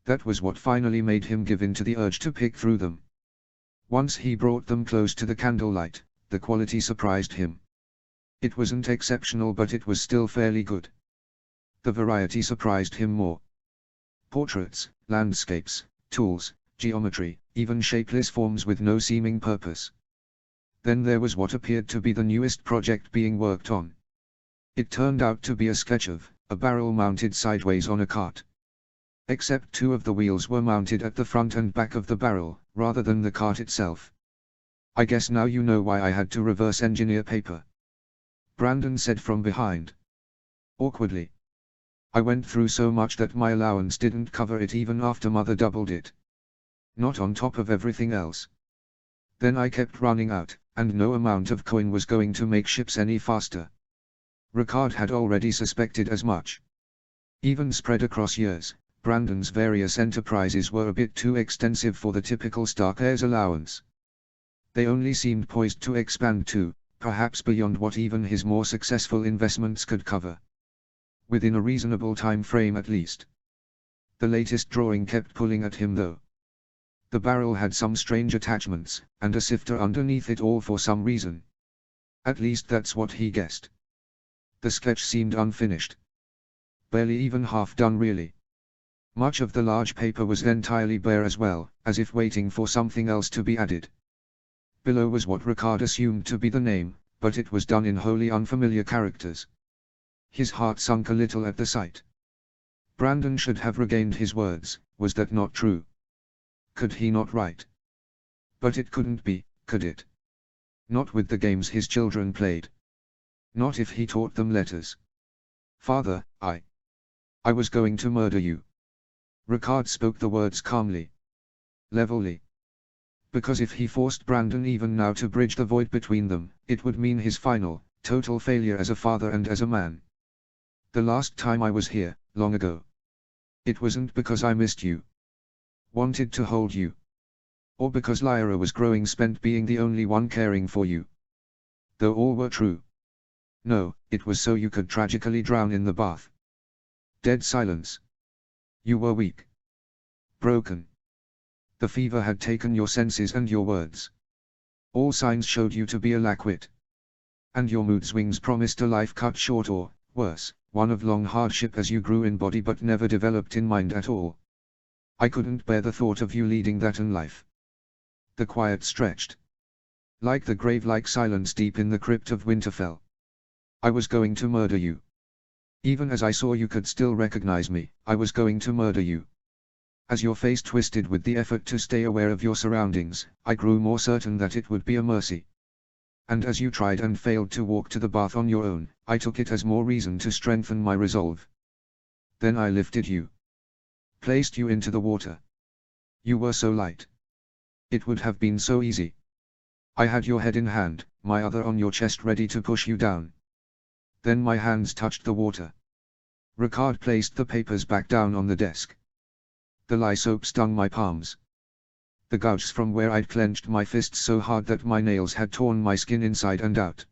That was what finally made him give in to the urge to pick through them. Once he brought them close to the candlelight, the quality surprised him. It wasn't exceptional, but it was still fairly good. The variety surprised him more. Portraits, landscapes, tools, geometry, even shapeless forms with no seeming purpose. Then there was what appeared to be the newest project being worked on. It turned out to be a sketch of a barrel mounted sideways on a cart. Except two of the wheels were mounted at the front and back of the barrel, rather than the cart itself. I guess now you know why I had to reverse engineer paper, Brandon said from behind. Awkwardly. I went through so much that my allowance didn't cover it even after Mother doubled it. Not on top of everything else. Then I kept running out, and no amount of coin was going to make ships any faster. Ricard had already suspected as much. Even spread across years, Brandon's various enterprises were a bit too extensive for the typical Stark heir's allowance. They only seemed poised to expand too, perhaps beyond what even his more successful investments could cover. Within a reasonable time frame at least. The latest drawing kept pulling at him though. The barrel had some strange attachments, and a sifter underneath it all for some reason. At least that's what he guessed. The sketch seemed unfinished. Barely even half done really. Much of the large paper was entirely bare as well, as if waiting for something else to be added. Below was what Ricard assumed to be the name, but it was done in wholly unfamiliar characters. His heart sunk a little at the sight. Brandon should have regained his words, was that not true? Could he not write? But it couldn't be, could it? Not with the games his children played. Not if he taught them letters. Father, I was going to murder you. Ricard spoke the words calmly. Levelly. Because if he forced Brandon even now to bridge the void between them, it would mean his final, total failure as a father and as a man. The last time I was here, long ago. It wasn't because I missed you. Wanted to hold you. Or because Lyra was growing spent being the only one caring for you. Though all were true. No, it was so you could tragically drown in the bath. Dead silence. You were weak. Broken. The fever had taken your senses and your words. All signs showed you to be a lackwit. And your mood swings promised a life cut short or, worse, one of long hardship as you grew in body but never developed in mind at all. I couldn't bear the thought of you leading that in life. The quiet stretched. Like the grave-like silence deep in the crypt of Winterfell. I was going to murder you. Even as I saw you could still recognize me, I was going to murder you. As your face twisted with the effort to stay aware of your surroundings, I grew more certain that it would be a mercy. And as you tried and failed to walk to the bath on your own, I took it as more reason to strengthen my resolve. Then I lifted you. Placed you into the water. You were so light. It would have been so easy. I had your head in hand, my other on your chest ready to push you down. Then my hands touched the water. Ricard placed the papers back down on the desk. The lye soap stung my palms. The gouges from where I'd clenched my fists so hard that my nails had torn my skin inside and out.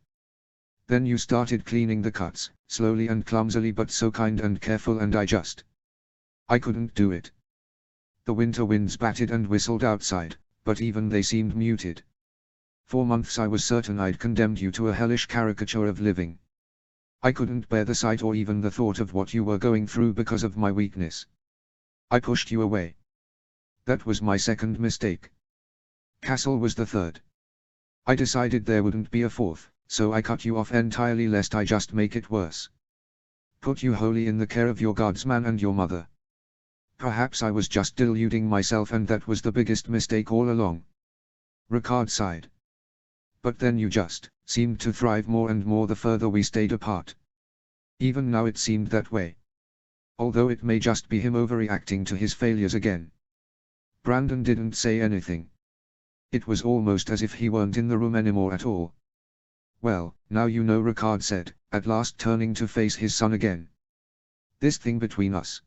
Then you started cleaning the cuts, slowly and clumsily but so kind and careful, and I couldn't do it. The winter winds batted and whistled outside, but even they seemed muted. For months I was certain I'd condemned you to a hellish caricature of living. I couldn't bear the sight or even the thought of what you were going through because of my weakness. I pushed you away. That was my second mistake. Castle was the third. I decided there wouldn't be a fourth, so I cut you off entirely lest I just make it worse. Put you wholly in the care of your guardsman and your mother. Perhaps I was just deluding myself, and that was the biggest mistake all along. Ricard sighed. But then you just seemed to thrive more and more the further we stayed apart. Even now it seemed that way. Although it may just be him overreacting to his failures again. Brandon didn't say anything. It was almost as if he weren't in the room anymore at all. Well, now you know, Ricard said, at last turning to face his son again. This thing between us.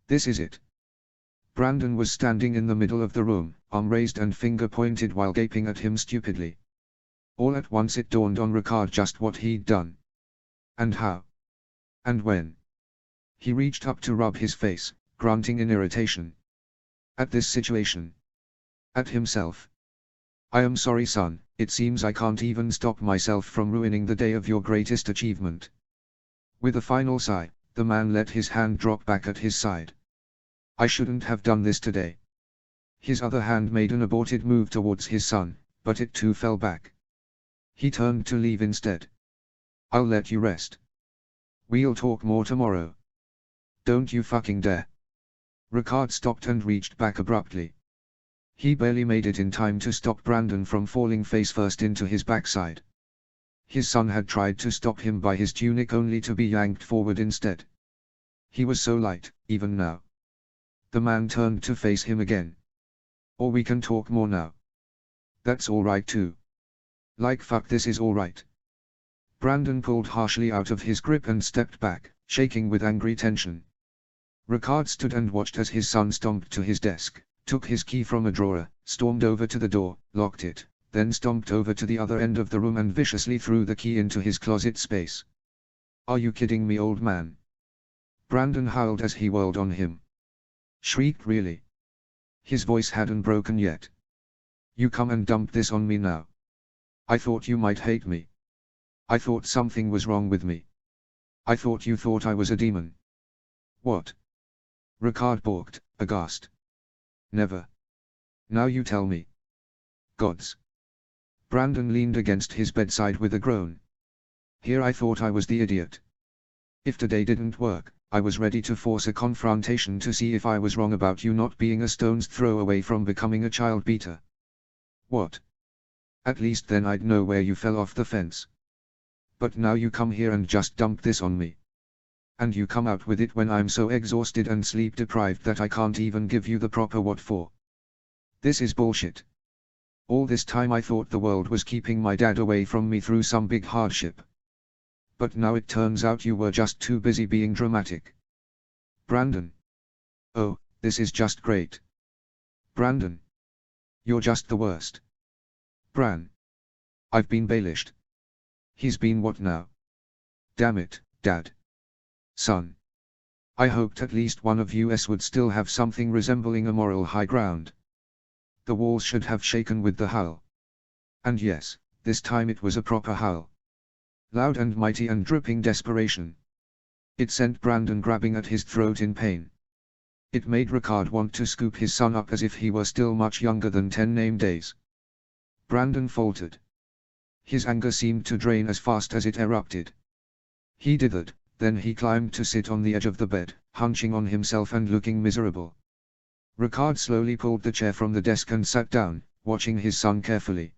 This is it. Brandon was standing in the middle of the room, arm raised and finger pointed while gaping at him stupidly. All at once it dawned on Ricard just what he'd done. And how. And when. He reached up to rub his face, grunting in irritation. At this situation. At himself. I am sorry, son, it seems I can't even stop myself from ruining the day of your greatest achievement. With a final sigh, the man let his hand drop back at his side. I shouldn't have done this today. His other hand made an aborted move towards his son, but it too fell back. He turned to leave instead. I'll let you rest. We'll talk more tomorrow. Don't you fucking dare. Ricard stopped and reached back abruptly. He barely made it in time to stop Brandon from falling face first into his backside. His son had tried to stop him by his tunic only to be yanked forward instead. He was so light, even now. The man turned to face him again. Or we can talk more now. That's alright too. Like fuck, this is alright. Brandon pulled harshly out of his grip and stepped back, shaking with angry tension. Ricard stood and watched as his son stomped to his desk, took his key from a drawer, stormed over to the door, locked it, then stomped over to the other end of the room and viciously threw the key into his closet space. Are you kidding me, old man? Brandon howled as he whirled on him. Shrieked really. His voice hadn't broken yet. You come and dump this on me now. I thought you might hate me. I thought something was wrong with me. I thought you thought I was a demon. What? Ricard balked, aghast. Never. Now you tell me. Gods. Brandon leaned against his bedside with a groan. Here I thought I was the idiot. If today didn't work, I was ready to force a confrontation to see if I was wrong about you not being a stone's throw away from becoming a child beater. What? At least then I'd know where you fell off the fence. But now you come here and just dump this on me. And you come out with it when I'm so exhausted and sleep deprived that I can't even give you the proper what for. This is bullshit. All this time I thought the world was keeping my dad away from me through some big hardship. But now it turns out you were just too busy being dramatic. Brandon. Oh, this is just great. Brandon. You're just the worst. Bran. I've been bailished. He's been what now? Damn it, Dad. Son. I hoped at least one of us would still have something resembling a moral high ground. The walls should have shaken with the howl. And yes, this time it was a proper howl. Loud and mighty and dripping desperation. It sent Brandon grabbing at his throat in pain. It made Ricard want to scoop his son up as if he were still much younger than 10 name days. Brandon faltered. His anger seemed to drain as fast as it erupted. He dithered, then he climbed to sit on the edge of the bed, hunching on himself and looking miserable. Ricard slowly pulled the chair from the desk and sat down, watching his son carefully.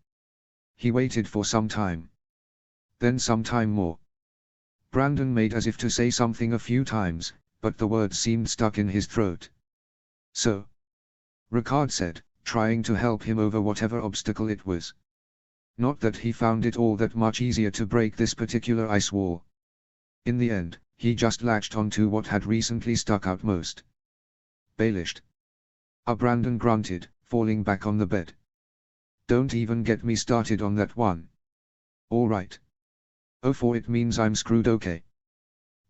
He waited for some time. Then some time more. Brandon made as if to say something a few times, but the words seemed stuck in his throat. So? Ricard said, trying to help him over whatever obstacle it was. Not that he found it all that much easier to break this particular ice wall. In the end, he just latched onto what had recently stuck out most. Bailished. Brandon grunted, falling back on the bed. Don't even get me started on that one. All right. Oh, for it means I'm screwed, okay.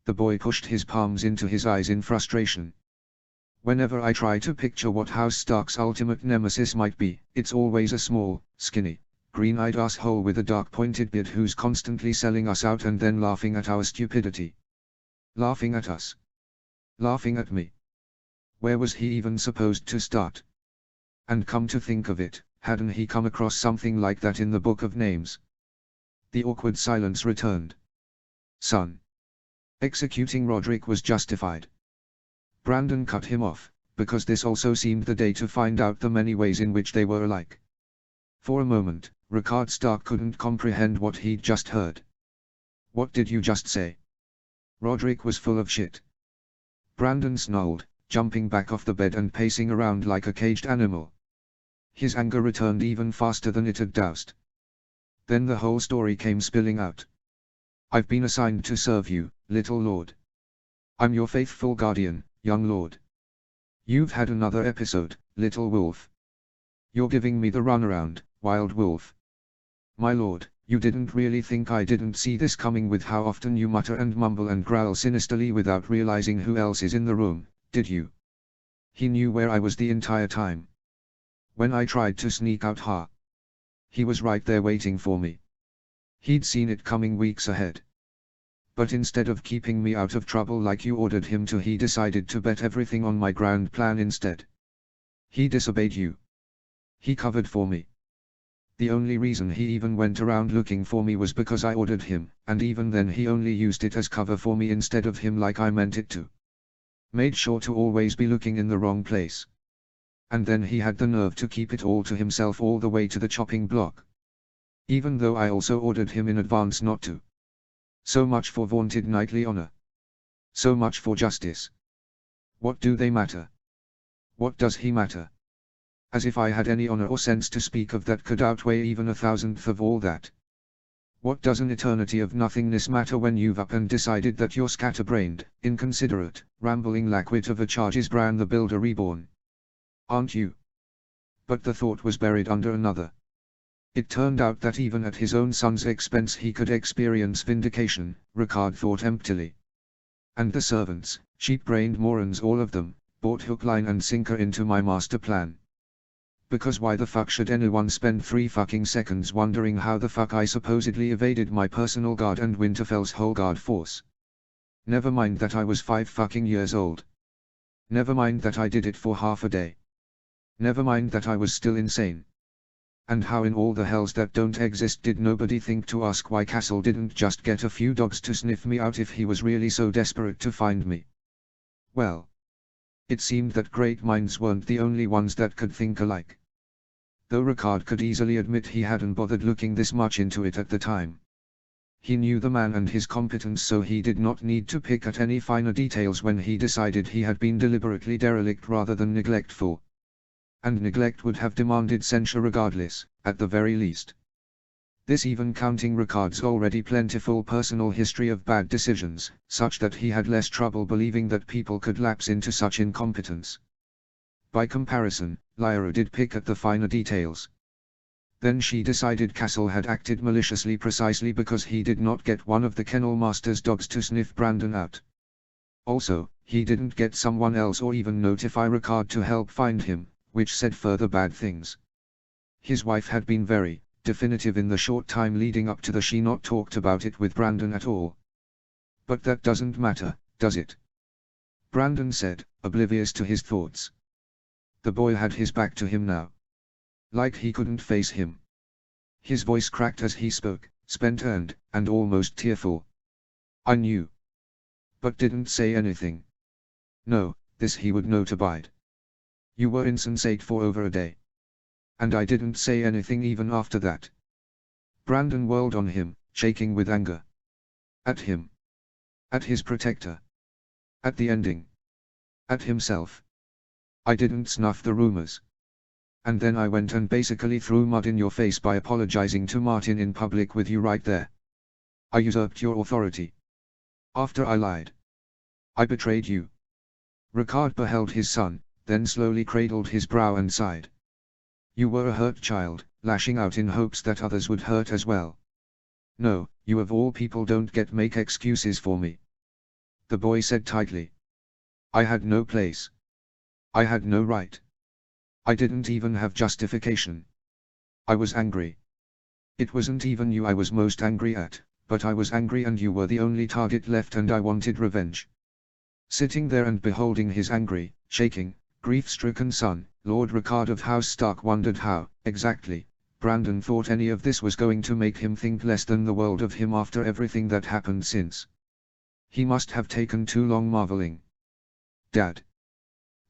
The boy pushed his palms into his eyes in frustration. Whenever I try to picture what House Stark's ultimate nemesis might be, it's always a small, skinny, green-eyed asshole with a dark pointed beard who's constantly selling us out and then laughing at our stupidity. Laughing at us. Laughing at me. Where was he even supposed to start? And come to think of it, hadn't he come across something like that in the Book of Names? The awkward silence returned. Son. Executing Roderick was justified. Brandon cut him off, because this also seemed the day to find out the many ways in which they were alike. For a moment, Ricard Stark couldn't comprehend what he'd just heard. What did you just say? Roderick was full of shit. Brandon snarled, jumping back off the bed and pacing around like a caged animal. His anger returned even faster than it had doused. Then the whole story came spilling out. I've been assigned to serve you, little lord. I'm your faithful guardian, young lord. You've had another episode, little wolf. You're giving me the runaround, wild wolf. My lord, you didn't really think I didn't see this coming with how often you mutter and mumble and growl sinisterly without realizing who else is in the room, did you? He knew where I was the entire time. When I tried to sneak out, he was right there waiting for me. He'd seen it coming weeks ahead. But instead of keeping me out of trouble like you ordered him to, he decided to bet everything on my grand plan instead. He disobeyed you. He covered for me. The only reason he even went around looking for me was because I ordered him, and even then he only used it as cover for me instead of him like I meant it to. Made sure to always be looking in the wrong place. And then he had the nerve to keep it all to himself all the way to the chopping block. Even though I also ordered him in advance not to. So much for vaunted knightly honor. So much for justice. What do they matter? What does he matter? As if I had any honor or sense to speak of that could outweigh even 1,000th of all that. What does an eternity of nothingness matter when you've up and decided that your scatterbrained, inconsiderate, rambling lackwit of a charge is Bran the Builder reborn? Aren't you? But the thought was buried under another. It turned out that even at his own son's expense he could experience vindication, Ricard thought emptily. And the servants, sheep-brained morons all of them, bought hook, line and sinker into my master plan. Because why the fuck should anyone spend 3 fucking seconds wondering how the fuck I supposedly evaded my personal guard and Winterfell's whole guard force? Never mind that I was 5 fucking years old. Never mind that I did it for half a day. Never mind that I was still insane. And how in all the hells that don't exist did nobody think to ask why Castle didn't just get a few dogs to sniff me out if he was really so desperate to find me? Well, it seemed that great minds weren't the only ones that could think alike. Though Ricard could easily admit he hadn't bothered looking this much into it at the time. He knew the man and his competence, so he did not need to pick at any finer details when he decided he had been deliberately derelict rather than neglectful. And neglect would have demanded censure regardless, at the very least. This even counting Ricard's already plentiful personal history of bad decisions, such that he had less trouble believing that people could lapse into such incompetence. By comparison, Lyra did pick at the finer details. Then she decided Castle had acted maliciously precisely because he did not get one of the kennel master's dogs to sniff Brandon out. Also, he didn't get someone else or even notify Ricard to help find him, which said further bad things. His wife had been very definitive in the short time leading up to the she not talked about it with Brandon at all. But that doesn't matter, does it? Brandon said, oblivious to his thoughts. The boy had his back to him now. Like he couldn't face him. His voice cracked as he spoke, spent-earned, and almost tearful. I knew. But didn't say anything. No, this he would know to bide. You were insensate for over a day. And I didn't say anything even after that. Brandon whirled on him, shaking with anger. At him. At his protector. At the ending. At himself. I didn't snuff the rumors. And then I went and basically threw mud in your face by apologizing to Martin in public with you right there. I usurped your authority. After I lied. I betrayed you. Ricard beheld his son, then slowly cradled his brow and sighed. You were a hurt child, lashing out in hopes that others would hurt as well. No, you of all people don't make excuses for me. The boy said tightly. I had no place. I had no right. I didn't even have justification. I was angry. It wasn't even you I was most angry at, but I was angry and you were the only target left and I wanted revenge. Sitting there and beholding his angry, shaking, grief-stricken son, Lord Ricard of House Stark wondered how, exactly, Brandon thought any of this was going to make him think less than the world of him after everything that happened since. He must have taken too long marveling. Dad.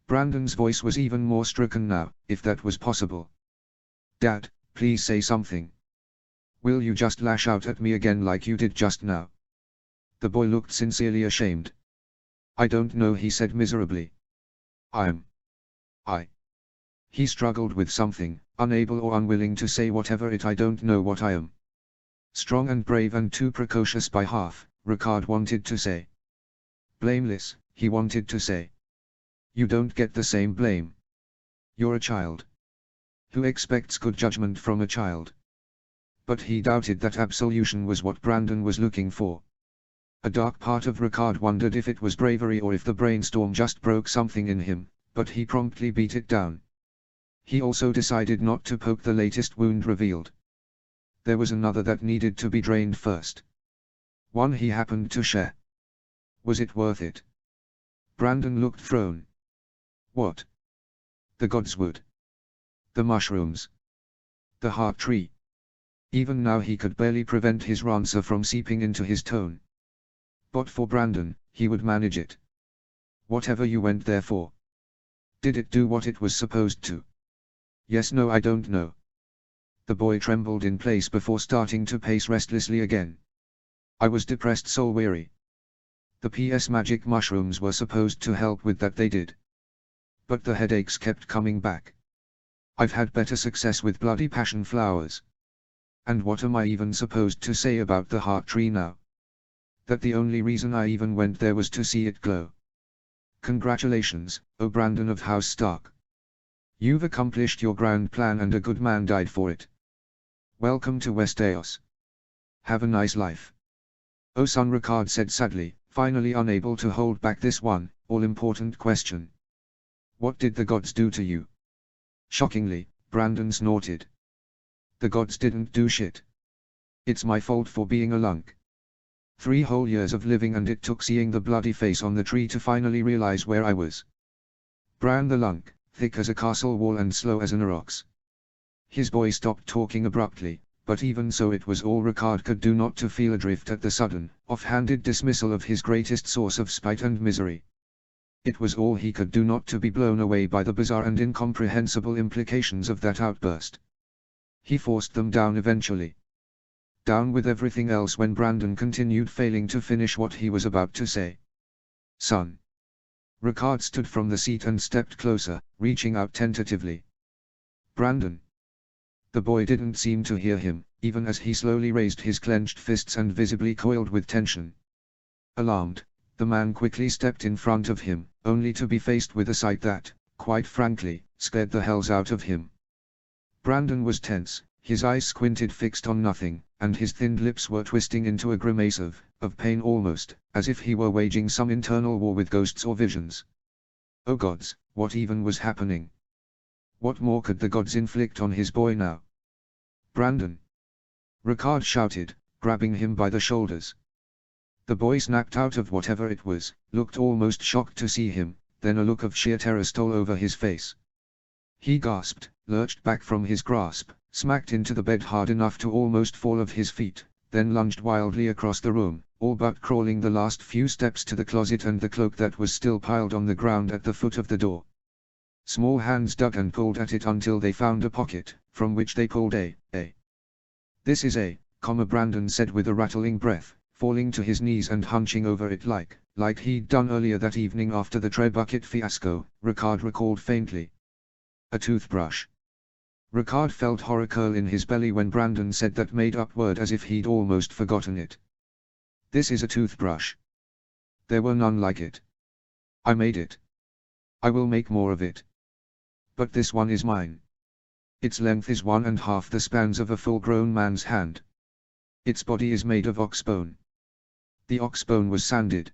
Brandon's voice was even more stricken now, if that was possible. Dad, please say something. Will you just lash out at me again like you did just now? The boy looked sincerely ashamed. I don't know, he said miserably. He struggled with something, unable or unwilling to say whatever it I don't know what I am. Strong and brave and too precocious by half, Ricard wanted to say. Blameless, he wanted to say. You don't get the same blame. You're a child. Who expects good judgment from a child? But he doubted that absolution was what Brandon was looking for. A dark part of Ricard wondered if it was bravery or if the brainstorm just broke something in him, but he promptly beat it down. He also decided not to poke the latest wound revealed. There was another that needed to be drained first. One he happened to share. Was it worth it? Brandon looked thrown. What? The gods would. The mushrooms. The heart tree. Even now he could barely prevent his answer from seeping into his tone. But for Brandon, he would manage it. Whatever you went there for. Did it do what it was supposed to? Yes, no, I don't know. The boy trembled in place before starting to pace restlessly again. I was depressed, soul weary. The PS magic mushrooms were supposed to help with that, they did. But the headaches kept coming back. I've had better success with bloody passion flowers. And what am I even supposed to say about the heart tree now? That the only reason I even went there was to see it glow. Congratulations, O Brandon of House Stark. You've accomplished your grand plan and a good man died for it. Welcome to Westeros. Have a nice life. O son, Ricard said sadly, finally unable to hold back this one, all-important question. What did the gods do to you? Shockingly, Brandon snorted. The gods didn't do shit. It's my fault for being a lunk. 3 whole years of living and it took seeing the bloody face on the tree to finally realize where I was. Bran the lunk, thick as a castle wall and slow as an ox. His boy stopped talking abruptly, but even so it was all Ricard could do not to feel adrift at the sudden, off-handed dismissal of his greatest source of spite and misery. It was all he could do not to be blown away by the bizarre and incomprehensible implications of that outburst. He forced them down eventually. Down with everything else when Brandon continued, failing to finish what he was about to say. Son. Ricard stood from the seat and stepped closer, reaching out tentatively. Brandon. The boy didn't seem to hear him, even as he slowly raised his clenched fists and visibly coiled with tension. Alarmed, the man quickly stepped in front of him, only to be faced with a sight that, quite frankly, scared the hells out of him. Brandon was tense, his eyes squinted fixed on nothing, and his thinned lips were twisting into a grimace of pain almost, as if he were waging some internal war with ghosts or visions. Oh gods, what even was happening? What more could the gods inflict on his boy now? Brandon! Ricard shouted, grabbing him by the shoulders. The boy snapped out of whatever it was, looked almost shocked to see him, then a look of sheer terror stole over his face. He gasped, lurched back from his grasp, smacked into the bed hard enough to almost fall off his feet, then lunged wildly across the room, all but crawling the last few steps to the closet and the cloak that was still piled on the ground at the foot of the door. Small hands dug and pulled at it until they found a pocket, from which they pulled a. This is a, Brandon said with a rattling breath, falling to his knees and hunching over it like he'd done earlier that evening after the tray bucket fiasco, Ricard recalled faintly. A toothbrush. Ricard felt horror curl in his belly when Brandon said that made-up word as if he'd almost forgotten it. This is a toothbrush. There were none like it. I made it. I will make more of it. But this one is mine. Its length is 1½ the spans of a full-grown man's hand. Its body is made of ox bone. The ox bone was sanded.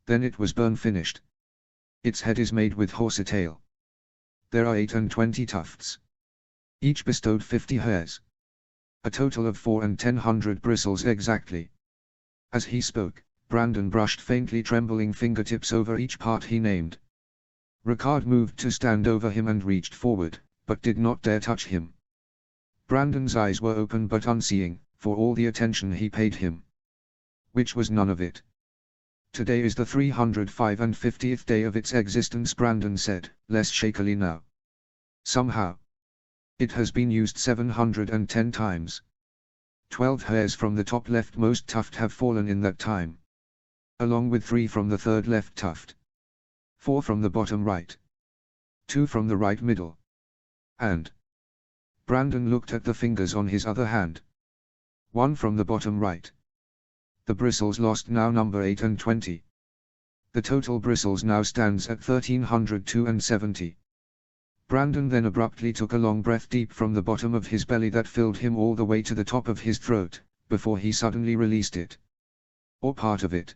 Then it was bone-finished. Its head is made with horsetail. There are 28 tufts. Each bestowed 50 hairs. A total of 400 bristles exactly. As he spoke, Brandon brushed faintly trembling fingertips over each part he named. Ricard moved to stand over him and reached forward, but did not dare touch him. Brandon's eyes were open but unseeing, for all the attention he paid him. Which was none of it. Today is the 355th day of its existence, Brandon said, less shakily now. Somehow. It has been used 710 times. 12 hairs from the top leftmost tuft have fallen in that time. Along with 3 from the third left tuft. 4 from the bottom right. 2 from the right middle. And. Brandon looked at the fingers on his other hand. 1 from the bottom right. The bristles lost now number 28. The total bristles now stands at 1372. Brandon then abruptly took a long breath deep from the bottom of his belly that filled him all the way to the top of his throat, before he suddenly released it. Or part of it.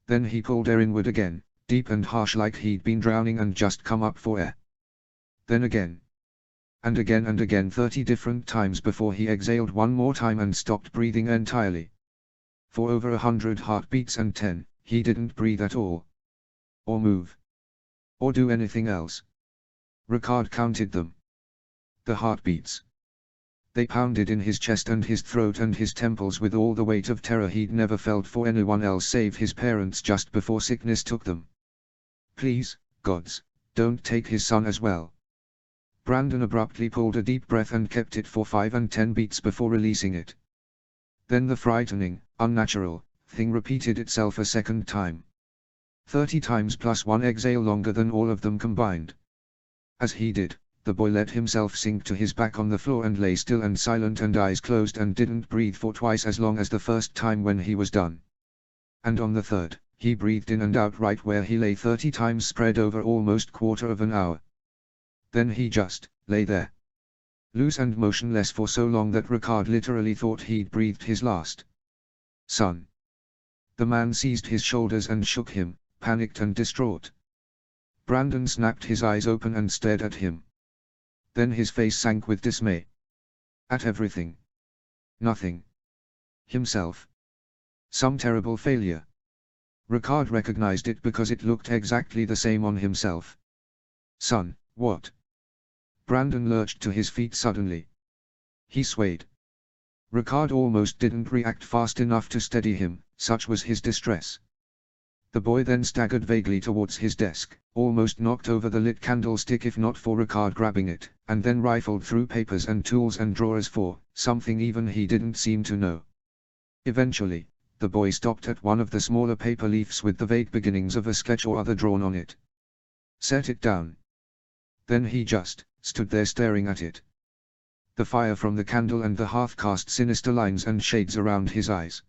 Then he pulled air inward again, deep and harsh like he'd been drowning and just come up for air. Then again. And again 30 different times before he exhaled one more time and stopped breathing entirely. For over 100 heartbeats and 10, he didn't breathe at all. Or move. Or do anything else. Ricard counted them. The heartbeats. They pounded in his chest and his throat and his temples with all the weight of terror he'd never felt for anyone else save his parents just before sickness took them. Please, gods, don't take his son as well. Brandon abruptly pulled a deep breath and kept it for 5 and 10 beats before releasing it. Then the frightening, unnatural, thing repeated itself a second time. 30 times plus one exhale longer than all of them combined. As he did, the boy let himself sink to his back on the floor and lay still and silent and eyes closed and didn't breathe for twice as long as the first time when he was done. And on the third, he breathed in and out right where he lay 30 times spread over almost quarter of an hour. Then he just lay there. Loose and motionless for so long that Ricard literally thought he'd breathed his last. Son. The man seized his shoulders and shook him, panicked and distraught. Brandon snapped his eyes open and stared at him. Then his face sank with dismay. At everything. Nothing. Himself. Some terrible failure. Ricard recognized it because it looked exactly the same on himself. Son, what? Brandon lurched to his feet suddenly. He swayed. Ricard almost didn't react fast enough to steady him, such was his distress. The boy then staggered vaguely towards his desk, almost knocked over the lit candlestick if not for Ricard grabbing it, and then rifled through papers and tools and drawers for something even he didn't seem to know. Eventually, the boy stopped at one of the smaller paper leaves with the vague beginnings of a sketch or other drawn on it. Set it down. Then he just stood there staring at it. The fire from the candle and the hearth cast sinister lines and shades around his eyes.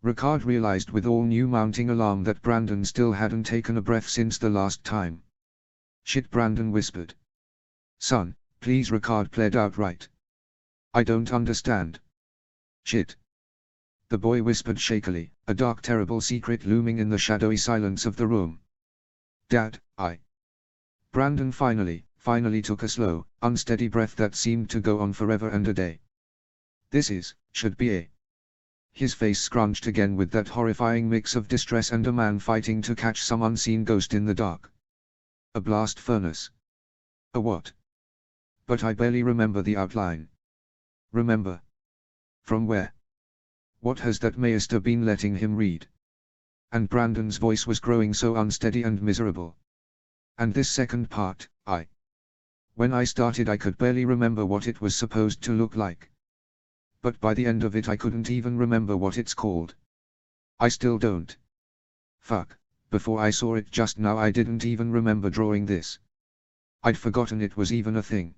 Ricard realized with all new mounting alarm that Brandon still hadn't taken a breath since the last time. Shit, Brandon whispered. Son, please. Ricard pled outright. I don't understand. Shit. The boy whispered shakily, a dark terrible secret looming in the shadowy silence of the room. Dad, Brandon finally took a slow, unsteady breath that seemed to go on forever and a day. Should be a. His face scrunched again with that horrifying mix of distress and a man fighting to catch some unseen ghost in the dark. A blast furnace. A what? But I barely remember the outline. Remember? From where? What has that maester been letting him read? And Brandon's voice was growing so unsteady and miserable. And this second part, when I started I could barely remember what it was supposed to look like. But by the end of it I couldn't even remember what it's called. I still don't. Fuck, before I saw it just now I didn't even remember drawing this. I'd forgotten it was even a thing.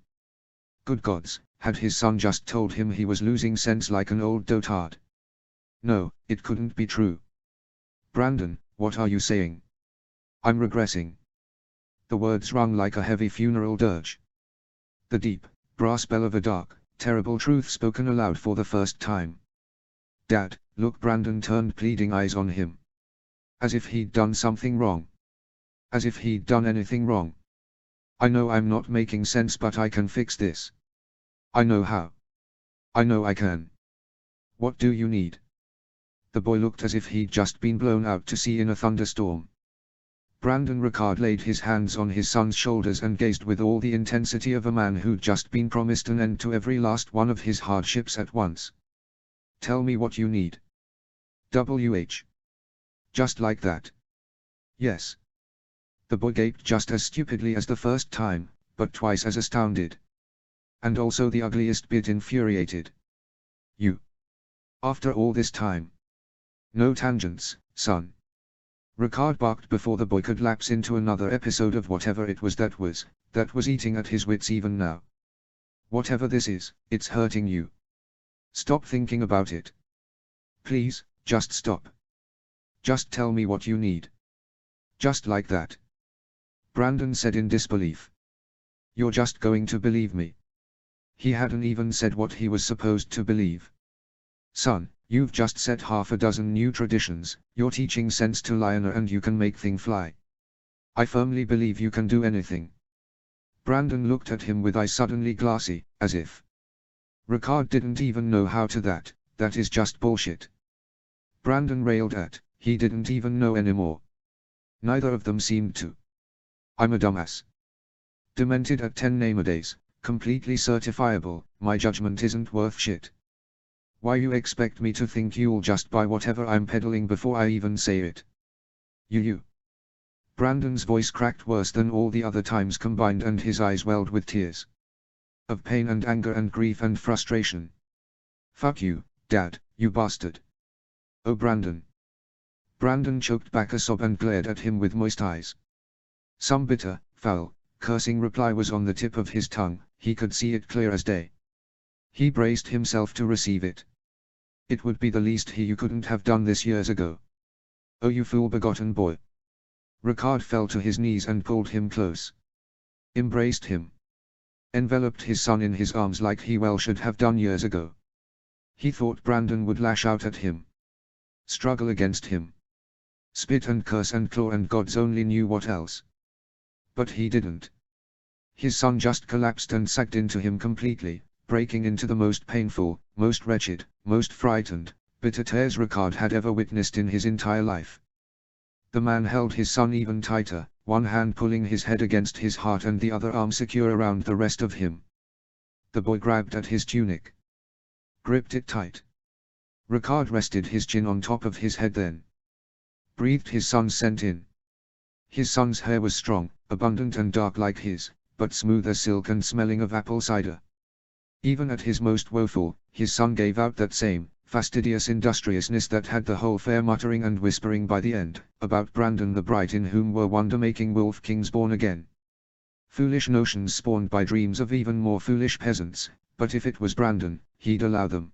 Good gods, had his son just told him he was losing sense like an old dotard? No, it couldn't be true. Brandon, what are you saying? I'm regressing. The words rung like a heavy funeral dirge. The deep, brass bell of a dark, terrible truth spoken aloud for the first time. Dad, look. Brandon turned pleading eyes on him. As if he'd done something wrong. As if he'd done anything wrong. I know I'm not making sense but I can fix this. I know how. I know I can. What do you need? The boy looked as if he'd just been blown out to sea in a thunderstorm. Brandon Ricard laid his hands on his son's shoulders and gazed with all the intensity of a man who'd just been promised an end to every last one of his hardships at once. Tell me what you need. WH. Just like that. Yes. The boy gaped just as stupidly as the first time, but twice as astounded. And also the ugliest bit infuriated. You. After all this time. No tangents, son. Ricard barked before the boy could lapse into another episode of whatever it was that was eating at his wits even now. Whatever this is, it's hurting you. Stop thinking about it. Please, just stop. Just tell me what you need. Just like that? Brandon said in disbelief. You're just going to believe me? He hadn't even said what he was supposed to believe. Son, you've just set half a dozen new traditions, you're teaching sense to Lionel and you can make thing fly. I firmly believe you can do anything. Brandon looked at him with eyes suddenly glassy, as if Ricard didn't even know how to that is just bullshit. Brandon railed at, he didn't even know anymore. Neither of them seemed to. I'm a dumbass. Demented at 10 name-a-days, completely certifiable, my judgment isn't worth shit. Why you expect me to think you'll just buy whatever I'm peddling before I even say it? You. Brandon's voice cracked worse than all the other times combined and his eyes welled with tears. Of pain and anger and grief and frustration. Fuck you, Dad, you bastard. Oh Brandon. Brandon choked back a sob and glared at him with moist eyes. Some bitter, foul, cursing reply was on the tip of his tongue, he could see it clear as day. He braced himself to receive it. It would be the least you couldn't have done this years ago. Oh you fool-begotten boy. Ricard fell to his knees and pulled him close. Embraced him. Enveloped his son in his arms like he well should have done years ago. He thought Brandon would lash out at him. Struggle against him. Spit and curse and claw and gods only knew what else. But he didn't. His son just collapsed and sagged into him completely, breaking into the most painful, most wretched, most frightened, bitter tears Ricard had ever witnessed in his entire life. The man held his son even tighter, one hand pulling his head against his heart and the other arm secure around the rest of him. The boy grabbed at his tunic. Gripped it tight. Ricard rested his chin on top of his head then. Breathed his son's scent in. His son's hair was strong, abundant and dark like his, but smooth as silk and smelling of apple cider. Even at his most woeful, his son gave out that same, fastidious industriousness that had the whole fair muttering and whispering by the end, about Brandon the Bright in whom were wonder-making wolf kings born again. Foolish notions spawned by dreams of even more foolish peasants, but if it was Brandon, he'd allow them.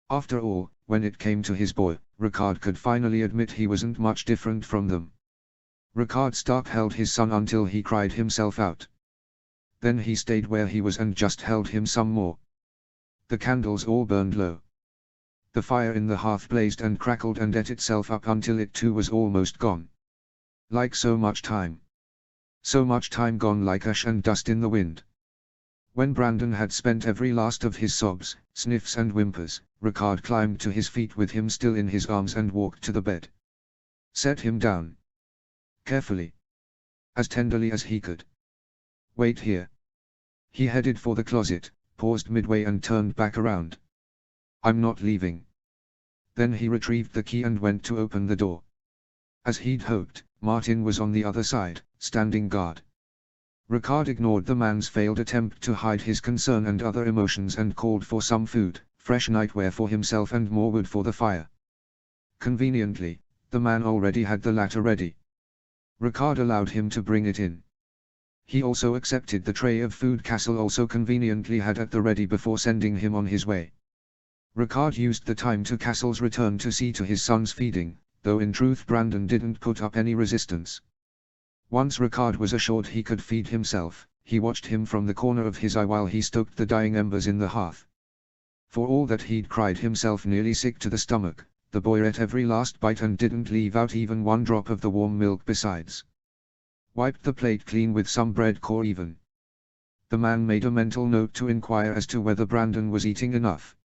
After all, when it came to his boy, Ricard could finally admit he wasn't much different from them. Ricard Stark held his son until he cried himself out. Then he stayed where he was and just held him some more. The candles all burned low. The fire in the hearth blazed and crackled and ate itself up until it too was almost gone. Like so much time. So much time gone like ash and dust in the wind. When Brandon had spent every last of his sobs, sniffs and whimpers, Ricard climbed to his feet with him still in his arms and walked to the bed. Set him down. Carefully. As tenderly as he could. Wait here. He headed for the closet, paused midway and turned back around. I'm not leaving. Then he retrieved the key and went to open the door. As he'd hoped, Martin was on the other side, standing guard. Ricard ignored the man's failed attempt to hide his concern and other emotions and called for some food, fresh nightwear for himself and more wood for the fire. Conveniently, the man already had the latter ready. Ricard allowed him to bring it in. He also accepted the tray of food Castle also conveniently had at the ready before sending him on his way. Ricard used the time to Castle's return to see to his son's feeding, though in truth Brandon didn't put up any resistance. Once Ricard was assured he could feed himself, he watched him from the corner of his eye while he stoked the dying embers in the hearth. For all that he'd cried himself nearly sick to the stomach, the boy ate every last bite and didn't leave out even one drop of the warm milk besides. Wiped the plate clean with some bread core even. The man made a mental note to inquire as to whether Brandon was eating enough.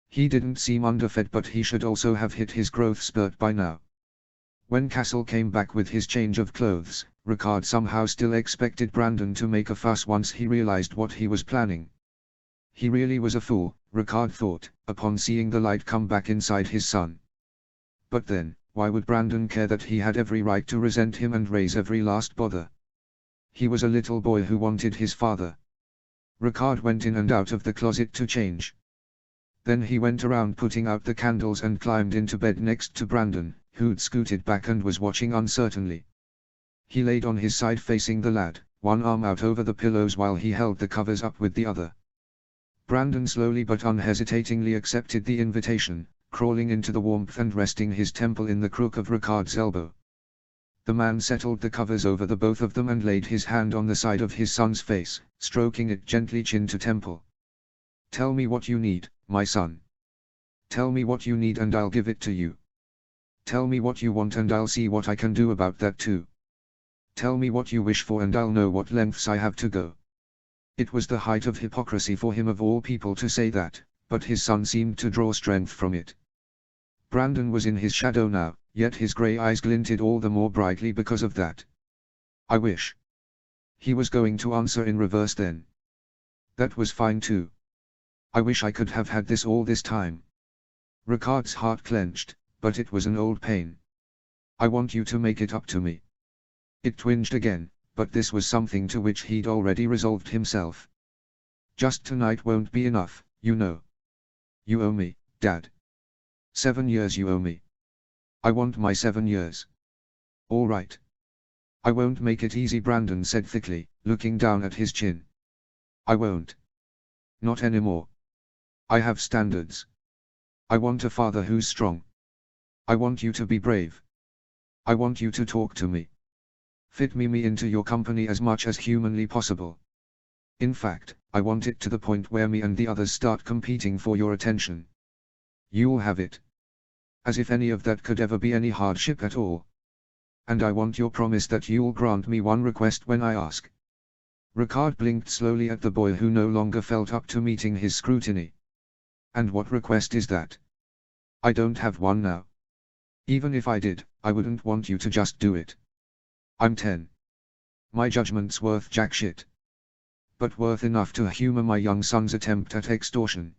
He didn't seem underfed but he should also have hit his growth spurt by now. When Castle came back with his change of clothes, Ricard somehow still expected Brandon to make a fuss once he realized what he was planning. He really was a fool, Ricard thought, upon seeing the light come back inside his son. But then, why would Brandon care that he had every right to resent him and raise every last bother? He was a little boy who wanted his father. Ricard went in and out of the closet to change. Then he went around putting out the candles and climbed into bed next to Brandon, who'd scooted back and was watching uncertainly. He laid on his side facing the lad, one arm out over the pillows while he held the covers up with the other. Brandon slowly but unhesitatingly accepted the invitation, crawling into the warmth and resting his temple in the crook of Ricard's elbow. The man settled the covers over the both of them and laid his hand on the side of his son's face, stroking it gently chin to temple. "Tell me what you need, my son. Tell me what you need and I'll give it to you. Tell me what you want and I'll see what I can do about that too. Tell me what you wish for and I'll know what lengths I have to go." It was the height of hypocrisy for him of all people to say that, but his son seemed to draw strength from it. Brandon was in his shadow now, yet his grey eyes glinted all the more brightly because of that. "I wish." He was going to answer in reverse then. "That was fine too. I wish I could have had this all this time." Ricard's heart clenched, but it was an old pain. "I want you to make it up to me." It twinged again, but this was something to which he'd already resolved himself. "Just tonight won't be enough, you know. You owe me, Dad. 7 years you owe me. I want my 7 years. All right." "I won't make it easy," Brandon said thickly, looking down at his chin. "I won't. Not anymore. I have standards. I want a father who's strong. I want you to be brave. I want you to talk to me. Fit me into your company as much as humanly possible. In fact, I want it to the point where me and the others start competing for your attention. You'll have it. As if any of that could ever be any hardship at all. And I want your promise that you'll grant me one request when I ask." Ricard blinked slowly at the boy who no longer felt up to meeting his scrutiny. "And what request is that?" "I don't have one now. Even if I did, I wouldn't want you to just do it. I'm 10. My judgment's worth jack shit. But worth enough to humor my young son's attempt at extortion."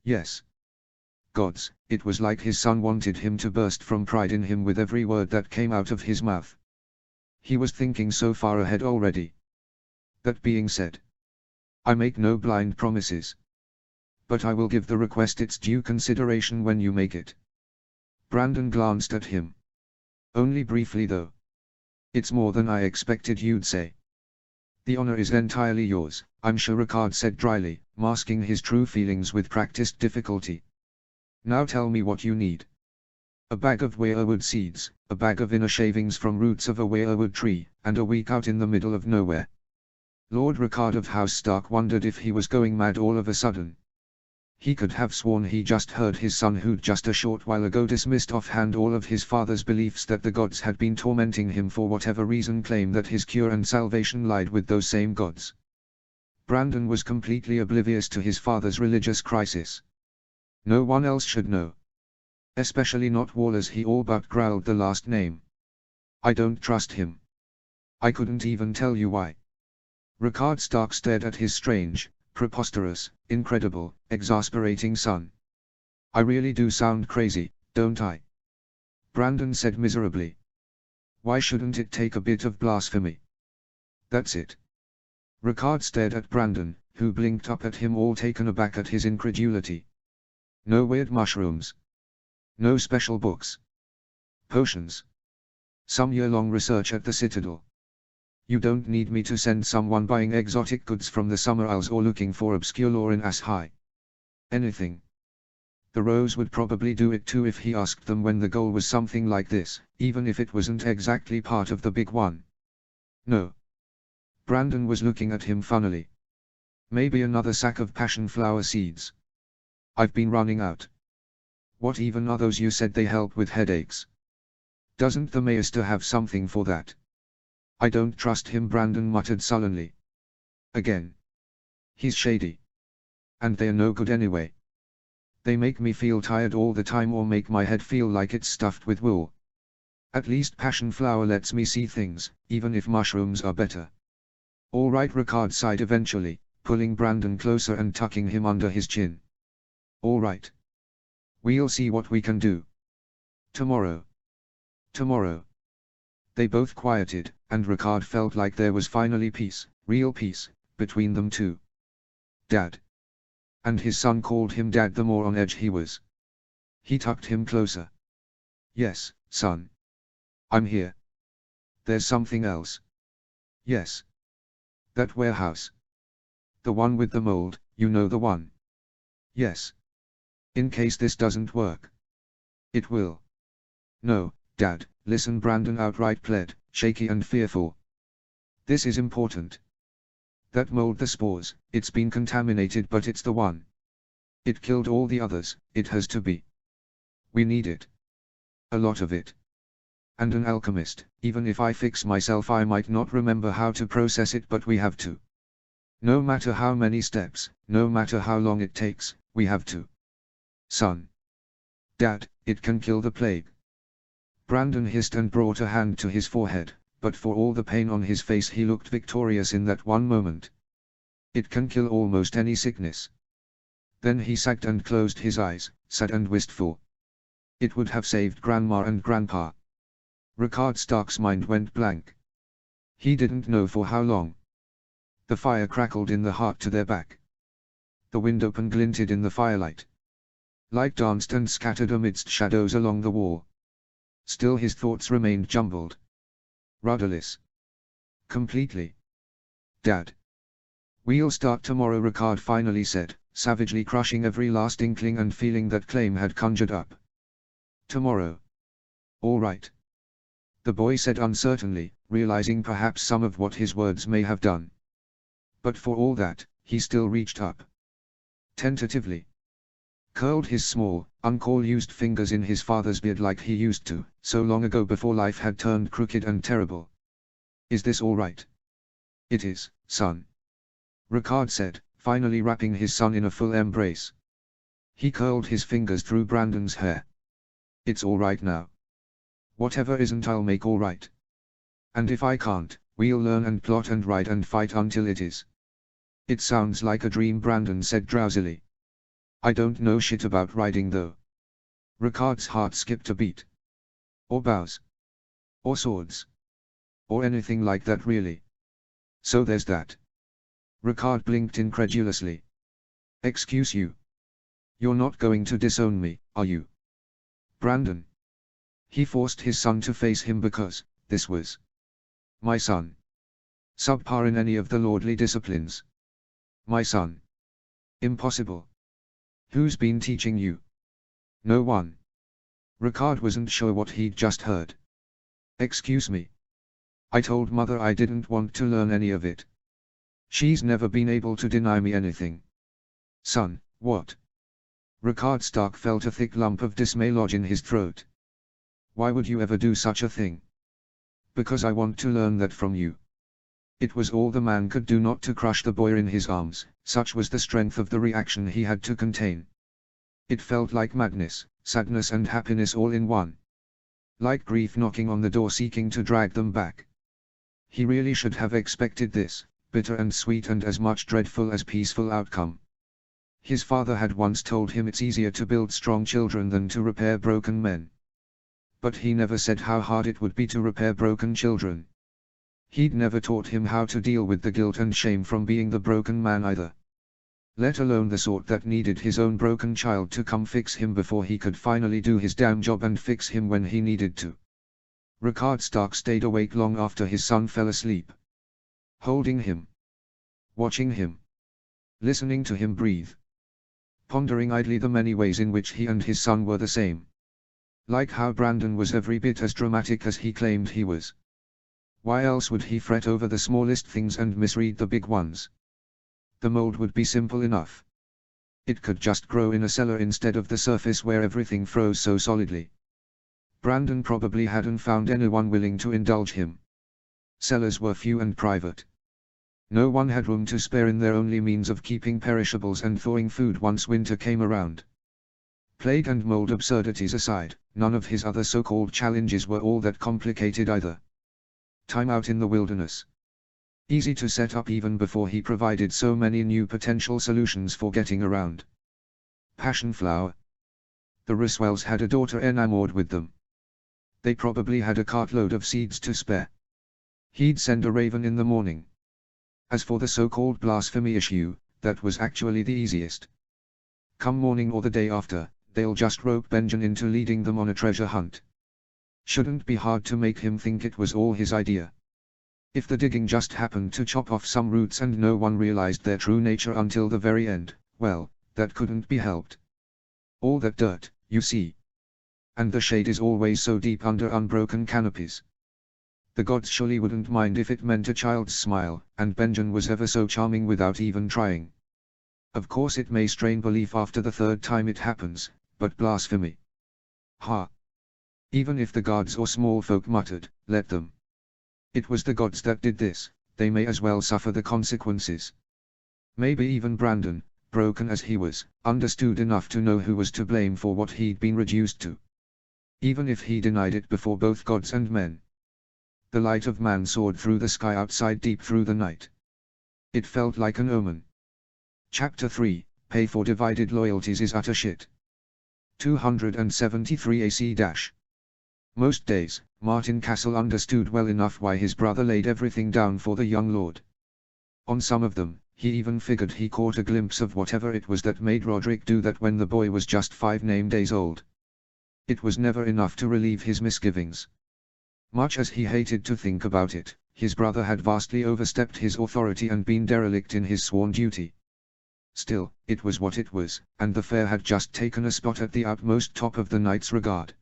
Yes. Gods, it was like his son wanted him to burst from pride in him with every word that came out of his mouth. He was thinking so far ahead already. "That being said, I make no blind promises. But I will give the request its due consideration when you make it." Brandon glanced at him. "Only briefly though. It's more than I expected you'd say." "The honor is entirely yours," I'm sure Ricard said dryly, masking his true feelings with practiced difficulty. "Now tell me what you need." "A bag of weirwood seeds, a bag of inner shavings from roots of a weirwood tree, and a week out in the middle of nowhere." Lord Ricard of House Stark wondered if he was going mad all of a sudden. He could have sworn he just heard his son, who'd just a short while ago dismissed offhand all of his father's beliefs that the gods had been tormenting him for whatever reason, claim that his cure and salvation lied with those same gods. Brandon was completely oblivious to his father's religious crisis. No one else should know. Especially not Wallace. He all but growled the last name. "I don't trust him. I couldn't even tell you why." Ricard Stark stared at his strange, preposterous, incredible, exasperating son. "I really do sound crazy, don't I?" Brandon said miserably. "Why shouldn't it take a bit of blasphemy? That's it." Ricard stared at Brandon, who blinked up at him, all taken aback at his incredulity. "No weird mushrooms. No special books. Potions. Some year-long research at the Citadel. You don't need me to send someone buying exotic goods from the Summer Isles or looking for obscure lore in Ash-High. Anything. The Rose would probably do it too if he asked them, when the goal was something like this, even if it wasn't exactly part of the big one." "No." Brandon was looking at him funnily. "Maybe another sack of passion flower seeds. I've been running out." "What even are those? You said they help with headaches. Doesn't the maester have something for that?" "I don't trust him," Brandon muttered sullenly. "Again. He's shady. And they're no good anyway. They make me feel tired all the time, or make my head feel like it's stuffed with wool. At least passion flower lets me see things, even if mushrooms are better." "All right," Ricard sighed eventually, pulling Brandon closer and tucking him under his chin. "All right. We'll see what we can do. Tomorrow." Tomorrow. They both quieted, and Ricard felt like there was finally peace, real peace, between them two. "Dad." And his son called him Dad, the more on edge he was. He tucked him closer. "Yes, son. I'm here. There's something else." "Yes. That warehouse. The one with the mold, you know the one." "Yes. In case this doesn't work." "It will." "No, Dad, listen, Brandon outright pled, shaky and fearful. This is important. That mold, the spores, it's been contaminated, but it's the one. It killed all the others, it has to be. We need it. A lot of it. And an alchemist, even if I fix myself I might not remember how to process it, but we have to. No matter how many steps, no matter how long it takes, we have to. Son. Dad, it can kill the plague. Brandon hissed and brought a hand to his forehead, but for all the pain on his face he looked victorious in that one moment. It can kill almost any sickness. Then he sagged and closed his eyes, sad and wistful. It would have saved Grandma and Grandpa. Ricard Stark's mind went blank. He didn't know for how long. The fire crackled in the heart to their back. The window-pane glinted in the firelight. Light danced and scattered amidst shadows along the wall. Still his thoughts remained jumbled. Rudderless. Completely. Dad. We'll start tomorrow, Ricard finally said, savagely crushing every last inkling and feeling that claim had conjured up. Tomorrow. All right. The boy said uncertainly, realizing perhaps some of what his words may have done. But for all that, he still reached up. Tentatively. Curled his small, uncall-used fingers in his father's beard like he used to, so long ago before life had turned crooked and terrible. Is this all right? It is, son. Ricard said, finally wrapping his son in a full embrace. He curled his fingers through Brandon's hair. It's all right now. Whatever isn't I'll make all right. And if I can't, we'll learn and plot and write and fight until it is. It sounds like a dream, Brandon said drowsily. I don't know shit about riding though. Ricard's heart skipped a beat. Or bows. Or swords. Or anything like that really. So there's that. Ricard blinked incredulously. Excuse you. You're not going to disown me, are you? Brandon. He forced his son to face him because, this was my son. Subpar in any of the lordly disciplines. My son. Impossible. Who's been teaching you? No one. Ricard wasn't sure what he'd just heard. Excuse me. I told Mother I didn't want to learn any of it. She's never been able to deny me anything. Son, what? Ricard Stark felt a thick lump of dismay lodge in his throat. Why would you ever do such a thing? Because I want to learn that from you. It was all the man could do not to crush the boy in his arms, such was the strength of the reaction he had to contain. It felt like madness, sadness and happiness all in one. Like grief knocking on the door seeking to drag them back. He really should have expected this, bitter and sweet and as much dreadful as peaceful outcome. His father had once told him it's easier to build strong children than to repair broken men. But he never said how hard it would be to repair broken children. He'd never taught him how to deal with the guilt and shame from being the broken man either. Let alone the sort that needed his own broken child to come fix him before he could finally do his damn job and fix him when he needed to. Ricard Stark stayed awake long after his son fell asleep. Holding him. Watching him. Listening to him breathe. Pondering idly the many ways in which he and his son were the same. Like how Brandon was every bit as dramatic as he claimed he was. Why else would he fret over the smallest things and misread the big ones? The mold would be simple enough. It could just grow in a cellar instead of the surface where everything froze so solidly. Brandon probably hadn't found anyone willing to indulge him. Cellars were few and private. No one had room to spare in their only means of keeping perishables and thawing food once winter came around. Plague and mold absurdities aside, none of his other so-called challenges were all that complicated either. Time out in the wilderness. Easy to set up even before he provided so many new potential solutions for getting around. Passion flower. The Ruswells had a daughter enamored with them. They probably had a cartload of seeds to spare. He'd send a raven in the morning. As for the so-called blasphemy issue, that was actually the easiest. Come morning or the day after, they'll just rope Benjen into leading them on a treasure hunt. Shouldn't be hard to make him think it was all his idea. If the digging just happened to chop off some roots and no one realized their true nature until the very end, well, that couldn't be helped. All that dirt, you see. and the shade is always so deep under unbroken canopies. The gods surely wouldn't mind if it meant a child's smile, and Benjen was ever so charming without even trying. Of course it may strain belief after the third time it happens, but blasphemy. Ha! Even if the gods or small folk muttered, let them. It was the gods that did this, they may as well suffer the consequences. Maybe even Brandon, broken as he was, understood enough to know who was to blame for what he'd been reduced to. Even if he denied it before both gods and men. The light of man soared through the sky outside deep through the night. It felt like an omen. Chapter 3, Pay for Divided Loyalties is Utter Shit. 273 AC-. Most days, Martin Castle understood well enough why his brother laid everything down for the young lord. On some of them, he even figured he caught a glimpse of whatever it was that made Roderick do that when the boy was just 5 days old. It was never enough to relieve his misgivings. Much as he hated to think about it, his brother had vastly overstepped his authority and been derelict in his sworn duty. Still, it was what it was, and the fair had just taken a spot at the utmost top of the knight's regard.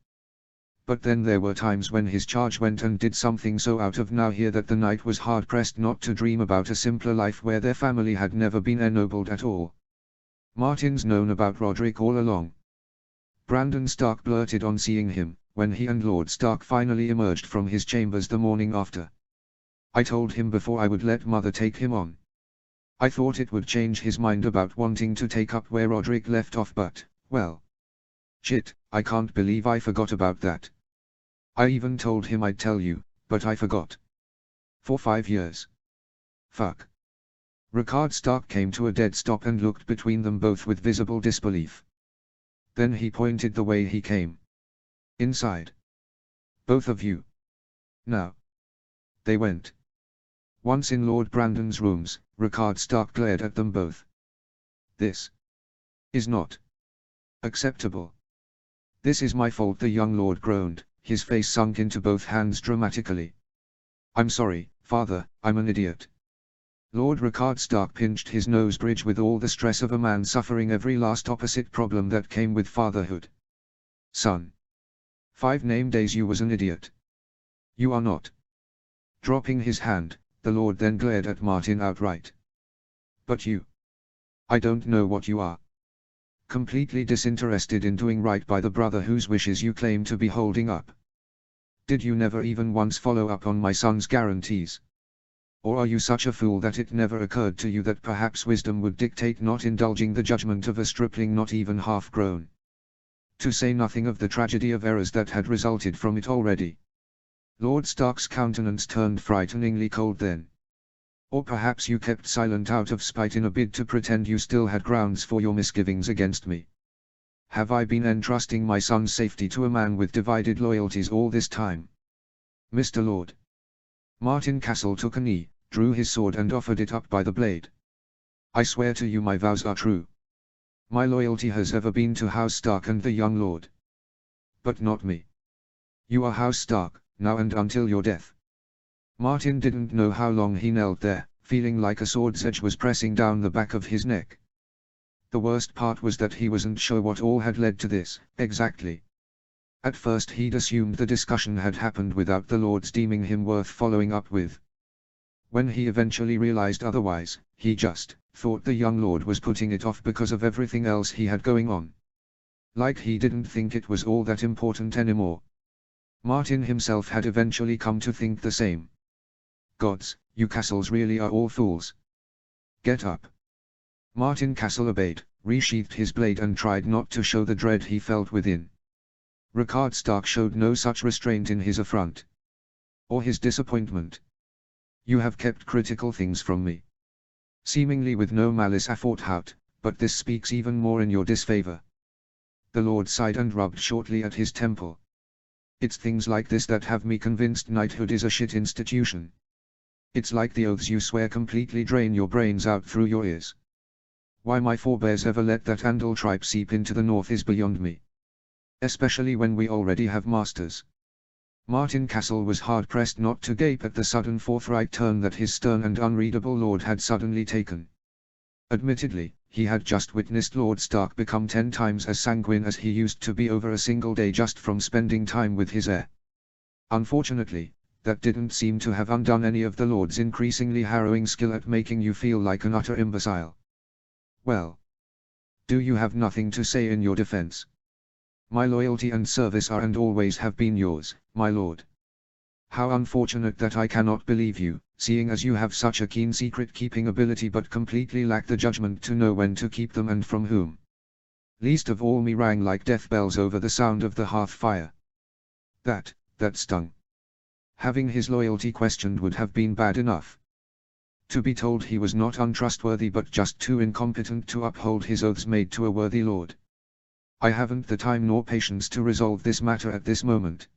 But then there were times when his charge went and did something so out of nowhere that the knight was hard-pressed not to dream about a simpler life where their family had never been ennobled at all. Martin's known about Roderick all along. Brandon Stark blurted on seeing him, when he and Lord Stark finally emerged from his chambers the morning after. I told him before I would let Mother take him on. I thought it would change his mind about wanting to take up where Roderick left off, but, well. Shit, I can't believe I forgot about that. I even told him I'd tell you, but I forgot. For 5 years. Fuck. Rickard Stark came to a dead stop and looked between them both with visible disbelief. Then he pointed the way he came. Inside. Both of you. Now. They went. Once in Lord Brandon's rooms, Rickard Stark glared at them both. This is not acceptable. This is my fault, the young lord groaned, his face sunk into both hands dramatically. I'm sorry, father, I'm an idiot. Lord Rickard Stark pinched his nose bridge with all the stress of a man suffering every last opposite problem that came with fatherhood. Son. 5 days you was an idiot. You are not. Dropping his hand, the lord then glared at Martin outright. But you. I don't know what you are. Completely disinterested in doing right by the brother whose wishes you claim to be holding up. Did you never even once follow up on my son's guarantees? Or are you such a fool that it never occurred to you that perhaps wisdom would dictate not indulging the judgment of a stripling not even half grown? To say nothing of the tragedy of errors that had resulted from it already. Lord Stark's countenance turned frighteningly cold then. Or perhaps you kept silent out of spite in a bid to pretend you still had grounds for your misgivings against me. Have I been entrusting my son's safety to a man with divided loyalties all this time? Mr. Lord. Martin Castle took a knee, drew his sword and offered it up by the blade. I swear to you my vows are true. My loyalty has ever been to House Stark and the young lord. But not me. You are House Stark, now and until your death. Martin didn't know how long he knelt there, feeling like a sword's edge was pressing down the back of his neck. The worst part was that he wasn't sure what all had led to this, exactly. At first he'd assumed the discussion had happened without the lords deeming him worth following up with. When he eventually realized otherwise, he just thought the young lord was putting it off because of everything else he had going on. Like he didn't think it was all that important anymore. Martin himself had eventually come to think the same. Gods, you Castles really are all fools. Get up. Martin Castle obeyed, resheathed his blade and tried not to show the dread he felt within. Rickard Stark showed no such restraint in his affront. Or his disappointment. You have kept critical things from me. Seemingly with no malice aforethought, but this speaks even more in your disfavor. The Lord sighed and rubbed shortly at his temple. It's things like this that have me convinced knighthood is a shit institution. It's like the oaths you swear completely drain your brains out through your ears. Why my forebears ever let that Andal tribe seep into the north is beyond me. Especially when we already have masters. Martin Castle was hard-pressed not to gape at the sudden forthright turn that his stern and unreadable lord had suddenly taken. Admittedly, he had just witnessed Lord Stark become 10 times as sanguine as he used to be over a single day just from spending time with his heir. Unfortunately, that didn't seem to have undone any of the Lord's increasingly harrowing skill at making you feel like an utter imbecile. Well, do you have nothing to say in your defense? My loyalty and service are and always have been yours, my lord. How unfortunate that I cannot believe you, seeing as you have such a keen secret-keeping ability but completely lack the judgment to know when to keep them and from whom. Least of all me rang like death bells over the sound of the hearth fire. That stung. Having his loyalty questioned would have been bad enough. To be told he was not untrustworthy but just too incompetent to uphold his oaths made to a worthy lord. I haven't the time nor patience to resolve this matter at this moment.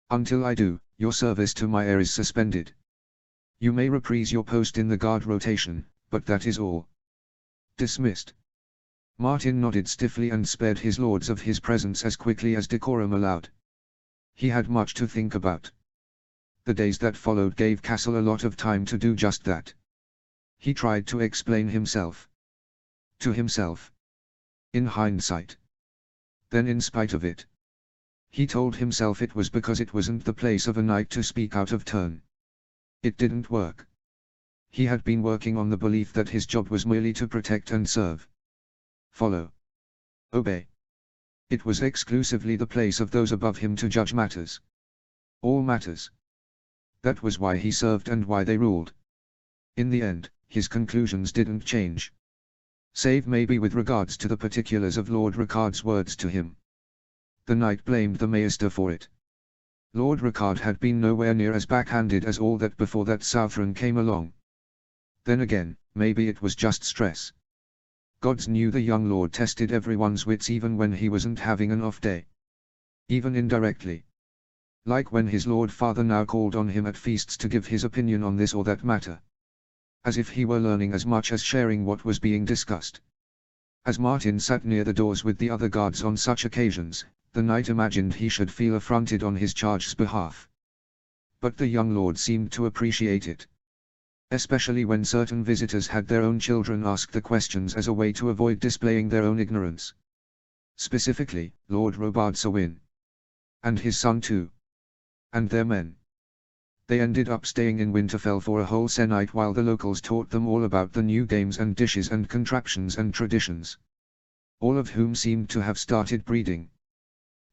Until I do, your service to my heir is suspended. You may reprise your post in the guard rotation, but that is all. Dismissed. Martin nodded stiffly and spared his lords of his presence as quickly as decorum allowed. He had much to think about. The days that followed gave Castle a lot of time to do just that. He tried to explain himself. To himself. In hindsight. Then in spite of it. He told himself it was because it wasn't the place of a knight to speak out of turn. It didn't work. He had been working on the belief that his job was merely to protect and serve. Follow. Obey. It was exclusively the place of those above him to judge matters. All matters. That was why he served and why they ruled. In the end, his conclusions didn't change. Save maybe with regards to the particulars of Lord Ricard's words to him. The knight blamed the Maester for it. Lord Ricard had been nowhere near as backhanded as all that before that Southron came along. Then again, maybe it was just stress. Gods knew the young lord tested everyone's wits even when he wasn't having an off day. Even indirectly. Like when his lord father now called on him at feasts to give his opinion on this or that matter. As if he were learning as much as sharing what was being discussed. As Martin sat near the doors with the other guards on such occasions, the knight imagined he should feel affronted on his charge's behalf. But the young lord seemed to appreciate it. Especially when certain visitors had their own children ask the questions as a way to avoid displaying their own ignorance. Specifically, Lord Robard Sawin. And his son too. And their men. They ended up staying in Winterfell for a whole se'night while the locals taught them all about the new games and dishes and contraptions and traditions. All of whom seemed to have started breeding.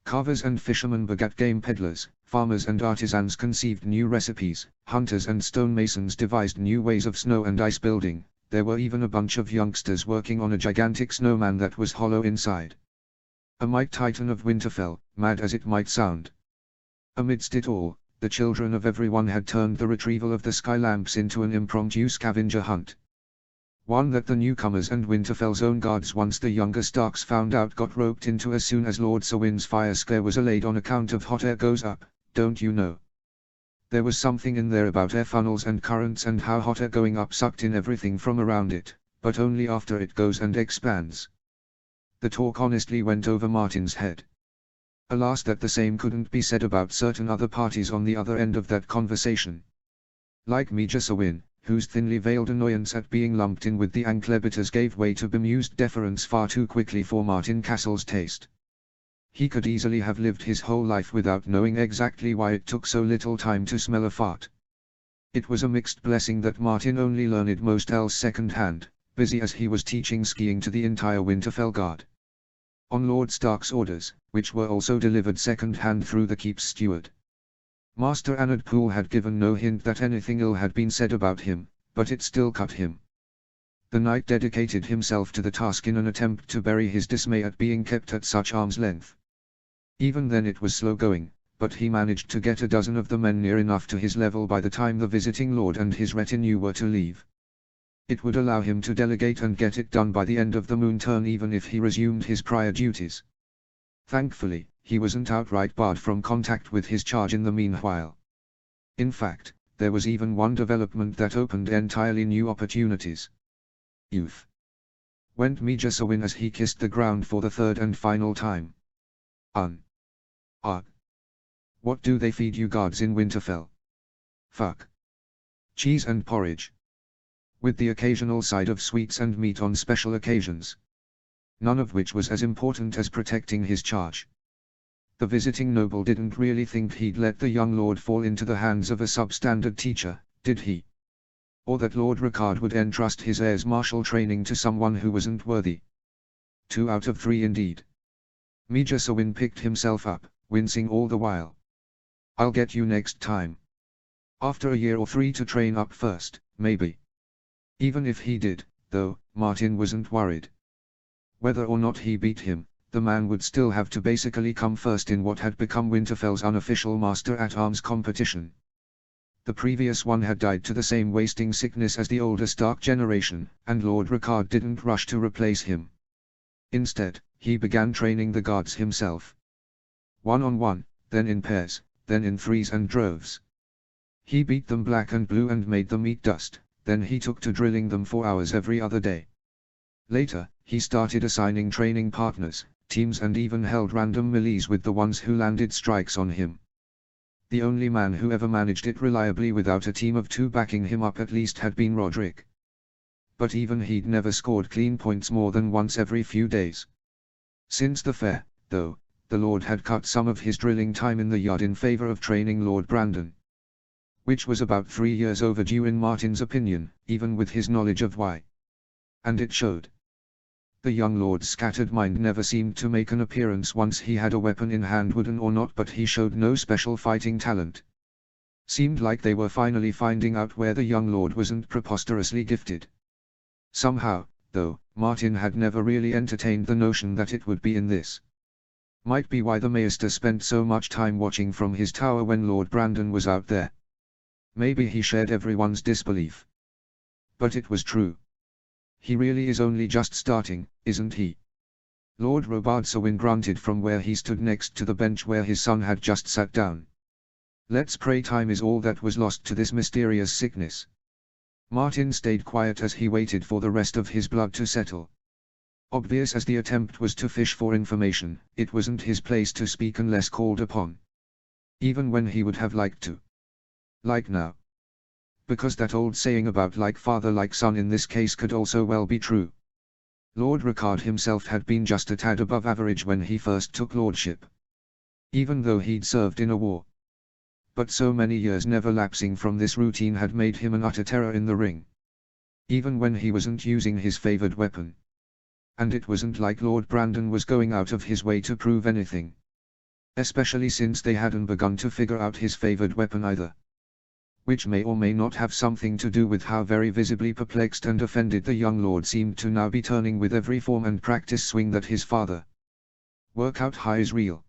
Carvers and fishermen begat game peddlers, farmers and artisans conceived new recipes, hunters and stonemasons devised new ways of snow and ice building, there were even a bunch of youngsters working on a gigantic snowman that was hollow inside. A might titan of Winterfell, mad as it might sound. Amidst it all, the children of everyone had turned the retrieval of the sky lamps into an impromptu scavenger hunt. One that the newcomers and Winterfell's own guards once the younger Starks found out got roped into as soon as Lord Sawin's fire scare was allayed on account of hot air goes up, don't you know? There was something in there about air funnels and currents and how hot air going up sucked in everything from around it, but only after it goes and expands. The talk honestly went over Martin's head. Alas that the same couldn't be said about certain other parties on the other end of that conversation. Like Major Sawin, whose thinly veiled annoyance at being lumped in with the Anclebiters gave way to bemused deference far too quickly for Martin Castle's taste. He could easily have lived his whole life without knowing exactly why it took so little time to smell a fart. It was a mixed blessing that Martin only learned most else second-hand, busy as he was teaching skiing to the entire Winterfell Guard. On Lord Stark's orders, which were also delivered second-hand through the keep's steward. Master Anad Poole had given no hint that anything ill had been said about him, but it still cut him. The knight dedicated himself to the task in an attempt to bury his dismay at being kept at such arm's length. Even then it was slow going, but he managed to get a dozen of the men near enough to his level by the time the visiting lord and his retinue were to leave. It would allow him to delegate and get it done by the end of the moon turn even if he resumed his prior duties. Thankfully, he wasn't outright barred from contact with his charge in the meanwhile. In fact, there was even one development that opened entirely new opportunities. Youth. Went Major Sawin as he kissed the ground for the third and final time. What do they feed you guards in Winterfell? Fuck. Cheese and porridge. with the occasional side of sweets and meat on special occasions. None of which was as important as protecting his charge. The visiting noble didn't really think he'd let the young lord fall into the hands of a substandard teacher, did he? Or that Lord Ricard would entrust his heirs martial training to someone who wasn't worthy. 2 out of 3 indeed. Major Sawin picked himself up, wincing all the while. I'll get you next time. After a year or 3 to train up first, maybe. Even if he did, though, Martin wasn't worried. Whether or not he beat him, the man would still have to basically come first in what had become Winterfell's unofficial master-at-arms competition. The previous one had died to the same wasting sickness as the older Stark generation, and Lord Ricard didn't rush to replace him. Instead, he began training the guards himself. 1-on-1, then in pairs, then in threes and droves. He beat them black and blue and made them eat dust, then he took to drilling them for hours every other day. Later, he started assigning training partners, teams, and even held random melees with the ones who landed strikes on him. The only man who ever managed it reliably without a team of 2 backing him up at least had been Rodrik. But even he'd never scored clean points more than once every few days. Since the fair, though, the Lord had cut some of his drilling time in the yard in favor of training Lord Brandon. Which was about 3 years overdue in Martin's opinion, even with his knowledge of why. And it showed. The young lord's scattered mind never seemed to make an appearance once he had a weapon in hand, wooden or not, but he showed no special fighting talent. Seemed like they were finally finding out where the young lord wasn't preposterously gifted. Somehow, though, Martin had never really entertained the notion that it would be in this. Might be why the Maester spent so much time watching from his tower when Lord Brandon was out there. Maybe he shared everyone's disbelief. But it was true. He really is only just starting, isn't he? Lord Robard Sawin grunted from where he stood next to the bench where his son had just sat down. Let's pray time is all that was lost to this mysterious sickness. Martin stayed quiet as he waited for the rest of his blood to settle. Obvious as the attempt was to fish for information, it wasn't his place to speak unless called upon. Even when he would have liked to. Like now. Because that old saying about like father like son in this case could also well be true. Lord Ricard himself had been just a tad above average when he first took lordship. Even though he'd served in a war. But so many years never lapsing from this routine had made him an utter terror in the ring. Even when he wasn't using his favored weapon. And it wasn't like Lord Brandon was going out of his way to prove anything. Especially since they hadn't begun to figure out his favored weapon either. Which may or may not have something to do with how very visibly perplexed and offended the young lord seemed to now be turning with every form and practice swing that his father. Workout high is real.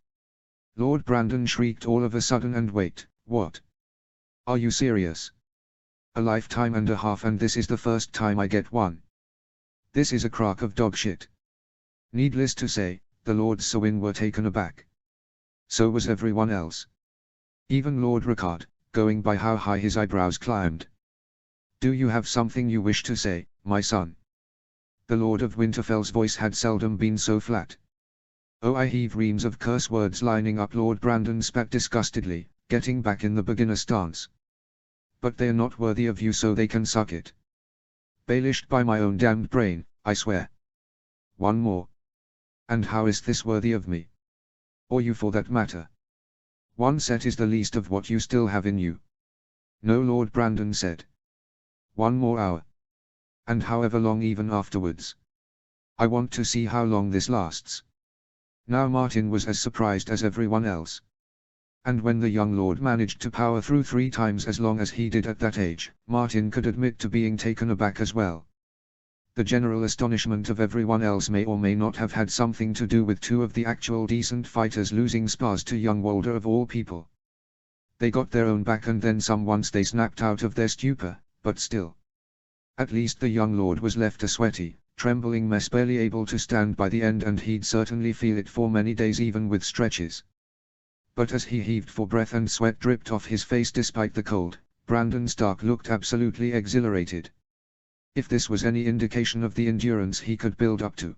Lord Brandon shrieked all of a sudden, and wait, what? Are you serious? A lifetime and a half, and this is the first time I get one. This is a crock of dog shit. Needless to say, the Lords Sawin were taken aback. So was everyone else. Even Lord Ricard, going by how high his eyebrows climbed. Do you have something you wish to say, my son? The Lord of Winterfell's voice had seldom been so flat. Oh, I heave reams of curse words lining up. Lord Brandon spat disgustedly, getting back in the beginner stance. But they're not worthy of you, so they can suck it. Bailished by my own damned brain, I swear. One more. And how is this worthy of me? Or you for that matter? One set is the least of what you still have in you. No, Lord Brandon said. 1 more hour. And however long even afterwards. I want to see how long this lasts. Now Martin was as surprised as everyone else. And when the young lord managed to power through 3 times as long as he did at that age, Martin could admit to being taken aback as well. The general astonishment of everyone else may or may not have had something to do with 2 of the actual decent fighters losing spars to young Walder of all people. They got their own back and then some once they snapped out of their stupor, but still. At least the young lord was left a sweaty, trembling mess, barely able to stand by the end, and he'd certainly feel it for many days even with stretches. But as he heaved for breath and sweat dripped off his face despite the cold, Brandon Stark looked absolutely exhilarated. If this was any indication of the endurance he could build up to.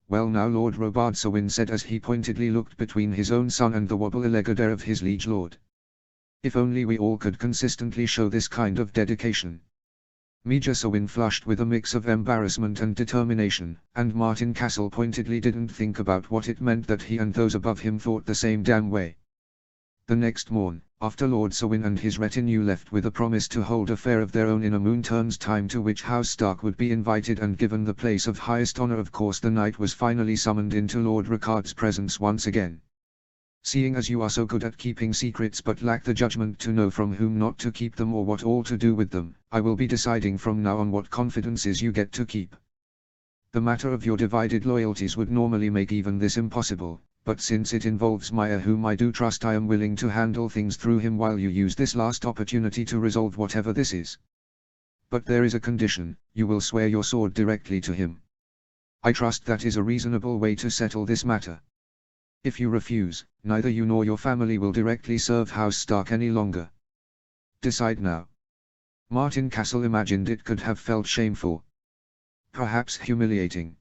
Well now, Lord Robard Sawin said as he pointedly looked between his own son and the wobble-a-legged heir of his liege lord. If only we all could consistently show this kind of dedication. Major Sewin flushed with a mix of embarrassment and determination, and Martin Castle pointedly didn't think about what it meant that he and those above him thought the same damn way. The next morn, after Lord Sewin and his retinue left with a promise to hold a fair of their own in a moon turn's time to which House Stark would be invited and given the place of highest honor, of course the knight was finally summoned into Lord Ricard's presence once again. Seeing as you are so good at keeping secrets but lack the judgment to know from whom not to keep them or what all to do with them, I will be deciding from now on what confidences you get to keep. The matter of your divided loyalties would normally make even this impossible, but since it involves my heir whom I do trust, I am willing to handle things through him while you use this last opportunity to resolve whatever this is. But there is a condition: you will swear your sword directly to him. I trust that is a reasonable way to settle this matter. If you refuse, neither you nor your family will directly serve House Stark any longer. Decide now. Martin Castle imagined it could have felt shameful. Perhaps humiliating.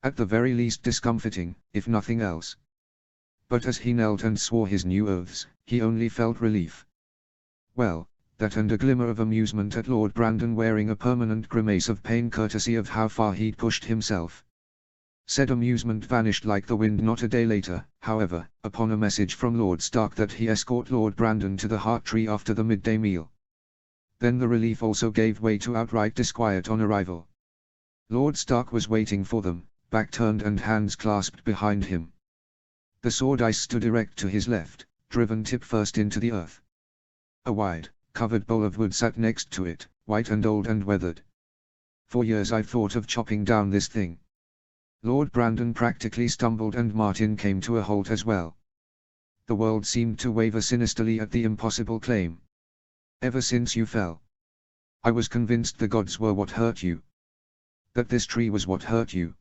At the very least discomforting, if nothing else. But as he knelt and swore his new oaths, he only felt relief. Well, that and a glimmer of amusement at Lord Brandon wearing a permanent grimace of pain courtesy of how far he'd pushed himself. Said amusement vanished like the wind not a day later, however, upon a message from Lord Stark that he escort Lord Brandon to the Heart Tree after the midday meal. Then the relief also gave way to outright disquiet on arrival. Lord Stark was waiting for them, back turned and hands clasped behind him. The sword ice stood erect to his left, driven tip first into the earth. A wide, covered bowl of wood sat next to it, white and old and weathered. For years I've thought of chopping down this thing. Lord Brandon practically stumbled and Martin came to a halt as well. The world seemed to waver sinisterly at the impossible claim. Ever since you fell, I was convinced the gods were what hurt you. That this tree was what hurt you.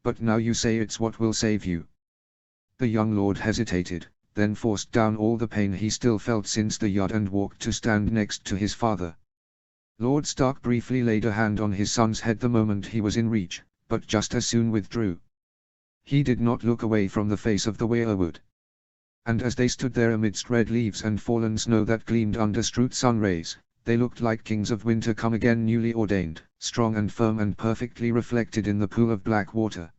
But now you say it's what will save you. The young lord hesitated, then forced down all the pain he still felt since the yard and walked to stand next to his father. Lord Stark briefly laid a hand on his son's head the moment he was in reach, but just as soon withdrew. He did not look away from the face of the weirwood. And as they stood there amidst red leaves and fallen snow that gleamed under straight sun rays, they looked like kings of winter come again, newly ordained, strong and firm and perfectly reflected in the pool of black water.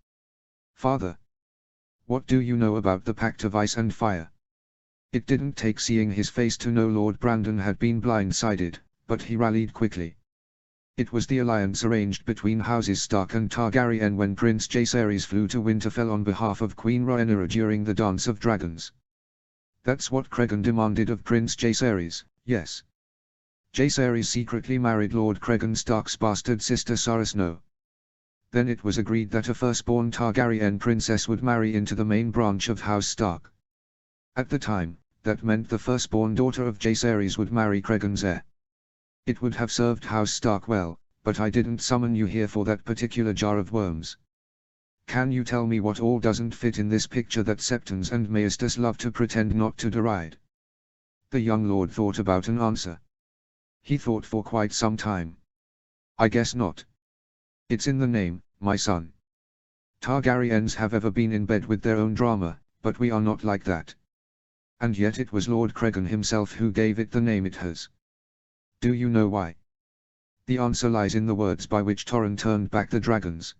Father, what do you know about the Pact of Ice and Fire? It didn't take seeing his face to know Lord Brandon had been blindsided, but he rallied quickly. It was the alliance arranged between houses Stark and Targaryen when Prince Jaehaerys flew to Winterfell on behalf of Queen Rhaenyra during the Dance of Dragons. That's what Cregan demanded of Prince Jaehaerys, yes. Jaehaerys secretly married Lord Cregan Stark's bastard sister Sarah Snow. Then it was agreed that a firstborn Targaryen princess would marry into the main branch of House Stark. At the time, that meant the firstborn daughter of Jaehaerys would marry Cregan's heir. It would have served House Stark well, but I didn't summon you here for that particular jar of worms. Can you tell me what all doesn't fit in this picture that Septons and Maestas love to pretend not to deride? The young lord thought about an answer. He thought for quite some time. I guess not. It's in the name, my son. Targaryens have ever been in bed with their own drama, but we are not like that. And yet it was Lord Cregan himself who gave it the name it has. Do you know why? The answer lies in the words by which Torrhen turned back the dragons.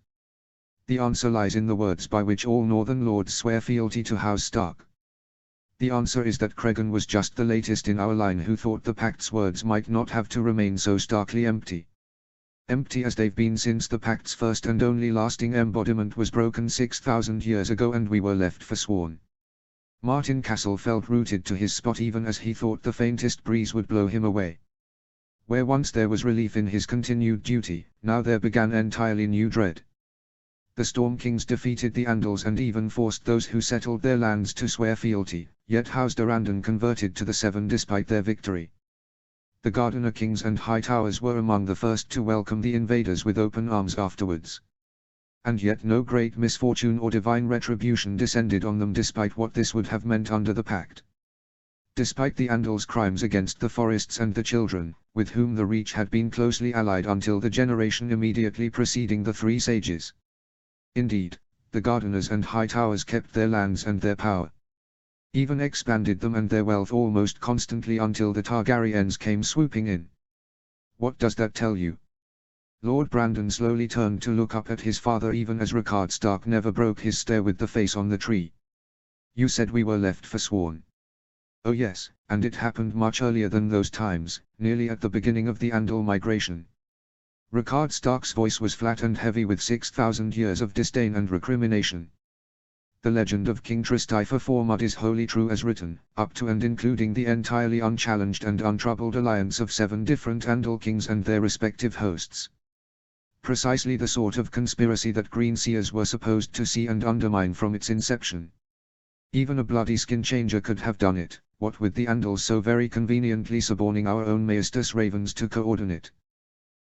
The answer lies in the words by which all Northern lords swear fealty to House Stark. The answer is that Cregan was just the latest in our line who thought the Pact's words might not have to remain so starkly empty. Empty as they've been since the Pact's first and only lasting embodiment was broken 6,000 years ago and we were left forsworn. Martin Castle felt rooted to his spot even as he thought the faintest breeze would blow him away. Where once there was relief in his continued duty, now there began entirely new dread. The Storm Kings defeated the Andals and even forced those who settled their lands to swear fealty, yet House Durrandon converted to the Seven despite their victory. The Gardener Kings and Hightowers were among the first to welcome the invaders with open arms afterwards. And yet no great misfortune or divine retribution descended on them despite what this would have meant under the Pact. Despite the Andals' crimes against the forests and the children, with whom the Reach had been closely allied until the generation immediately preceding the Three Sages. Indeed, the Gardeners and Hightowers kept their lands and their power. Even expanded them and their wealth almost constantly until the Targaryens came swooping in. What does that tell you? Lord Brandon slowly turned to look up at his father even as Rickard Stark never broke his stare with the face on the tree. You said we were left forsworn. Oh yes, and it happened much earlier than those times, nearly at the beginning of the Andal migration. Rickard Stark's voice was flat and heavy with 6,000 years of disdain and recrimination. The legend of King Tristaifer Formud is wholly true as written, up to and including the entirely unchallenged and untroubled alliance of 7 different Andal kings and their respective hosts. Precisely the sort of conspiracy that Green Seers were supposed to see and undermine from its inception. Even a bloody skin changer could have done it, what with the Andals so very conveniently suborning our own Maestus Ravens to coordinate.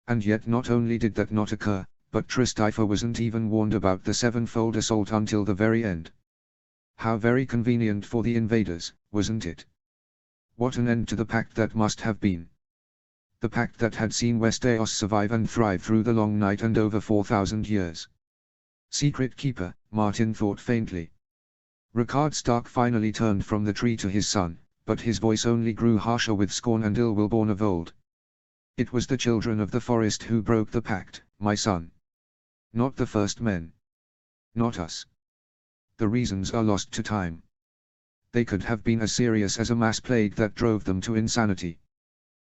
And yet not only did that not occur, but Tristaifer wasn't even warned about the 7-fold assault until the very end. How very convenient for the invaders, wasn't it? What an end to the pact that must have been. The pact that had seen Westeros survive and thrive through the long night and over 4,000 years. Secret Keeper, Martin thought faintly. Rickard Stark finally turned from the tree to his son, but his voice only grew harsher with scorn and ill will born of old. It was the children of the forest who broke the pact, my son. Not the first men. Not us. The reasons are lost to time. They could have been as serious as a mass plague that drove them to insanity.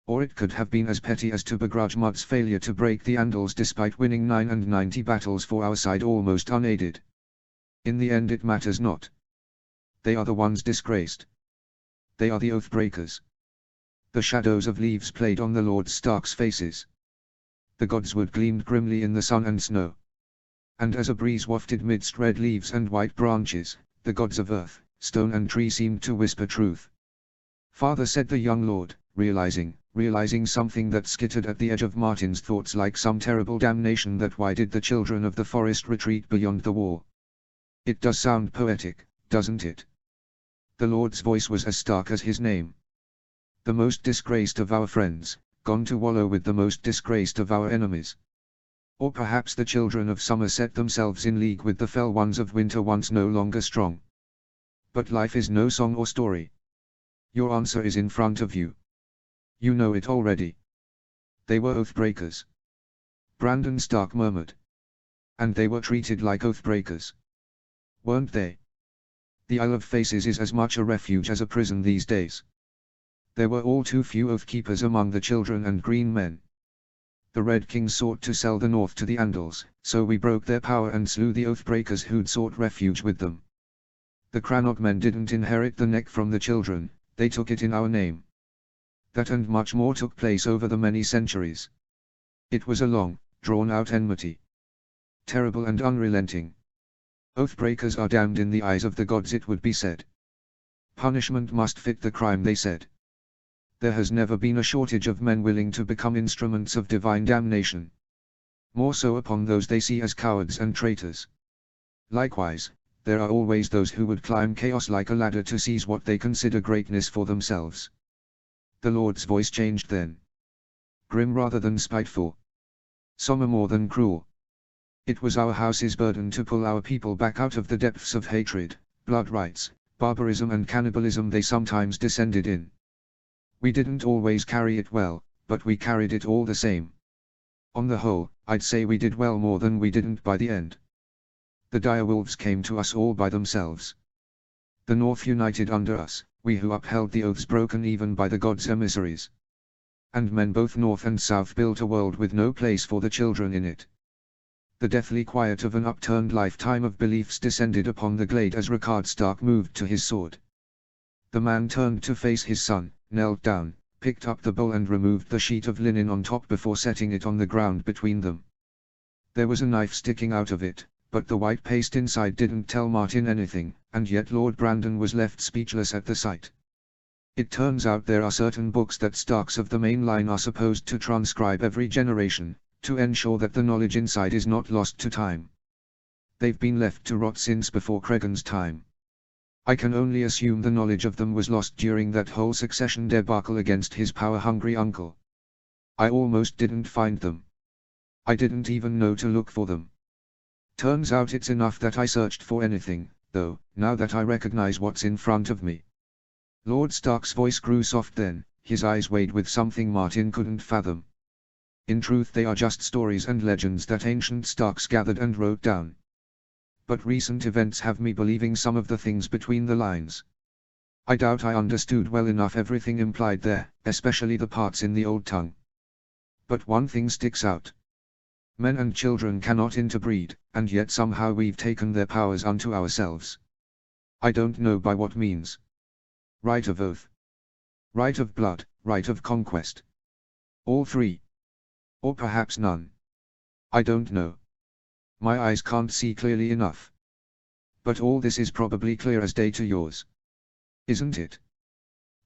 Or it could have been as petty as to begrudge Mudd's failure to break the Andals despite winning 99 battles for our side almost unaided. In the end it matters not. They are the ones disgraced. They are the Oathbreakers. The shadows of leaves played on the Lord Stark's faces. The godswood gleamed grimly in the sun and snow. And as a breeze wafted midst red leaves and white branches, the gods of earth, stone and tree seemed to whisper truth. Father, said the young lord, realizing something that skittered at the edge of Martin's thoughts like some terrible damnation that why did the children of the forest retreat beyond the wall? It does sound poetic, doesn't it? The Lord's voice was as stark as his name. The most disgraced of our friends, gone to wallow with the most disgraced of our enemies. Or perhaps the children of summer set themselves in league with the fell ones of winter once no longer strong. But life is no song or story. Your answer is in front of you. You know it already. They were Oathbreakers. Brandon Stark murmured. And they were treated like Oathbreakers. Weren't they? The Isle of Faces is as much a refuge as a prison these days. There were all too few Oathkeepers among the children and green men. The Red Kings sought to sell the north to the Andals, so we broke their power and slew the Oathbreakers who'd sought refuge with them. The Crannog men didn't inherit the neck from the children, they took it in our name. That and much more took place over the many centuries. It was a long, drawn-out enmity. Terrible and unrelenting. Oathbreakers are damned in the eyes of the gods, it would be said. Punishment must fit the crime, they said. There has never been a shortage of men willing to become instruments of divine damnation. More so upon those they see as cowards and traitors. Likewise, there are always those who would climb chaos like a ladder to seize what they consider greatness for themselves. The Lord's voice changed then. Grim rather than spiteful. Somber more than cruel. It was our house's burden to pull our people back out of the depths of hatred, blood rights, barbarism and cannibalism they sometimes descended in. We didn't always carry it well, but we carried it all the same. On the whole, I'd say we did well more than we didn't by the end. The direwolves came to us all by themselves. The North united under us, we who upheld the oaths broken even by the gods' emissaries. And men both North and South built a world with no place for the children in it. The deathly quiet of an upturned lifetime of beliefs descended upon the glade as Rickard Stark moved to his sword. The man turned to face his son, knelt down, picked up the bowl and removed the sheet of linen on top before setting it on the ground between them. There was a knife sticking out of it, but the white paste inside didn't tell Martin anything, and yet Lord Brandon was left speechless at the sight. It turns out there are certain books that Starks of the main line are supposed to transcribe every generation, to ensure that the knowledge inside is not lost to time. They've been left to rot since before Cregan's time. I can only assume the knowledge of them was lost during that whole succession debacle against his power-hungry uncle. I almost didn't find them. I didn't even know to look for them. Turns out it's enough that I searched for anything, though, now that I recognize what's in front of me. Lord Stark's voice grew soft then, his eyes weighed with something Martin couldn't fathom. In truth they are just stories and legends that ancient Starks gathered and wrote down. But recent events have me believing some of the things between the lines. I doubt I understood well enough everything implied there, especially the parts in the old tongue. But one thing sticks out. Men and children cannot interbreed, and yet somehow we've taken their powers unto ourselves. I don't know by what means. Right of oath. Right of blood, right of conquest. All three. Or perhaps none. I don't know. My eyes can't see clearly enough. But all this is probably clear as day to yours. Isn't it?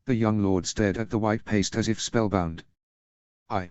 The young lord stared at the white paste as if spellbound. I